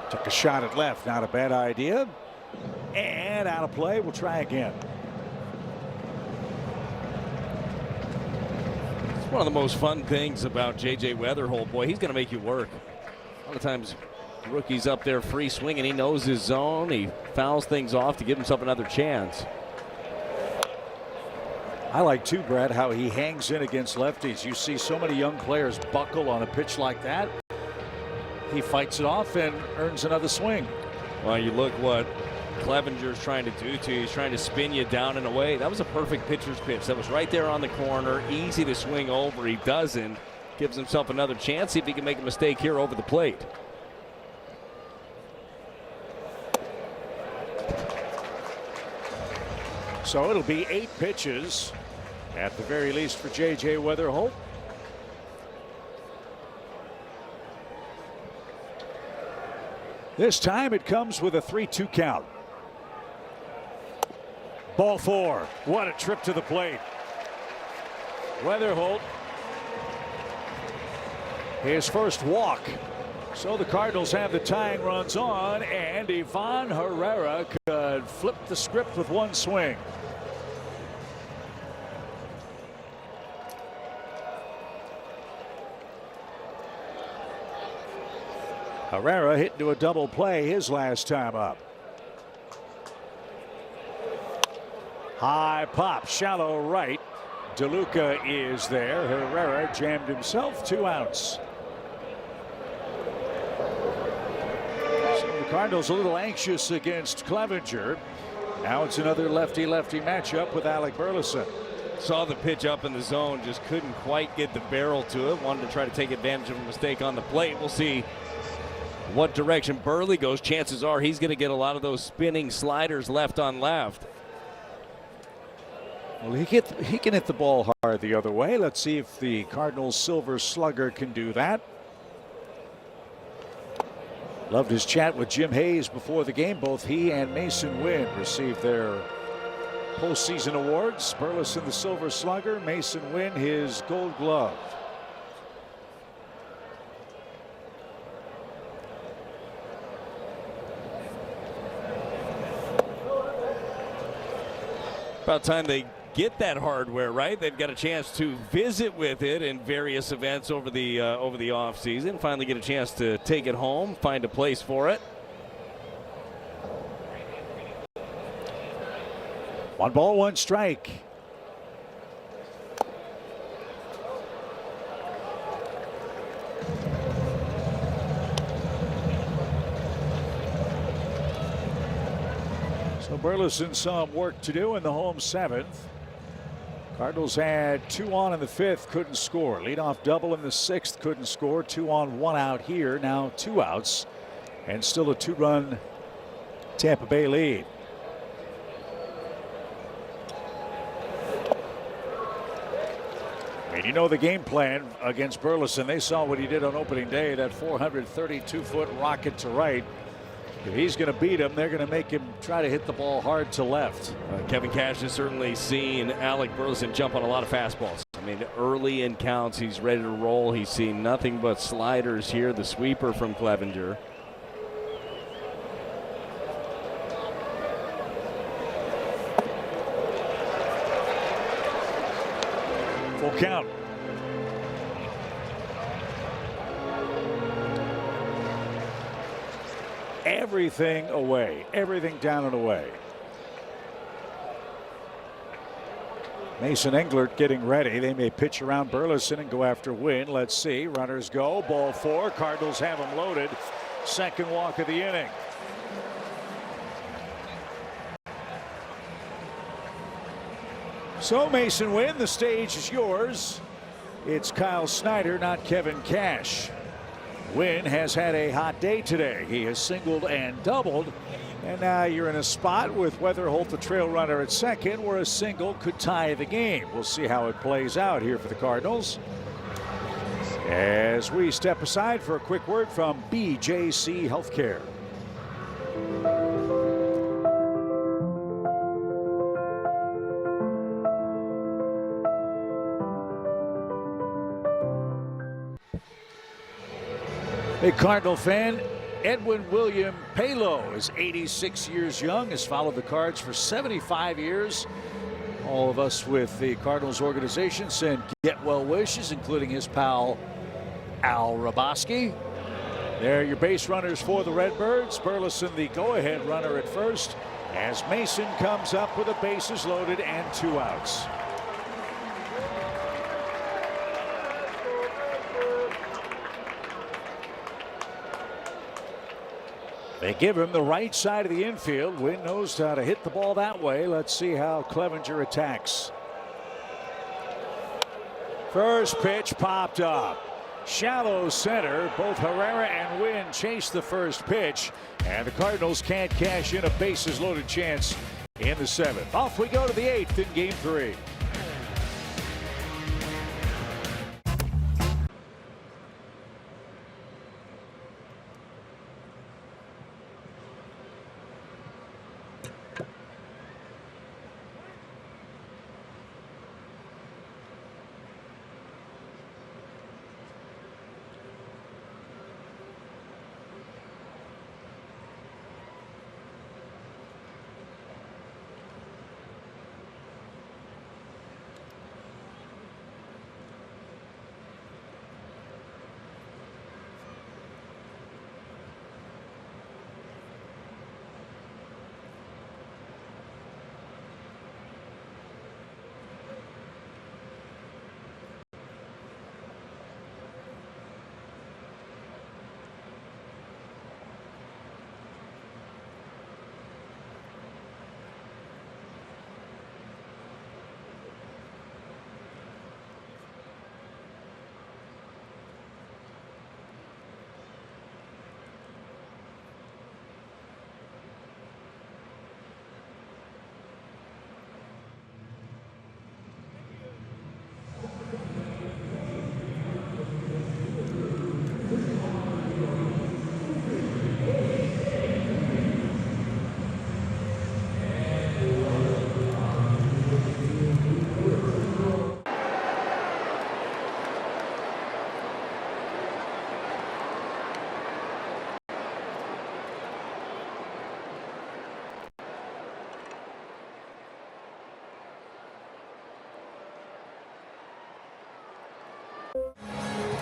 Took a shot at left, not a bad idea. And out of play, we'll try again. It's one of the most fun things about J.J. Weatherholt. Boy, he's going to make you work. A lot of times, rookie's up there free swinging. He knows his zone. He fouls things off to give himself another chance. I like too, Brad, how he hangs in against lefties. You see so many young players buckle on a pitch like that. He fights it off and earns another swing. Well, you look what Clevenger's trying to do to you. He's trying to spin you down and away. That was a perfect pitcher's pitch. That was right there on the corner. Easy to swing over. He doesn't. Gives himself another chance. See if he can make a mistake here over the plate. So it'll be 8 pitches at the very least for J.J. Weatherholt. This time it comes with a 3-2 count. Ball 4. What a trip to the plate. Weatherholt, his first walk. So the Cardinals have the tying runs on, and Ivan Herrera could flip the script with one swing. Herrera hit into a double play his last time up. High pop, shallow right. DeLuca is there. Herrera jammed himself, 2 outs. So the Cardinals a little anxious against Clevenger. Now it's another lefty-lefty matchup with Alec Burleson. Saw the pitch up in the zone, just couldn't quite get the barrel to it. Wanted to try to take advantage of a mistake on the plate. We'll see what direction Burley goes. Chances are he's going to get a lot of those spinning sliders left on left. Well, he can hit the ball hard the other way. Let's see if the Cardinals Silver Slugger can do that. Loved his chat with Jim Hayes before the game. Both he and Mason Wynn received their postseason awards. Burleson the Silver Slugger, Mason Wynn his Gold Glove. About time they get that hardware, right? They've got a chance to visit with it in various events over the off season. Finally get a chance to take it home, find a place for it. 1 ball, 1 strike. So Burleson some work to do in the home 7th. Cardinals had 2 on in the 5th, couldn't score. Leadoff double in the 6th, couldn't score. 2 on, 1 out here. Now 2 outs, and still a 2-run Tampa Bay lead. And you know the game plan against Burleson. They saw what he did on opening day, that 432-foot rocket to right. If he's going to beat him, they're going to make him try to hit the ball hard to left. Kevin Cash has certainly seen Alec Burleson jump on a lot of fastballs. I mean, early in counts, he's ready to roll. He's seen nothing but sliders here. The sweeper from Clevenger. Full count. Everything away, everything down and away. Mason Englert getting ready. They may pitch around Burleson and go after Wynn. Let's see. Runners go. Ball 4. Cardinals have him loaded. Second walk of the inning. So Mason Wynn, the stage is yours. It's Kyle Snyder, not Kevin Cash. Wynn has had a hot day today. He has singled and doubled. And now you're in a spot with Weatherholt, the trail runner, at second, where a single could tie the game. We'll see how it plays out here for the Cardinals. As we step aside for a quick word from BJC Healthcare. Big Cardinal fan, Edwin William Palo is 86 years young, has followed the Cards for 75 years. All of us with the Cardinals organization send get well wishes, including his pal Al Raboski. They're your base runners for the Redbirds. Burleson the go-ahead runner at first as Mason comes up with the bases loaded and 2 outs. They give him the right side of the infield. Wynn knows how to hit the ball that way. Let's see how Clevenger attacks. First pitch popped up. Shallow center. Both Herrera and Wynn chase the first pitch. And the Cardinals can't cash in a bases loaded chance in the 7th. Off we go to the 8th in Game 3.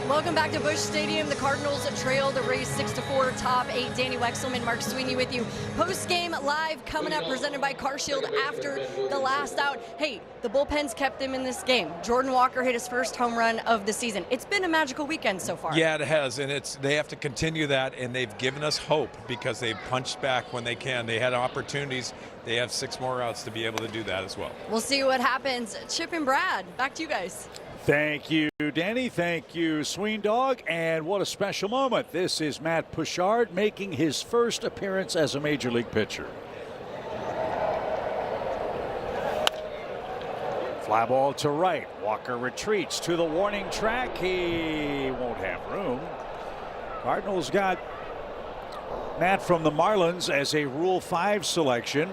Welcome back to Busch Stadium. The Cardinals trail the Rays 6-4, top 8. Danny Wexelman, Mark Sweeney with you. Post-game live coming up, presented by CarShield after the last out. Hey, the bullpens kept them in this game. Jordan Walker hit his first home run of the season. It's been a magical weekend so far. Yeah, it has, and they have to continue that, and they've given us hope because they've punched back when they can. They had opportunities. They have 6 more outs to be able to do that as well. We'll see what happens. Chip and Brad, back to you guys. Thank you, Danny. Thank you, Sween Dog. And what a special moment. This is Matt Puchard making his first appearance as a major league pitcher. Fly ball to right. Walker retreats to the warning track. He won't have room. Cardinals got Matt from the Marlins as a Rule 5 selection.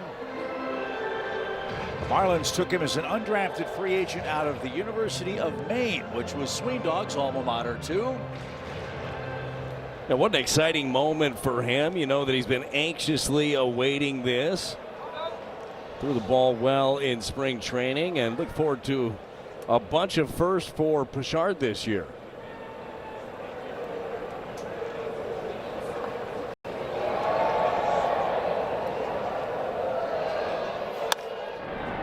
Marlins took him as an undrafted free agent out of the University of Maine, which was Sween Dog's alma mater too. Now, what an exciting moment for him. You know that he's been anxiously awaiting this. Threw the ball well in spring training and look forward to a bunch of firsts for Puchard this year.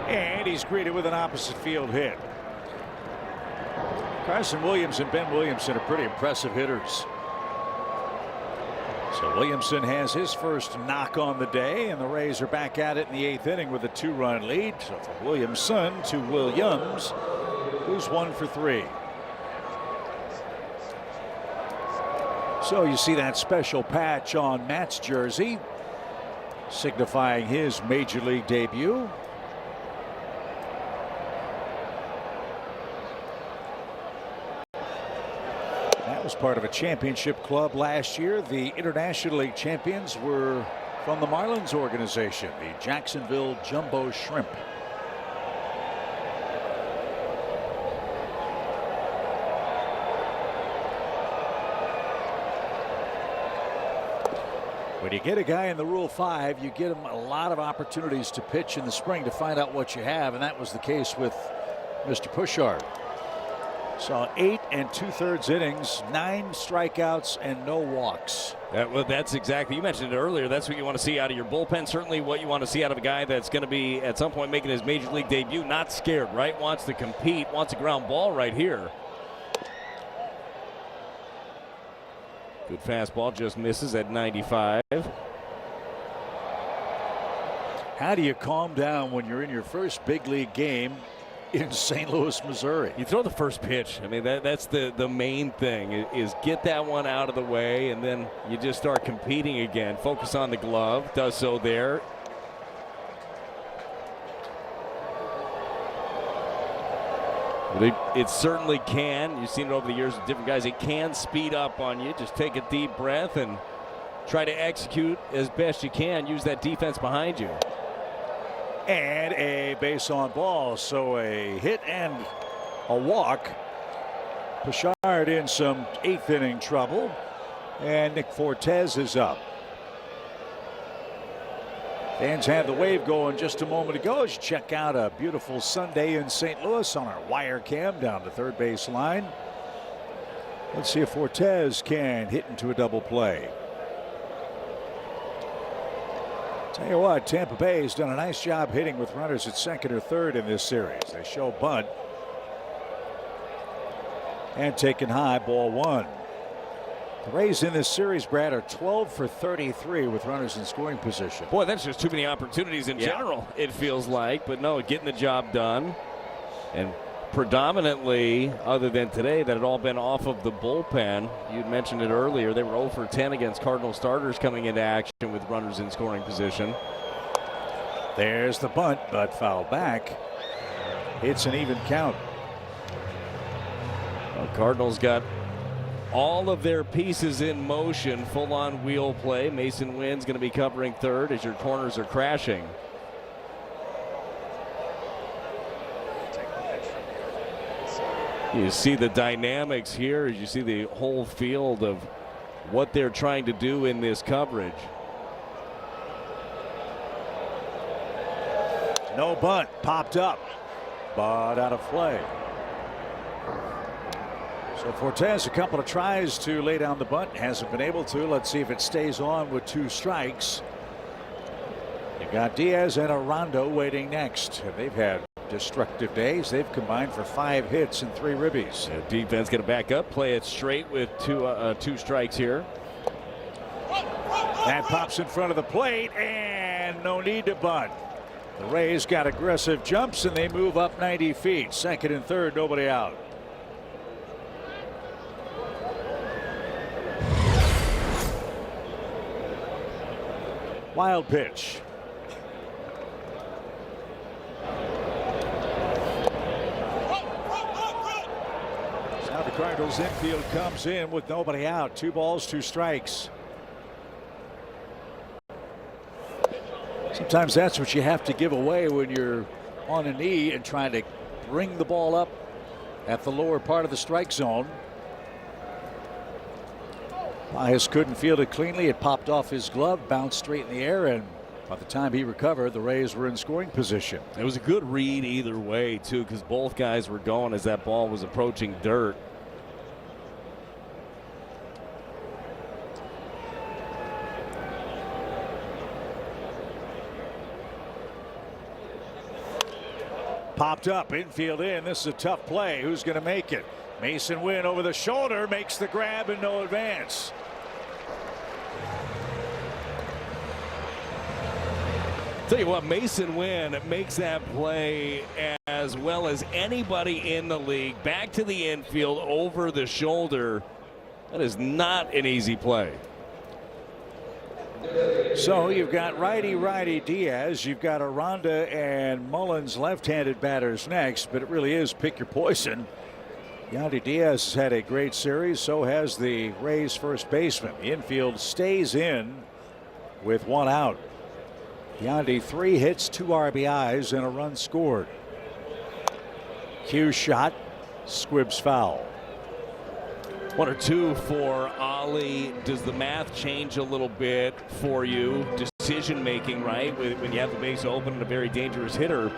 And he's greeted with an opposite field hit. Carson Williams and Ben Williamson are pretty impressive hitters. So Williamson has his first knock on the day, and the Rays are back at it in the 8th inning with a 2-run lead. So from Williamson to Williams, who's 1 for 3. So you see that special patch on Matt's jersey, signifying his major league debut. Was part of a championship club last year. The International League champions were from the Marlins organization, the Jacksonville Jumbo Shrimp. When you get a guy in the Rule 5, you get him a lot of opportunities to pitch in the spring to find out what you have, and that was the case with Mr. Puchard. Saw 8 2/3 innings, 9 strikeouts, and no walks. That's exactly, you mentioned it earlier, that's what you want to see out of your bullpen. Certainly what you want to see out of a guy that's going to be at some point making his major league debut. Not scared, right? Wants to compete, wants a ground ball right here. Good fastball, just misses at 95. How do you calm down when you're in your first big league game in St. Louis, Missouri? You throw the first pitch. I mean, that's the main thing is get that one out of the way, and then you just start competing again. Focus on the glove. Does so there. It certainly can. You've seen it over the years with different guys. It can speed up on you. Just take a deep breath and try to execute as best you can. Use that defense behind you. And a base on ball. So a hit and a walk. Pichard in some 8th inning trouble. And Nick Fortes is up. Fans had the wave going just a moment ago as you check out a beautiful Sunday in St. Louis on our wire cam down the third base line. Let's see if Fortes can hit into a double play. Tell you what, Tampa Bay has done a nice job hitting with runners at second or third in this series. They show bunt and taken high, ball 1. The Rays in this series, Brad, are 12 for 33 with runners in scoring position. Boy, that's just too many opportunities in general, it feels like. But no, getting the job done. And predominantly, other than today, that had all been off of the bullpen. You mentioned it earlier. They were 0 for 10 against Cardinal starters coming into action with runners in scoring position. There's the bunt, but fouled back. It's an even count. Well, Cardinals got all of their pieces in motion, full-on wheel play. Mason Wynn's going to be covering third as your corners are crashing. You see the dynamics here as you see the whole field of what they're trying to do in this coverage. No bunt, popped up, but out of play. So Fortes, a couple of tries to lay down the bunt, hasn't been able to. Let's see if it stays on with 2 strikes. You got Diaz and Aranda waiting next. They've had destructive days. They've combined for 5 hits and 3 ribbies. Yeah, defense going to back up, play it straight with 2 strikes here. That pops in front of the plate, and no need to bunt. The Rays got aggressive jumps, and they move up 90 feet. Second and third, nobody out. Wild pitch. Now the Cardinals infield comes in with nobody out. 2 balls, 2 strikes. Sometimes that's what you have to give away when you're on a knee and trying to bring the ball up at the lower part of the strike zone. Bias couldn't field it cleanly. It popped off his glove, bounced straight in the air, and by the time he recovered, the Rays were in scoring position. It was a good read either way, too, because both guys were going as that ball was approaching dirt. Popped up, infield in. This is a tough play. Who's going to make it? Mason Wynn over the shoulder, makes the grab and no advance. Tell you what, Mason Wynn makes that play as well as anybody in the league. Back to the infield over the shoulder. That is not an easy play. So you've got righty Diaz, you've got Aranda and Mullins left-handed batters next, but it really is pick your poison. Yandy Diaz has had a great series, so has the Rays first baseman. The infield stays in with 1 out. Yandy 3 hits, 2 RBIs, and a run scored. Cue shot, squibs foul. 1 or 2 for Ali. Does the math change a little bit for you? Decision making, right? When you have the base open and a very dangerous hitter.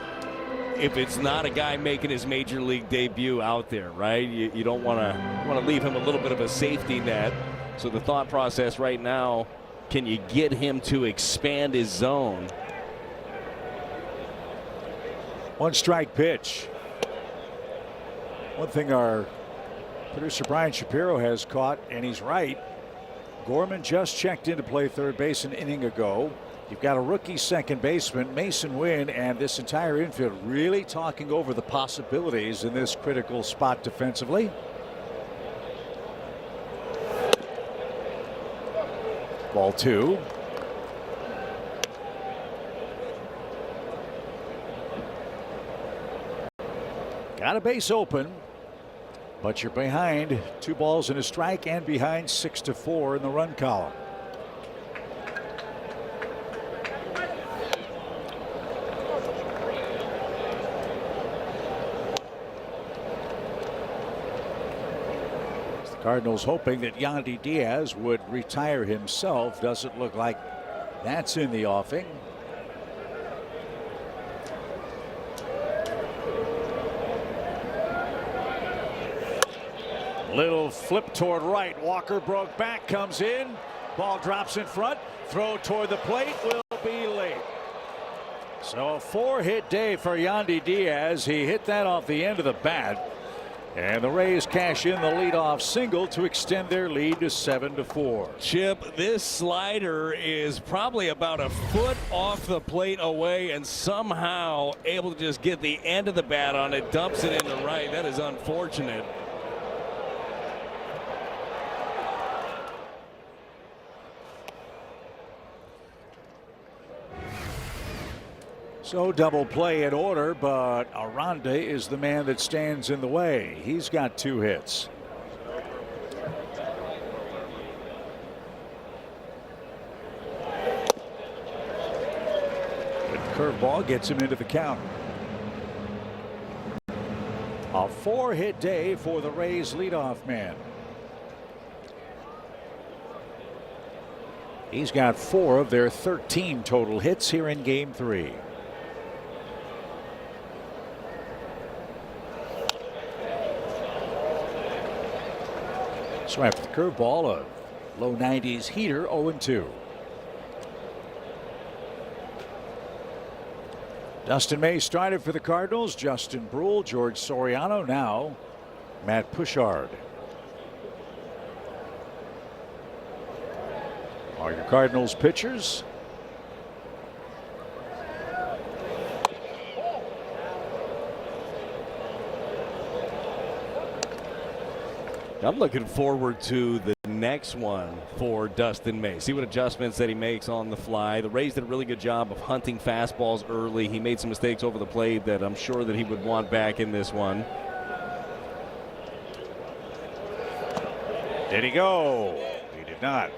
If it's not a guy making his major league debut out there, right? You don't want to leave him a little bit of a safety net. So the thought process right now, can you get him to expand his zone? 1 strike pitch. One thing our producer Brian Shapiro has caught, and he's right. Gorman just checked in to play third base an inning ago. You've got a rookie second baseman, Mason Wynn, and this entire infield really talking over the possibilities in this critical spot defensively. Ball 2. Got a base open, but you're behind 2 balls and a strike and behind 6-4 in the run column. The Cardinals hoping that Yandy Diaz would retire himself. Doesn't look like that's in the offing. Little flip toward right. Walker broke back, comes in. Ball drops in front. Throw toward the plate will be late. So a 4-hit day for Yandy Diaz. He hit that off the end of the bat. And the Rays cash in the leadoff single to extend their lead to 7-4. Chip, this slider is probably about a foot off the plate away and somehow able to just get the end of the bat on it. Dumps it in the right. That is unfortunate. So double play in order, but Aranda is the man that stands in the way. He's got 2 hits. Good curveball gets him into the count. A 4-hit day for the Rays leadoff man. He's got 4 of their 13 total hits here in Game 3. So after the curveball, a low 90s heater, 0-2. Dustin May started for the Cardinals. Justin Brule, George Soriano, now Matt Pushard. Are your Cardinals pitchers? I'm looking forward to the next one for Dustin May. See what adjustments that he makes on the fly. The Rays did a really good job of hunting fastballs early. He made some mistakes over the plate that I'm sure that he would want back in this one. Did he go? He did not.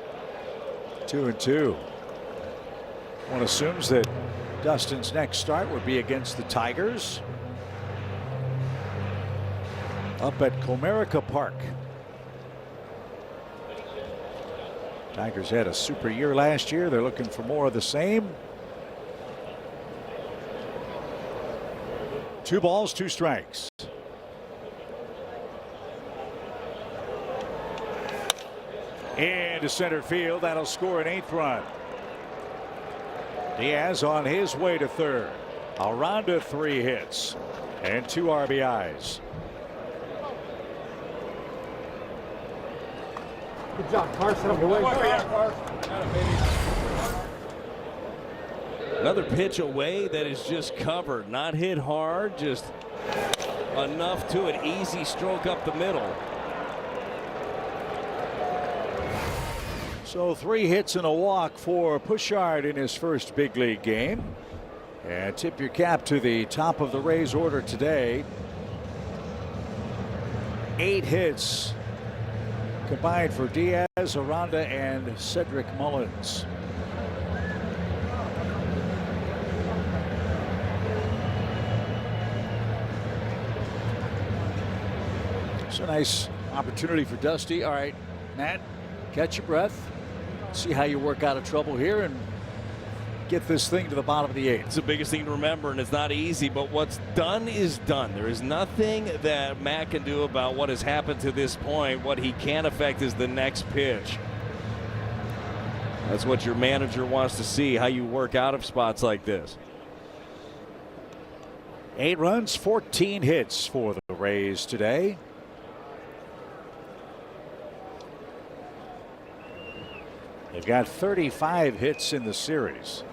2-2. One assumes that Dustin's next start would be against the Tigers up at Comerica Park. Tigers had a super year last year. They're looking for more of the same. 2 balls, 2 strikes. Into center field. That'll score an 8th run. Diaz on his way to 3rd. Aranda 3 hits and 2 RBIs. Good job, Carson. Up your way. Another pitch away that is just covered, not hit hard, just enough to an easy stroke up the middle. So 3 hits and a walk for Pushard in his first big league game. And tip your cap to the top of the Rays order today. 8 hits combined for Diaz, Aranda, and Cedric Mullins. So nice opportunity for Dusty. All right, Matt, catch your breath. See how you work out of trouble here and get this thing to the bottom of the 8th. It's the biggest thing to remember, and it's not easy, but what's done is done. There is nothing that Matt can do about what has happened to this point. What he can affect is the next pitch. That's what your manager wants to see, how you work out of spots like this. 8 runs, 14 hits for the Rays today. They've got 35 hits in the series.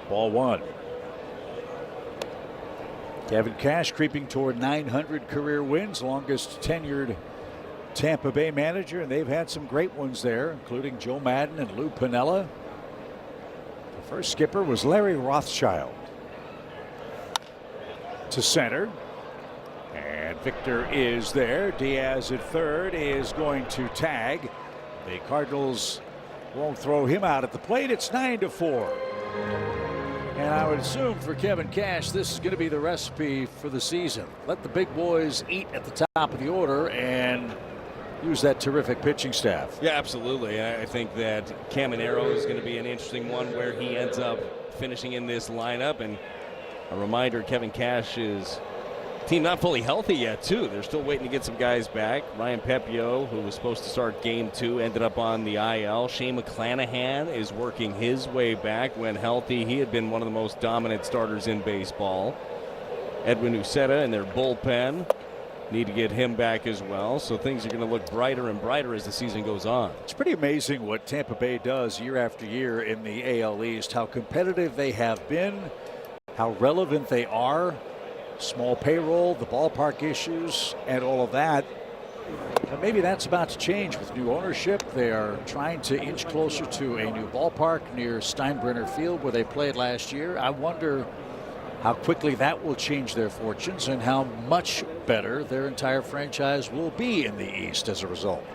Ball one. Kevin Cash creeping toward 900 career wins, longest tenured Tampa Bay manager, and they've had some great ones there, including Joe Madden and Lou Piniella. The first skipper was Larry Rothschild. To center. And Victor is there. Diaz at third is going to tag. The Cardinals won't throw him out at the plate. It's 9-4. And I would assume for Kevin Cash, this is going to be the recipe for the season. Let the big boys eat at the top of the order and use that terrific pitching staff. Yeah, absolutely. I think that Caminero is going to be an interesting one where he ends up finishing in this lineup. And a reminder, Kevin Cash's team not fully healthy yet, too. They're still waiting to get some guys back. Ryan Pepio, who was supposed to start game 2, ended up on the IL. Shane McClanahan is working his way back when healthy. He had been one of the most dominant starters in baseball. Edwin Uceta in their bullpen. Need to get him back as well. So things are going to look brighter and brighter as the season goes on. It's pretty amazing what Tampa Bay does year after year in the AL East, how competitive they have been, how relevant they are. Small payroll, the ballpark issues, and all of that. But maybe that's about to change with new ownership. They are trying to inch closer to a new ballpark near Steinbrenner Field where they played last year. I wonder how quickly that will change their fortunes and how much better their entire franchise will be in the East as a result.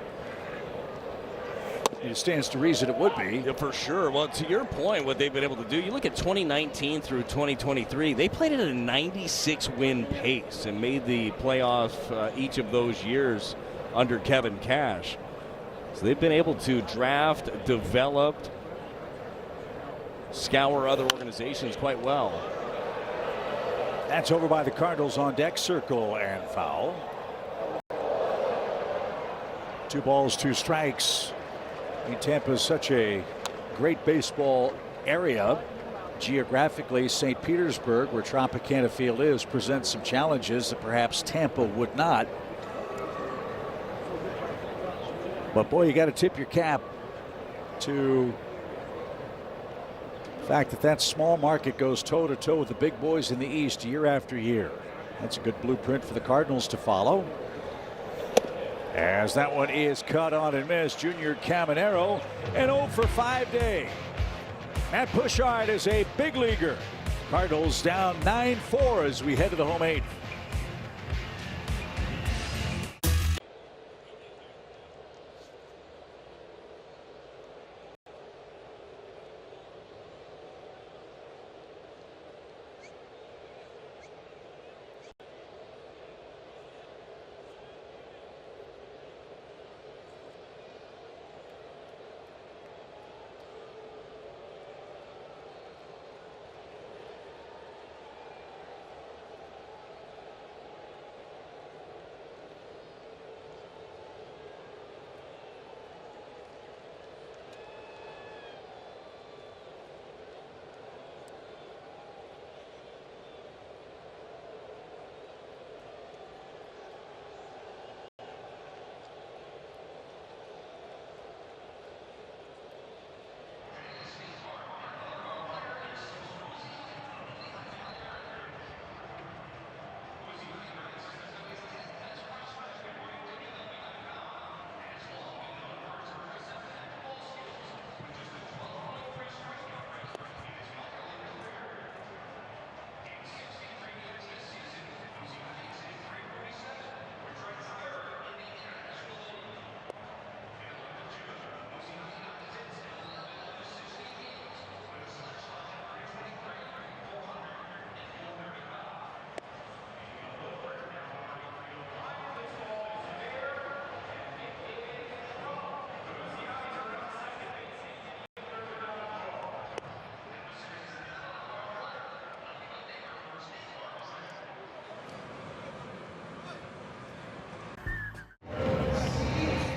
It stands to reason it would be. Yeah, for sure. Well, to your point, what they've been able to do, you look at 2019 through 2023, they played at a 96 win pace and made the playoff each of those years under Kevin Cash. So they've been able to draft, develop, scour other organizations quite well. That's over by the Cardinals on deck. Circle and foul. 2 balls, 2 strikes. I mean, Tampa is such a great baseball area. Geographically, St. Petersburg, where Tropicana Field is, presents some challenges that perhaps Tampa would not. But boy, you got to tip your cap to the fact that that small market goes toe-to-toe with the big boys in the East year after year. That's a good blueprint for the Cardinals to follow. As that one is cut on and missed, Junior Caminero, an 0 for 5 day. Matt Pushard is a big leaguer. Cardinals down 9-4 as we head to the home 8th.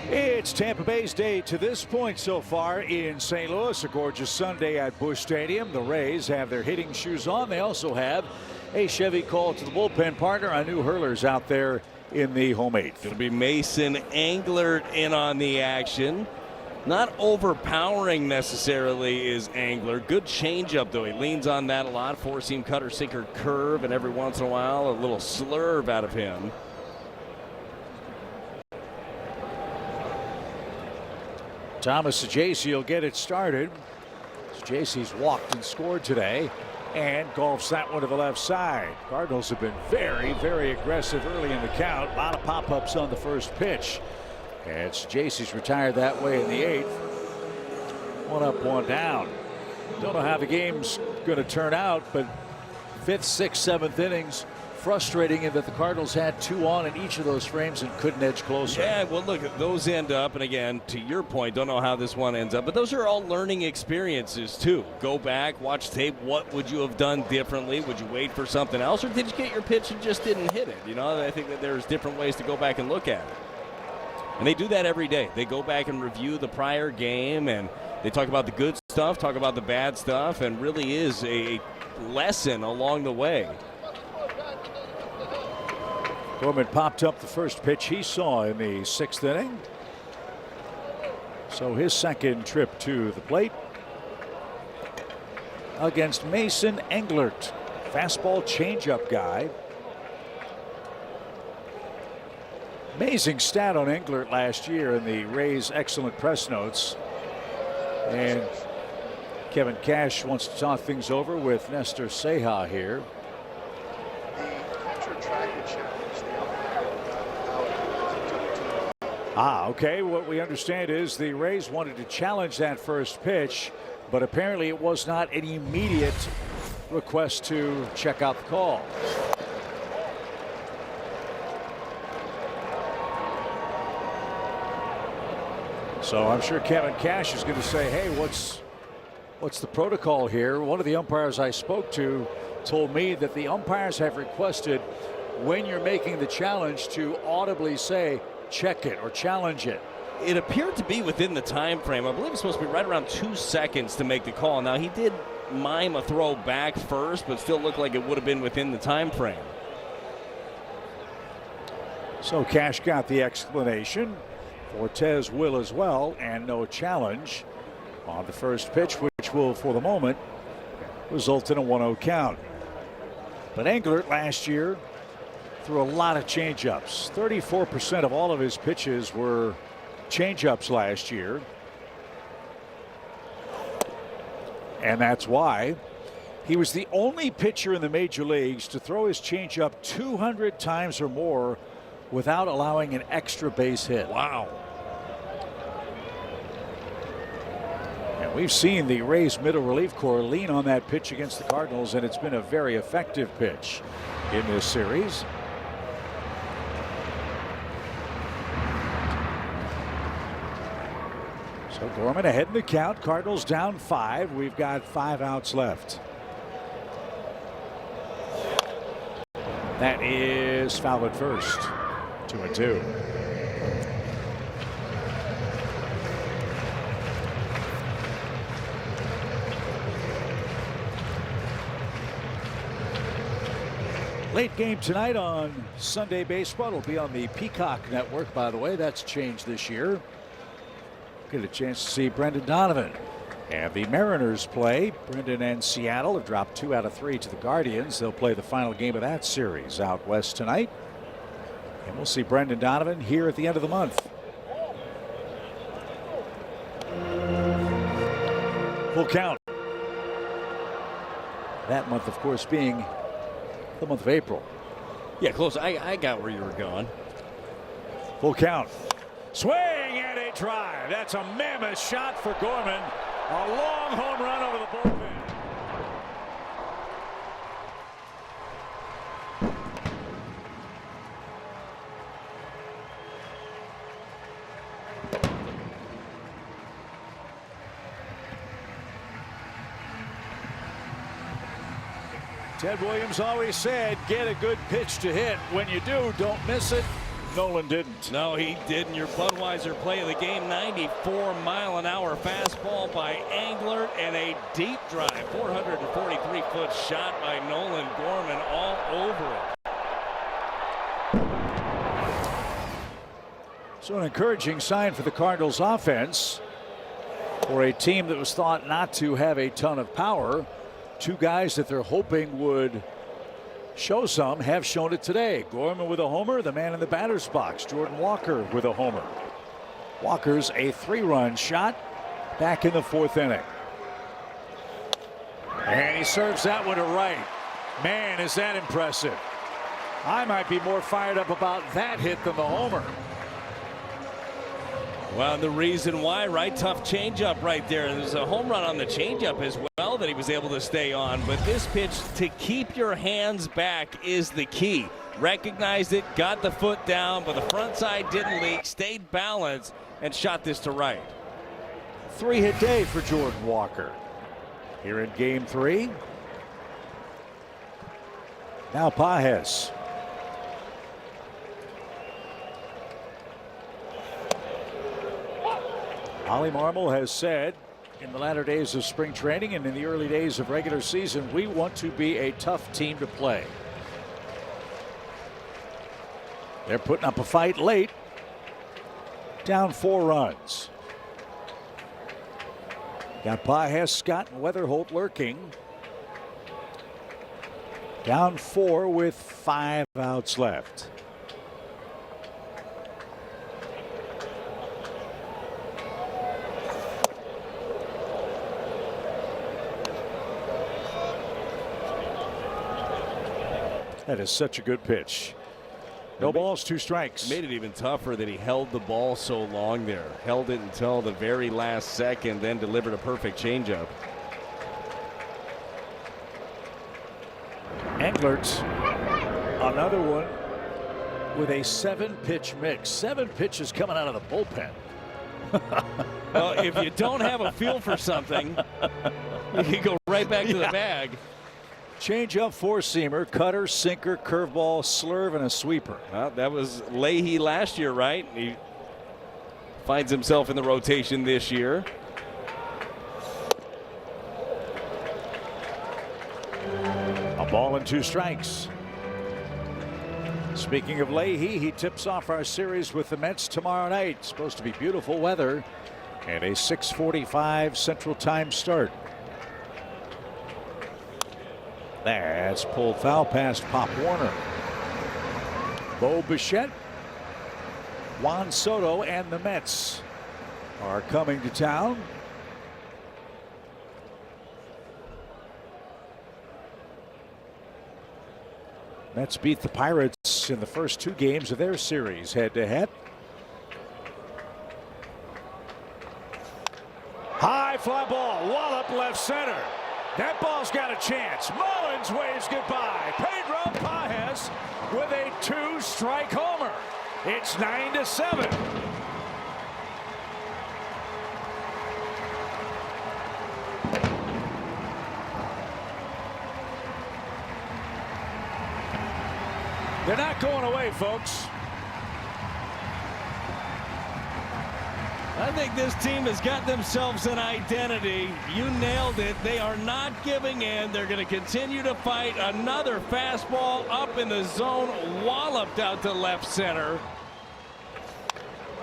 It's Tampa Bay's day to this point so far in St. Louis. A gorgeous Sunday at Busch Stadium. The Rays have their hitting shoes on. They also have a Chevy call to the bullpen partner. A new hurler's out there in the home 8th. Going to be Mason Englert in on the action. Not overpowering necessarily is Angler. Good changeup, though. He leans on that a lot. Four-seam cutter, sinker, curve, and every once in a while, a little slurve out of him. Thomas Saggese will get it started. Saggese's walked and scored today and golfs that one to the left side. Cardinals have been very, very aggressive early in the count. A lot of pop-ups on the first pitch. And Saggese's retired that way in the 8th. 1 up, 1 down. Don't know how the game's going to turn out, but 5th, 6th, 7th innings, frustrating in that the Cardinals had 2 on in each of those frames and couldn't edge closer. Yeah, well, look, those end up, and again, to your point, don't know how this one ends up, but those are all learning experiences, too. Go back, watch tape. What would you have done differently? Would you wait for something else, or did you get your pitch and just didn't hit it? You know, I think that there's different ways to go back and look at it. And they do that every day. They go back and review the prior game, and they talk about the good stuff, talk about the bad stuff, and really is a lesson along the way. Gorman popped up the first pitch he saw in the 6th inning. So his second trip to the plate against Mason Englert. Fastball changeup guy. Amazing stat on Englert last year in the Rays' excellent press notes. And Kevin Cash wants to talk things over with Nestor Ceja here. Okay. What we understand is the Rays wanted to challenge that first pitch, but apparently it was not an immediate request to check out the call. So I'm sure Kevin Cash is going to say, hey, what's the protocol here? One of the umpires I spoke to told me that the umpires have requested when you're making the challenge to audibly say, check it or challenge it. It appeared to be within the time frame. I believe it's supposed to be right around 2 seconds to make the call. Now, he did mime a throw back first, but still looked like it would have been within the time frame. So Cash got the explanation. Fortes will as well, and no challenge on the first pitch, which will, for the moment, result in a 1-0 count. But Englert last year threw a lot of changeups. 34% of all of his pitches were changeups last year. And that's why he was the only pitcher in the major leagues to throw his changeup 200 times or more without allowing an extra base hit. Wow. And we've seen the Rays middle relief corps lean on that pitch against the Cardinals, and it's been a very effective pitch in this series. So Gorman ahead in the count. Cardinals down 5. We've got 5 outs left. That is foul at first. 2-2. Late game tonight on Sunday Baseball. It'll be on the Peacock Network, by the way. That's changed this year. Get a chance to see Brendan Donovan and the Mariners play. Brendan and Seattle have dropped 2 out of 3 to the Guardians. They'll play the final game of that series out west tonight. And we'll see Brendan Donovan here at the end of the month. Full count. That month, of course, being the month of April. Yeah, close. I got where you were going. Full count. Swing and a drive. That's a mammoth shot for Gorman. A long home run over the bullpen. Ted Williams always said, get a good pitch to hit. When you do, don't miss it. Nolan didn't. No, he didn't. Your Budweiser play of the game, 94-mile-an-hour fastball by Englert and a deep drive, 443-foot shot by Nolan Gorman all over it. So an encouraging sign for the Cardinals offense. For a team that was thought not to have a ton of power, two guys that they're hoping would show some have shown it today. Gorman with a homer, the man in the batter's box, Jordan Walker with a homer. Walker's a 3-run shot back in the 4th inning. And he serves that one to right. Man, is that impressive. I might be more fired up about that hit than the homer. Well, the reason why, right? Tough changeup right there. There's a home run on the changeup as well that he was able to stay on. But this pitch, to keep your hands back, is the key. Recognized it, got the foot down, but the front side didn't leak, stayed balanced, and shot this to right. 3-hit day for Jordan Walker. Here in game 3. Now Pages. Ollie Marmol has said in the latter days of spring training and in the early days of regular season, we want to be a tough team to play. They're putting up a fight late. Down 4 runs. Got Pages, Scott, and Weatherholt lurking. Down 4 with 5 outs left. That is such a good pitch. No balls, 2 strikes. Made it even tougher that he held the ball so long there. Held it until the very last second, then delivered a perfect changeup. Englert, another one with a 7-pitch mix. 7 pitches coming out of the bullpen. Well, if you don't have a feel for something, you can go right back to the bag. Change-up, 4-seamer, cutter, sinker, curveball, slurve, and a sweeper. Well, that was Leahy last year, right? He finds himself in the rotation this year. A ball and 2 strikes. Speaking of Leahy, he tips off our series with the Mets tomorrow night. Supposed to be beautiful weather and a 6:45 Central Time start. That's pulled foul past Pop Warner. Bo Bichette, Juan Soto, and the Mets are coming to town. Mets beat the Pirates in the first 2 games of their series head-to-head. High fly ball, wallop left center. That ball's got a chance. Mullins waves goodbye. Pedro Pages with a 2-strike homer. It's 9-7. They're not going away, folks. I think this team has got themselves an identity. You nailed it. They are not giving in. They're going to continue to fight. Another fastball up in the zone, walloped out to left center.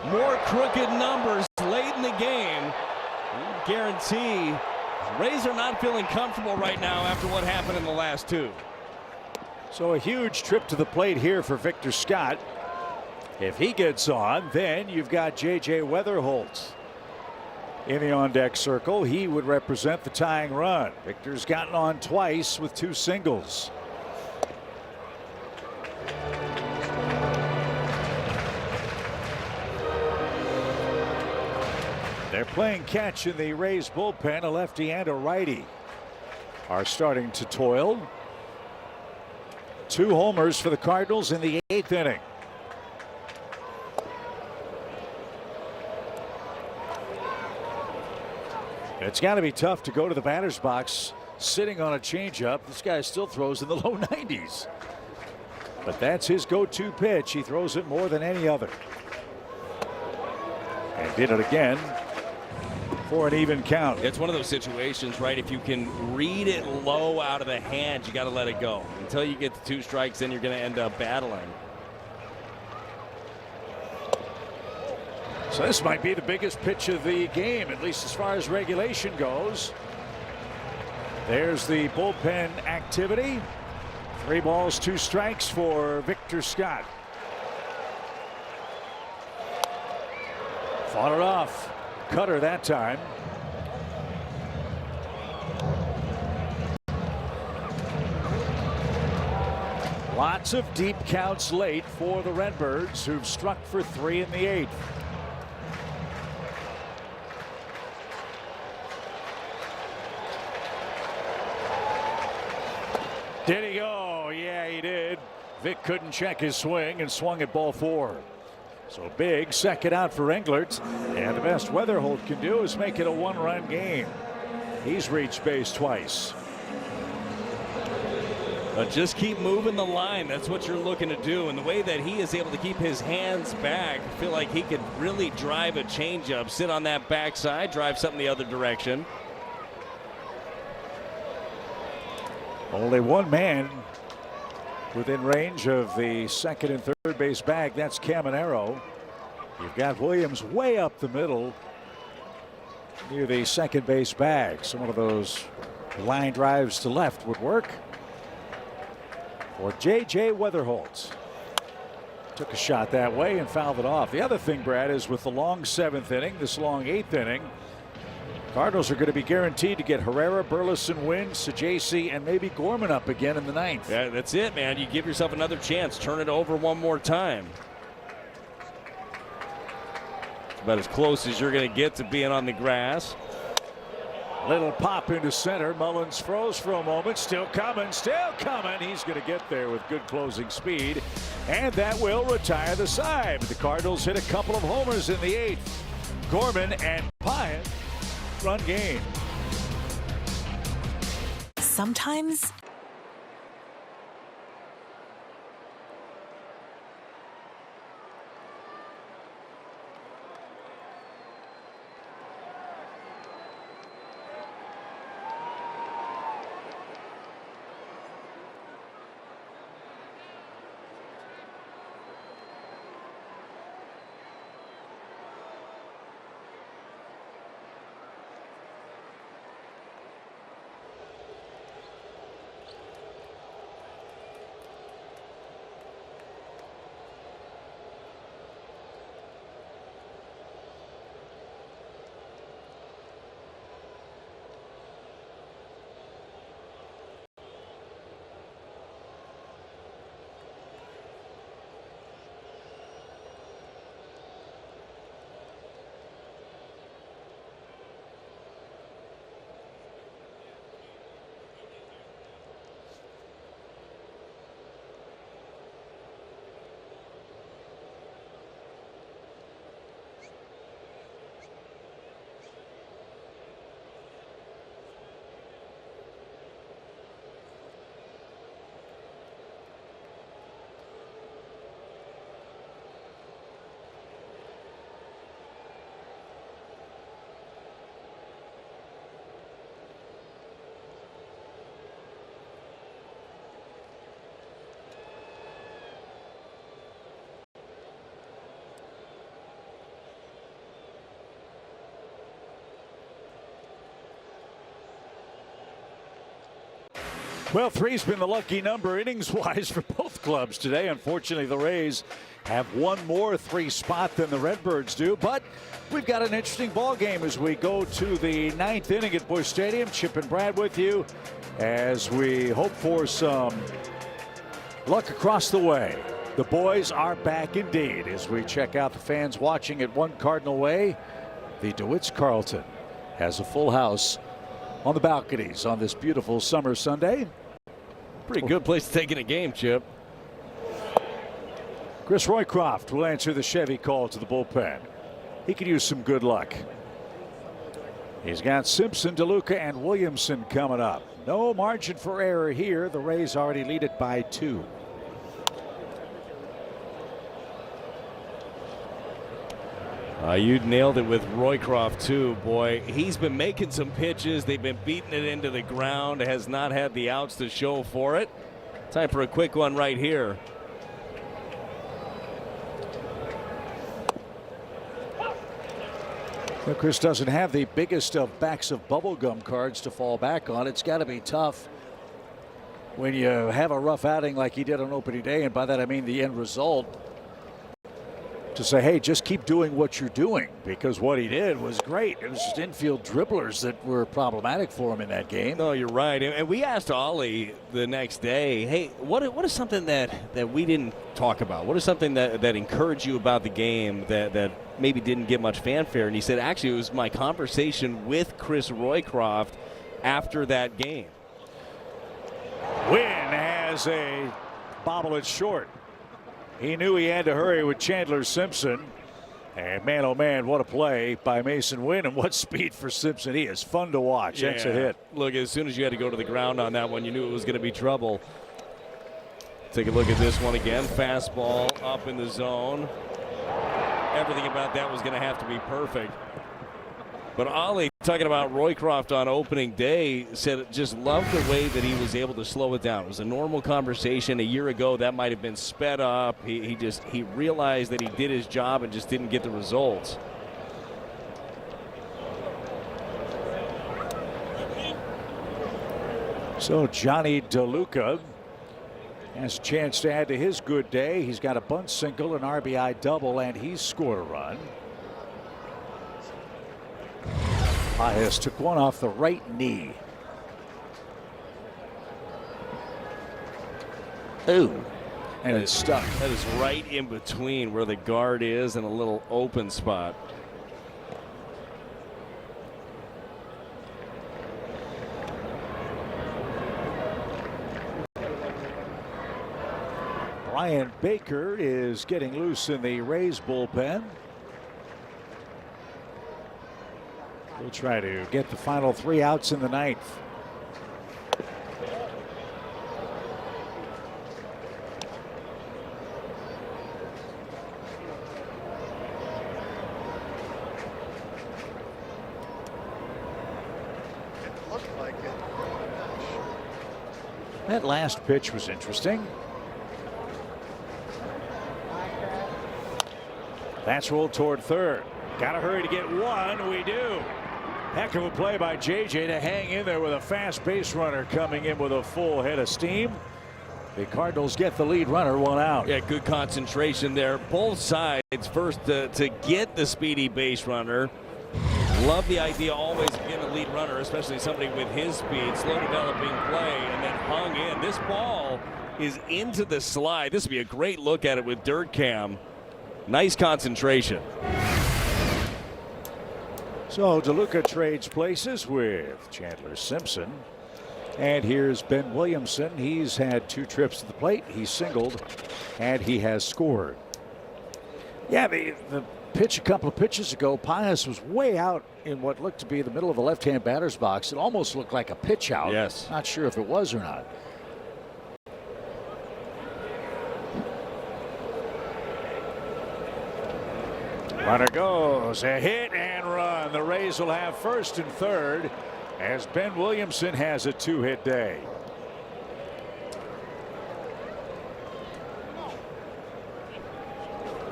More crooked numbers late in the game. Guarantee Rays are not feeling comfortable right now after what happened in the last 2. So a huge trip to the plate here for Victor Scott. If he gets on, then you've got J.J. Weatherholt in the on-deck circle. He would represent the tying run. Victor's gotten on twice with 2 singles. They're playing catch in the Rays bullpen. A lefty and a righty are starting to toil. 2 homers for the Cardinals in the 8th inning. It's got to be tough to go to the batter's box sitting on a changeup. This guy still throws in the low 90s. But that's his go-to pitch. He throws it more than any other. And did it again for an even count. It's one of those situations, right? If you can read it low out of the hand, you got to let it go. Until you get the 2 strikes, then you're going to end up battling. So this might be the biggest pitch of the game, at least as far as regulation goes. There's the bullpen activity. 3 balls, 2 strikes for Victor Scott. Fought it off. Cutter that time. Lots of deep counts late for the Redbirds, who've struck for 3 in the 8th. Did he go? Yeah, he did. Vic couldn't check his swing and swung at ball 4. So big second out for Englert. And the best Weatherholt can do is make it a 1-run game. He's reached base twice. But just keep moving the line. That's what you're looking to do. And the way that he is able to keep his hands back, I feel like he could really drive a changeup, sit on that backside, drive something the other direction. Only one man within range of the second and third base bag. That's Caminero. You've got Williams way up the middle near the second base bag. So one of those line drives to left would work for J.J. Weatherholt. Took a shot that way and fouled it off. The other thing, Brad, is with the long 7th inning, this long 8th inning, Cardinals are going to be guaranteed to get Herrera, Burleson, Wynn, Sajaci, and maybe Gorman up again in the 9th. Yeah, that's it, man. You give yourself another chance. Turn it over one more time. It's about as close as you're going to get to being on the grass. Little pop into center. Mullins froze for a moment. Still coming, still coming. He's going to get there with good closing speed. And that will retire the side. The Cardinals hit a couple of homers in the 8th. Gorman and Pyatt run game. Sometimes Well, 3's been the lucky number innings-wise for both clubs today. Unfortunately, the Rays have one more 3 spot than the Redbirds do. But we've got an interesting ball game as we go to the 9th inning at Busch Stadium. Chip and Brad with you as we hope for some luck across the way. The boys are back indeed as we check out the fans watching at One Cardinal Way. The DeWitt's Carlton has a full house on the balconies on this beautiful summer Sunday. Pretty good place to take in a game, Chip. Chris Roycroft will answer the Chevy call to the bullpen. He could use some good luck. He's got Simpson, DeLuca, and Williamson coming up. No margin for error here. The Rays already lead it by 2. You nailed it with Roycroft too, boy. He's been making some pitches. They've been beating it into the ground. Has not had the outs to show for it. Time for a quick one right here. Well, Chris doesn't have the biggest of backs of bubblegum cards to fall back on. It's got to be tough when you have a rough outing like he did on opening day, and by that I mean the end result, to say, hey, just keep doing what you're doing, because what he did was great. It was just infield dribblers that were problematic for him in that game. No, you're right. And we asked Ollie the next day, hey, what is something that we didn't talk about? What is something that encouraged you about the game that maybe didn't get much fanfare? And he said, actually, it was my conversation with Chris Roycroft after that game. Wynn has a bobble it short. He knew he had to hurry with Chandler Simpson. And man, oh man, what a play by Mason Wynn, and what speed for Simpson. He is fun to watch. Yeah. That's a hit. Look, as soon as you had to go to the ground on that one, you knew it was going to be trouble. Take a look at this one again. Fastball up in the zone. Everything about that was going to have to be perfect. But Ollie, talking about Roycroft on opening day, said just loved the way that he was able to slow it down. It was a normal conversation. A year ago, that might have been sped up. He realized that he did his job and just didn't get the results. So Johnny DeLuca has a chance to add to his good day. He's got a bunt single, an RBI double, and he's scored a run. Paez took one off the right knee. Ooh. And it's stuck. That is right in between where the guard is and a little open spot. Brian Baker is getting loose in the Rays bullpen. We'll try to get the final 3 outs in the ninth. That last pitch was interesting. That's rolled toward third. Got to hurry to get one. We do. Heck of a play by JJ to hang in there with a fast base runner coming in with a full head of steam. The Cardinals get the lead runner, 1 out. Yeah, good concentration there. Both sides first to get the speedy base runner. Love the idea always of getting a lead runner, especially somebody with his speed. Slow developing play and then hung in. This ball is into the slide. This would be a great look at it with dirt cam. Nice concentration. So DeLuca trades places with Chandler Simpson. And here's Ben Williamson. He's had 2 trips to the plate. He's singled and he has scored. Yeah, the pitch a couple of pitches ago, Paez was way out in what looked to be the middle of the left-hand batter's box. It almost looked like a pitch out. Yes. Not sure if it was or not. Runner goes, a hit and run. The Rays will have first and third as Ben Williamson has a 2-hit day.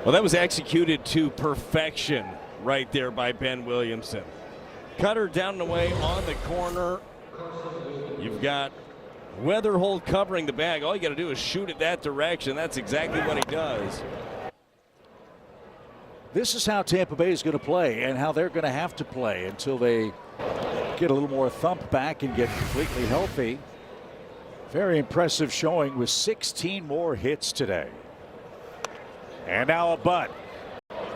Well, that was executed to perfection right there by Ben Williamson. Cutter down and away on the corner. You've got Weatherholt covering the bag. All you got to do is shoot it that direction. That's exactly what he does. This is how Tampa Bay is going to play and how they're going to have to play until they get a little more thump back and get completely healthy. Very impressive showing with 16 more hits today. And now a bunt.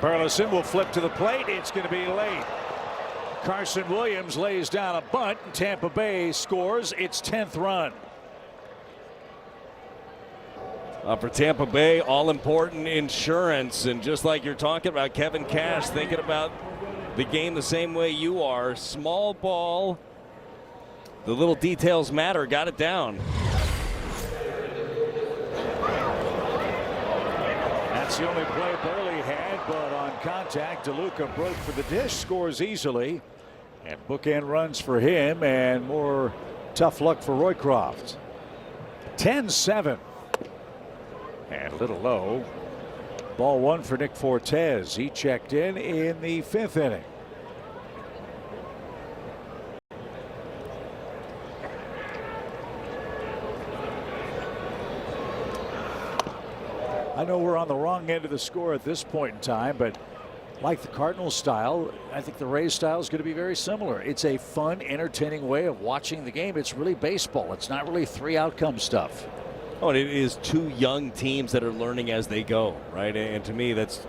Burleson will flip to the plate. It's going to be late. Carson Williams lays down a bunt and Tampa Bay scores its 10th run. For Tampa Bay, all-important insurance. And just like you're talking about, Kevin Cash thinking about the game the same way you are. Small ball. The little details matter. Got it down. That's the only play Burley had, but on contact, DeLuca broke for the dish, scores easily. And bookend runs for him, and more tough luck for Roycroft. 10-7. And a little low. Ball 1 for Nick Fortes. He checked in the 5th inning. I know we're on the wrong end of the score at this point in time, but like the Cardinals style, I think the Rays style is going to be very similar. It's a fun, entertaining way of watching the game. It's really baseball. It's not really three outcome stuff. Oh, and it is two young teams that are learning as they go, right? And to me, that's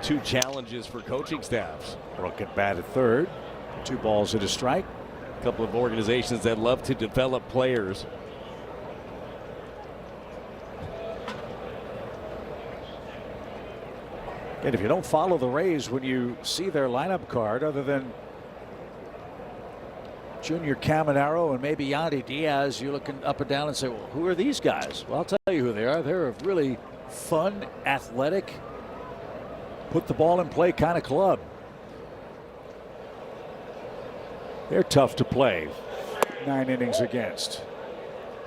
two challenges for coaching staffs. Brook at bat at third. 2 balls and a strike. A couple of organizations that love to develop players. And if you don't follow the Rays when you see their lineup card, other than Junior Caminero and maybe Yandy Diaz, you're looking up and down and say, well, who are these guys? Well, I'll tell you who they are. They're a really fun, athletic, put the ball in play kind of club. They're tough to play. 9 innings against.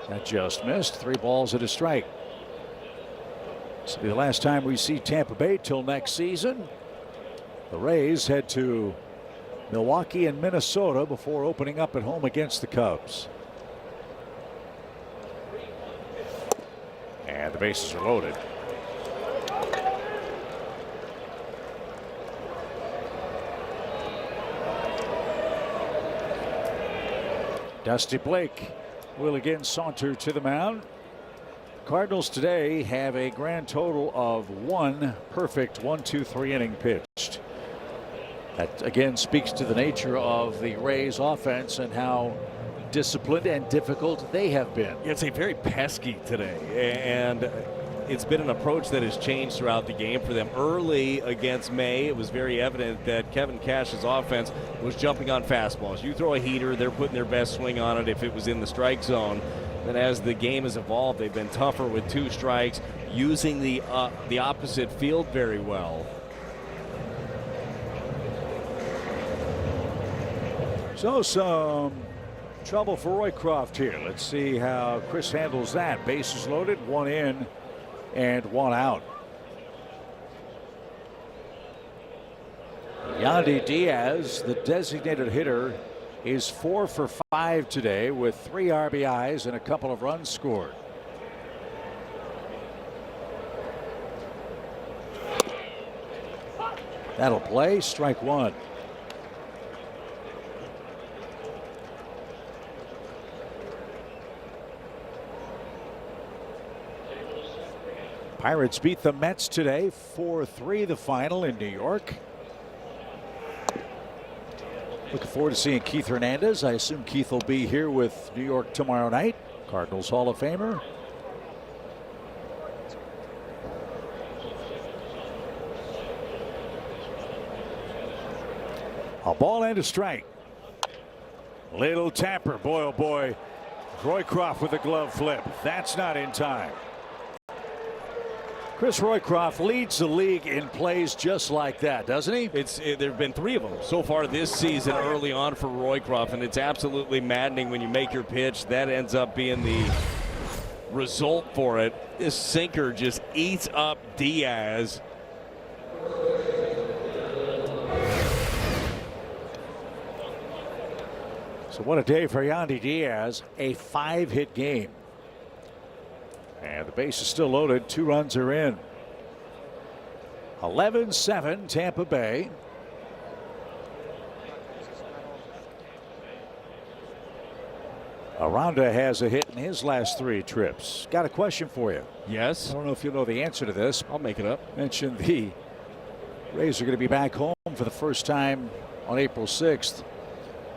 That just missed. 3 balls and a strike. This will be the last time we see Tampa Bay till next season. The Rays head to Milwaukee and Minnesota before opening up at home against the Cubs. And the bases are loaded. Dusty Blake will again saunter to the mound. Cardinals today have a grand total of 1 perfect 1-2-3 inning pitched. That again speaks to the nature of the Rays offense and how disciplined and difficult they have been. It's a very pesky today, and it's been an approach that has changed throughout the game for them. Early against May, it was very evident that Kevin Cash's offense was jumping on fastballs. You throw a heater, they're putting their best swing on it if it was in the strike zone. Then as the game has evolved, they've been tougher with 2 strikes, using the opposite field very well. So some trouble for Roycroft here. Let's see how Chris handles that. Bases loaded, 1 in and 1 out. Yandy Diaz, the designated hitter, is 4 for 5 today with 3 RBIs and a couple of runs scored. That'll play. Strike 1. Pirates beat the Mets today 4-3, the final in New York. Looking forward to seeing Keith Hernandez. I assume Keith will be here with New York tomorrow night. Cardinals Hall of Famer. A ball and a strike. Little tamper. Boy, oh boy. Roycroft with a glove flip. That's not in time. Chris Roycroft leads the league in plays just like that, doesn't he? There have been 3 of them so far this season early on for Roycroft, and it's absolutely maddening when you make your pitch. That ends up being the result for it. This sinker just eats up Diaz. So what a day for Yandy Diaz. A 5-hit game. And the base is still loaded. 2 runs are in. 11-7 Tampa Bay. Aranda has a hit in his last 3 trips. Got a question for you. Yes. I don't know if you know the answer to this. I'll make it up. Mentioned the Rays are going to be back home for the first time on April 6th.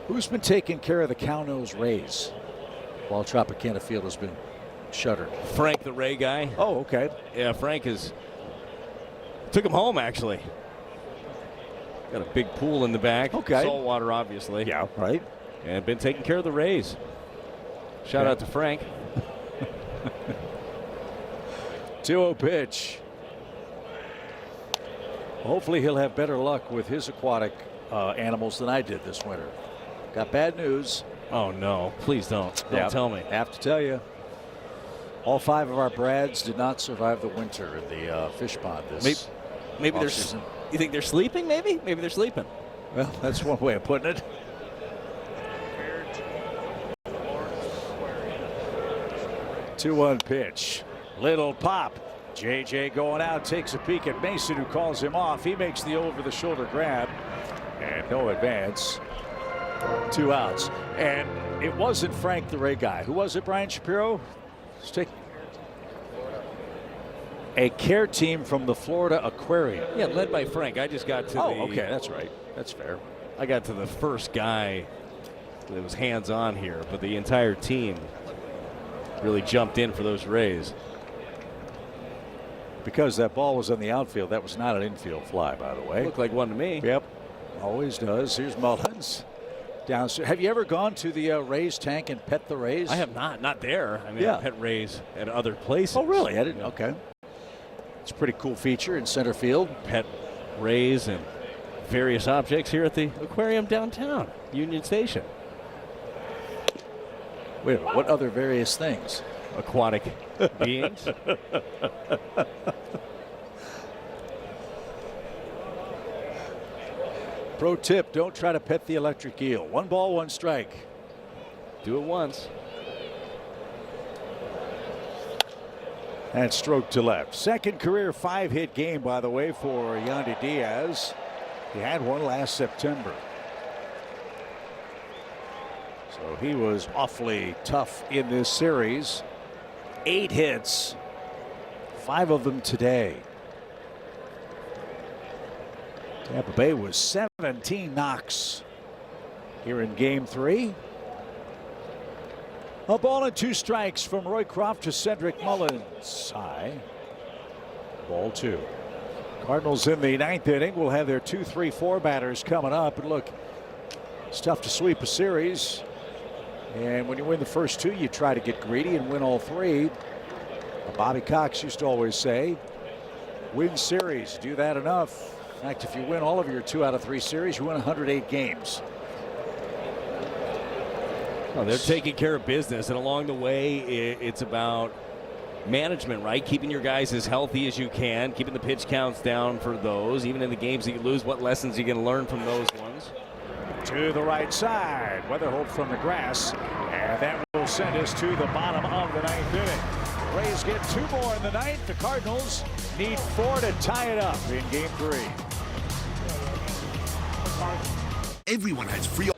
Who's been taking care of the Cow-Nose Rays while Tropicana Field has been shuttered? Frank, the Ray guy. Oh, okay. Yeah, Frank took him home, actually. Got a big pool in the back. Okay. Salt water, obviously. Yeah, right. And been taking care of the Rays. Shout out to Frank. 2-0 pitch. Hopefully he'll have better luck with his aquatic animals than I did this winter. Got bad news. Oh, no. Please don't. Don't tell me. Have to tell you. All 5 of our Brads did not survive the winter in the fish pond this maybe they're. You think they're sleeping? Maybe they're sleeping. Well, that's one way of putting it. 2-1 pitch. Little pop. JJ going out, takes a peek at Mason, who calls him off. He makes the over-the-shoulder grab, and no advance. 2 outs. And it wasn't Frank the Ray guy. Who was it, Brian Shapiro? A care team from the Florida Aquarium. Yeah, led by Frank. I just got to okay, that's right. That's fair. I got to the first guy that was hands-on here, but the entire team really jumped in for those Rays. Because that ball was in the outfield, that was not an infield fly, by the way. Looked like one to me. Yep, always does. Here's Mullins. Downstairs. Have you ever gone to the Rays tank and pet the Rays? I have not. Not there. I mean, I pet Rays at other places. Oh, really? I didn't. Okay. It's a pretty cool feature in center field. Pet Rays and various objects here at the aquarium downtown, Union Station. Wait a minute, what other various things? Aquatic beings. Pro tip, don't try to pet the electric eel. 1 ball, 1 strike. Do it once. And stroke to left. Second career 5-hit game, by the way, for Yandy Diaz. He had one last September. So he was awfully tough in this series. 8 hits, 5 of them today. Tampa Bay was 17 knocks here in game 3. A ball and 2 strikes from Roycroft to Cedric Mullins. High. Ball 2. Cardinals in the 9th inning will have their 2, 3, 4 batters coming up. And look, it's tough to sweep a series. And when you win the first 2, you try to get greedy and win all 3. Bobby Cox used to always say, win series, do that enough. In fact, if you win all of your 2 out of 3 series, you win 108 games. Oh, they're taking care of business, and along the way, it's about management, right? Keeping your guys as healthy as you can, keeping the pitch counts down for those. Even in the games that you lose, what lessons are you going to learn from those ones? To the right side. Weatherholt from the grass. And that will send us to the bottom of the 9th inning. Rays get 2 more in the 9th. The Cardinals need 4 to tie it up in game 3. Everyone has free.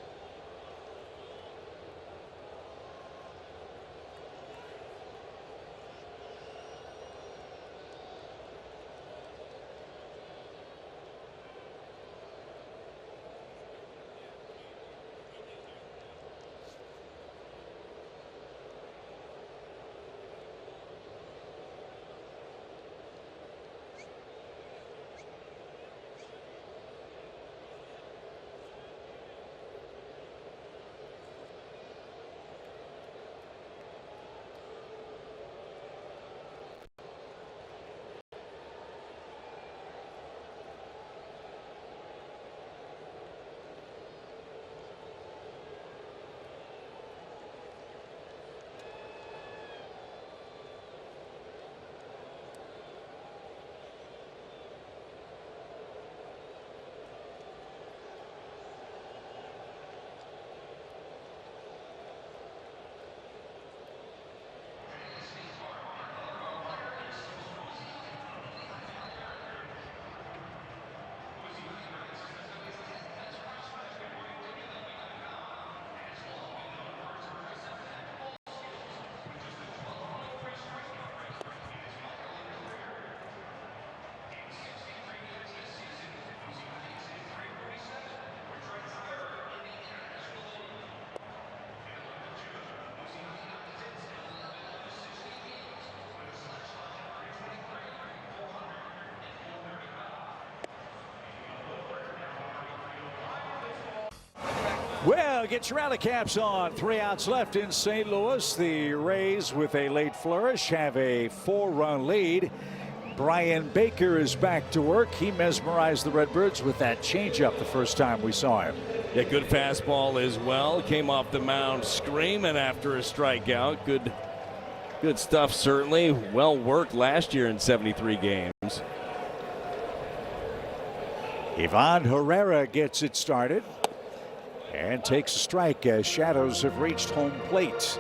Well, get your rally caps on. 3 outs left in St. Louis. The Rays, with a late flourish, have a 4-run lead. Brian Baker is back to work. He mesmerized the Redbirds with that changeup the first time we saw him. Yeah, good fastball as well. Came off the mound screaming after a strikeout. Good stuff, certainly. Well worked last year in 73 games. Ivan Herrera gets it started and takes a strike as shadows have reached home plate.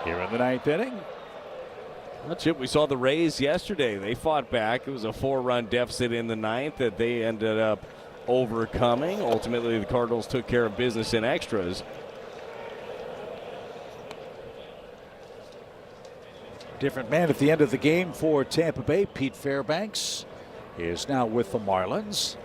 Here in the 9th inning, Well, Chip, we saw the Rays yesterday. They fought back. It was a 4-run deficit in the ninth that they ended up overcoming. Ultimately, the Cardinals took care of business in extras. Different man at the end of the game for Tampa Bay. Pete Fairbanks is now with the Marlins.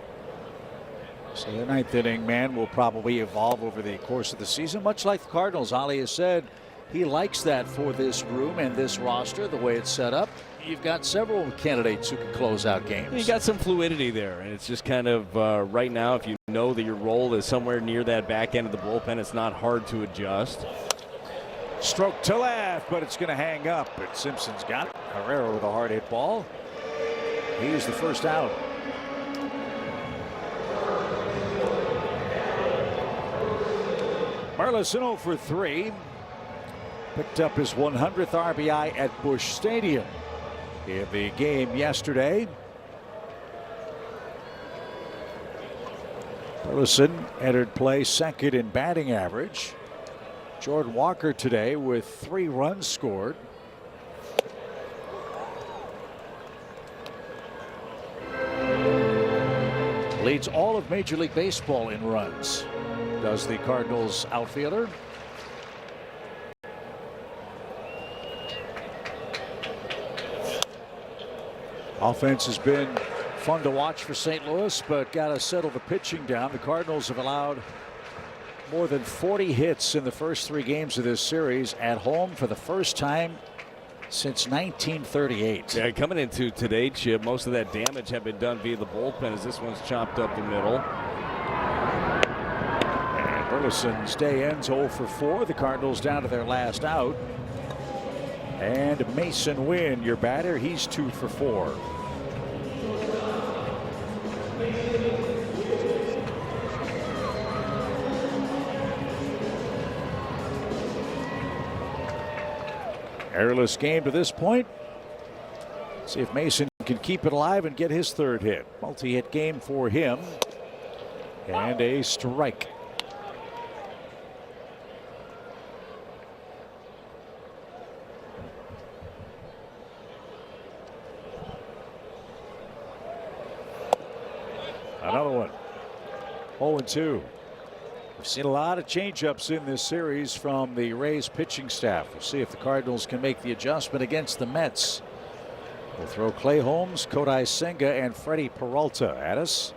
So the ninth inning man will probably evolve over the course of the season, much like the Cardinals. Ali has said he likes that for this room and this roster, the way it's set up. You've got several candidates who can close out games. You got some fluidity there, and it's just kind of right now, if you know that your role is somewhere near that back end of the bullpen, it's not hard to adjust. Stroke to left, but it's going to hang up. But Simpson's got it. Herrera with a hard hit ball. He's the first out. Burleson 0 for 3. Picked up his 100th RBI at Busch Stadium in the game yesterday. Burleson entered play second in batting average. Jordan Walker today with 3 runs scored. Leads all of Major League Baseball in runs, does the Cardinals outfielder. Offense has been fun to watch for St. Louis, but got to settle the pitching down. The Cardinals have allowed more than 40 hits in the first 3 games of this series at home for the first time since 1938. Yeah, coming into today, Chip, most of that damage had been done via the bullpen as this one's chopped up the middle. And Burleson's day ends 0 for 4. The Cardinals down to their last out. And Mason Wynn, your batter, he's 2 for 4. Errorless game to this point. See if Mason can keep it alive and get his 3rd hit. Multi-hit game for him. And a strike. Another one. 0-2. We've seen a lot of changeups in this series from the Rays pitching staff. We'll see if the Cardinals can make the adjustment against the Mets. We'll throw Clay Holmes, Kodai Senga, and Freddie Peralta at us.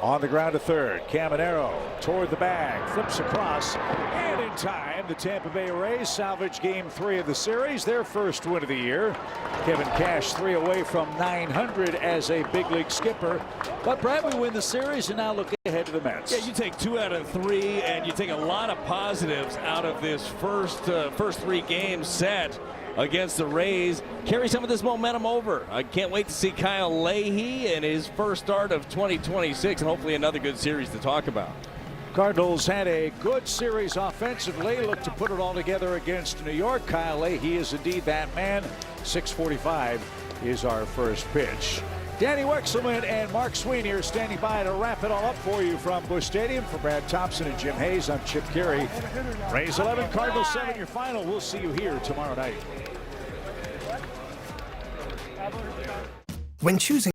On the ground to third. Caminero toward the bag. Flips across. And in time, the Tampa Bay Rays salvage game 3 of the series. Their first win of the year. Kevin Cash 3 away from 900 as a big league skipper. But Brad, we win the series and now look ahead to the Mets. Yeah, you take 2 out of 3 and you take a lot of positives out of this first 3 game set against the Rays. Carry some of this momentum over. I can't wait to see Kyle Leahy in his first start of 2026 and hopefully another good series to talk about. Cardinals had a good series offensively. Look to put it all together against New York. Kyle Leahy is indeed that man. 6:45 is our first pitch. Danny Wexelman and Mark Sweeney are standing by to wrap it all up for you from Busch Stadium. For Brad Thompson and Jim Hayes, I'm Chip Carey. Rays 11, Cardinals 7, your final. We'll see you here tomorrow night. When choosing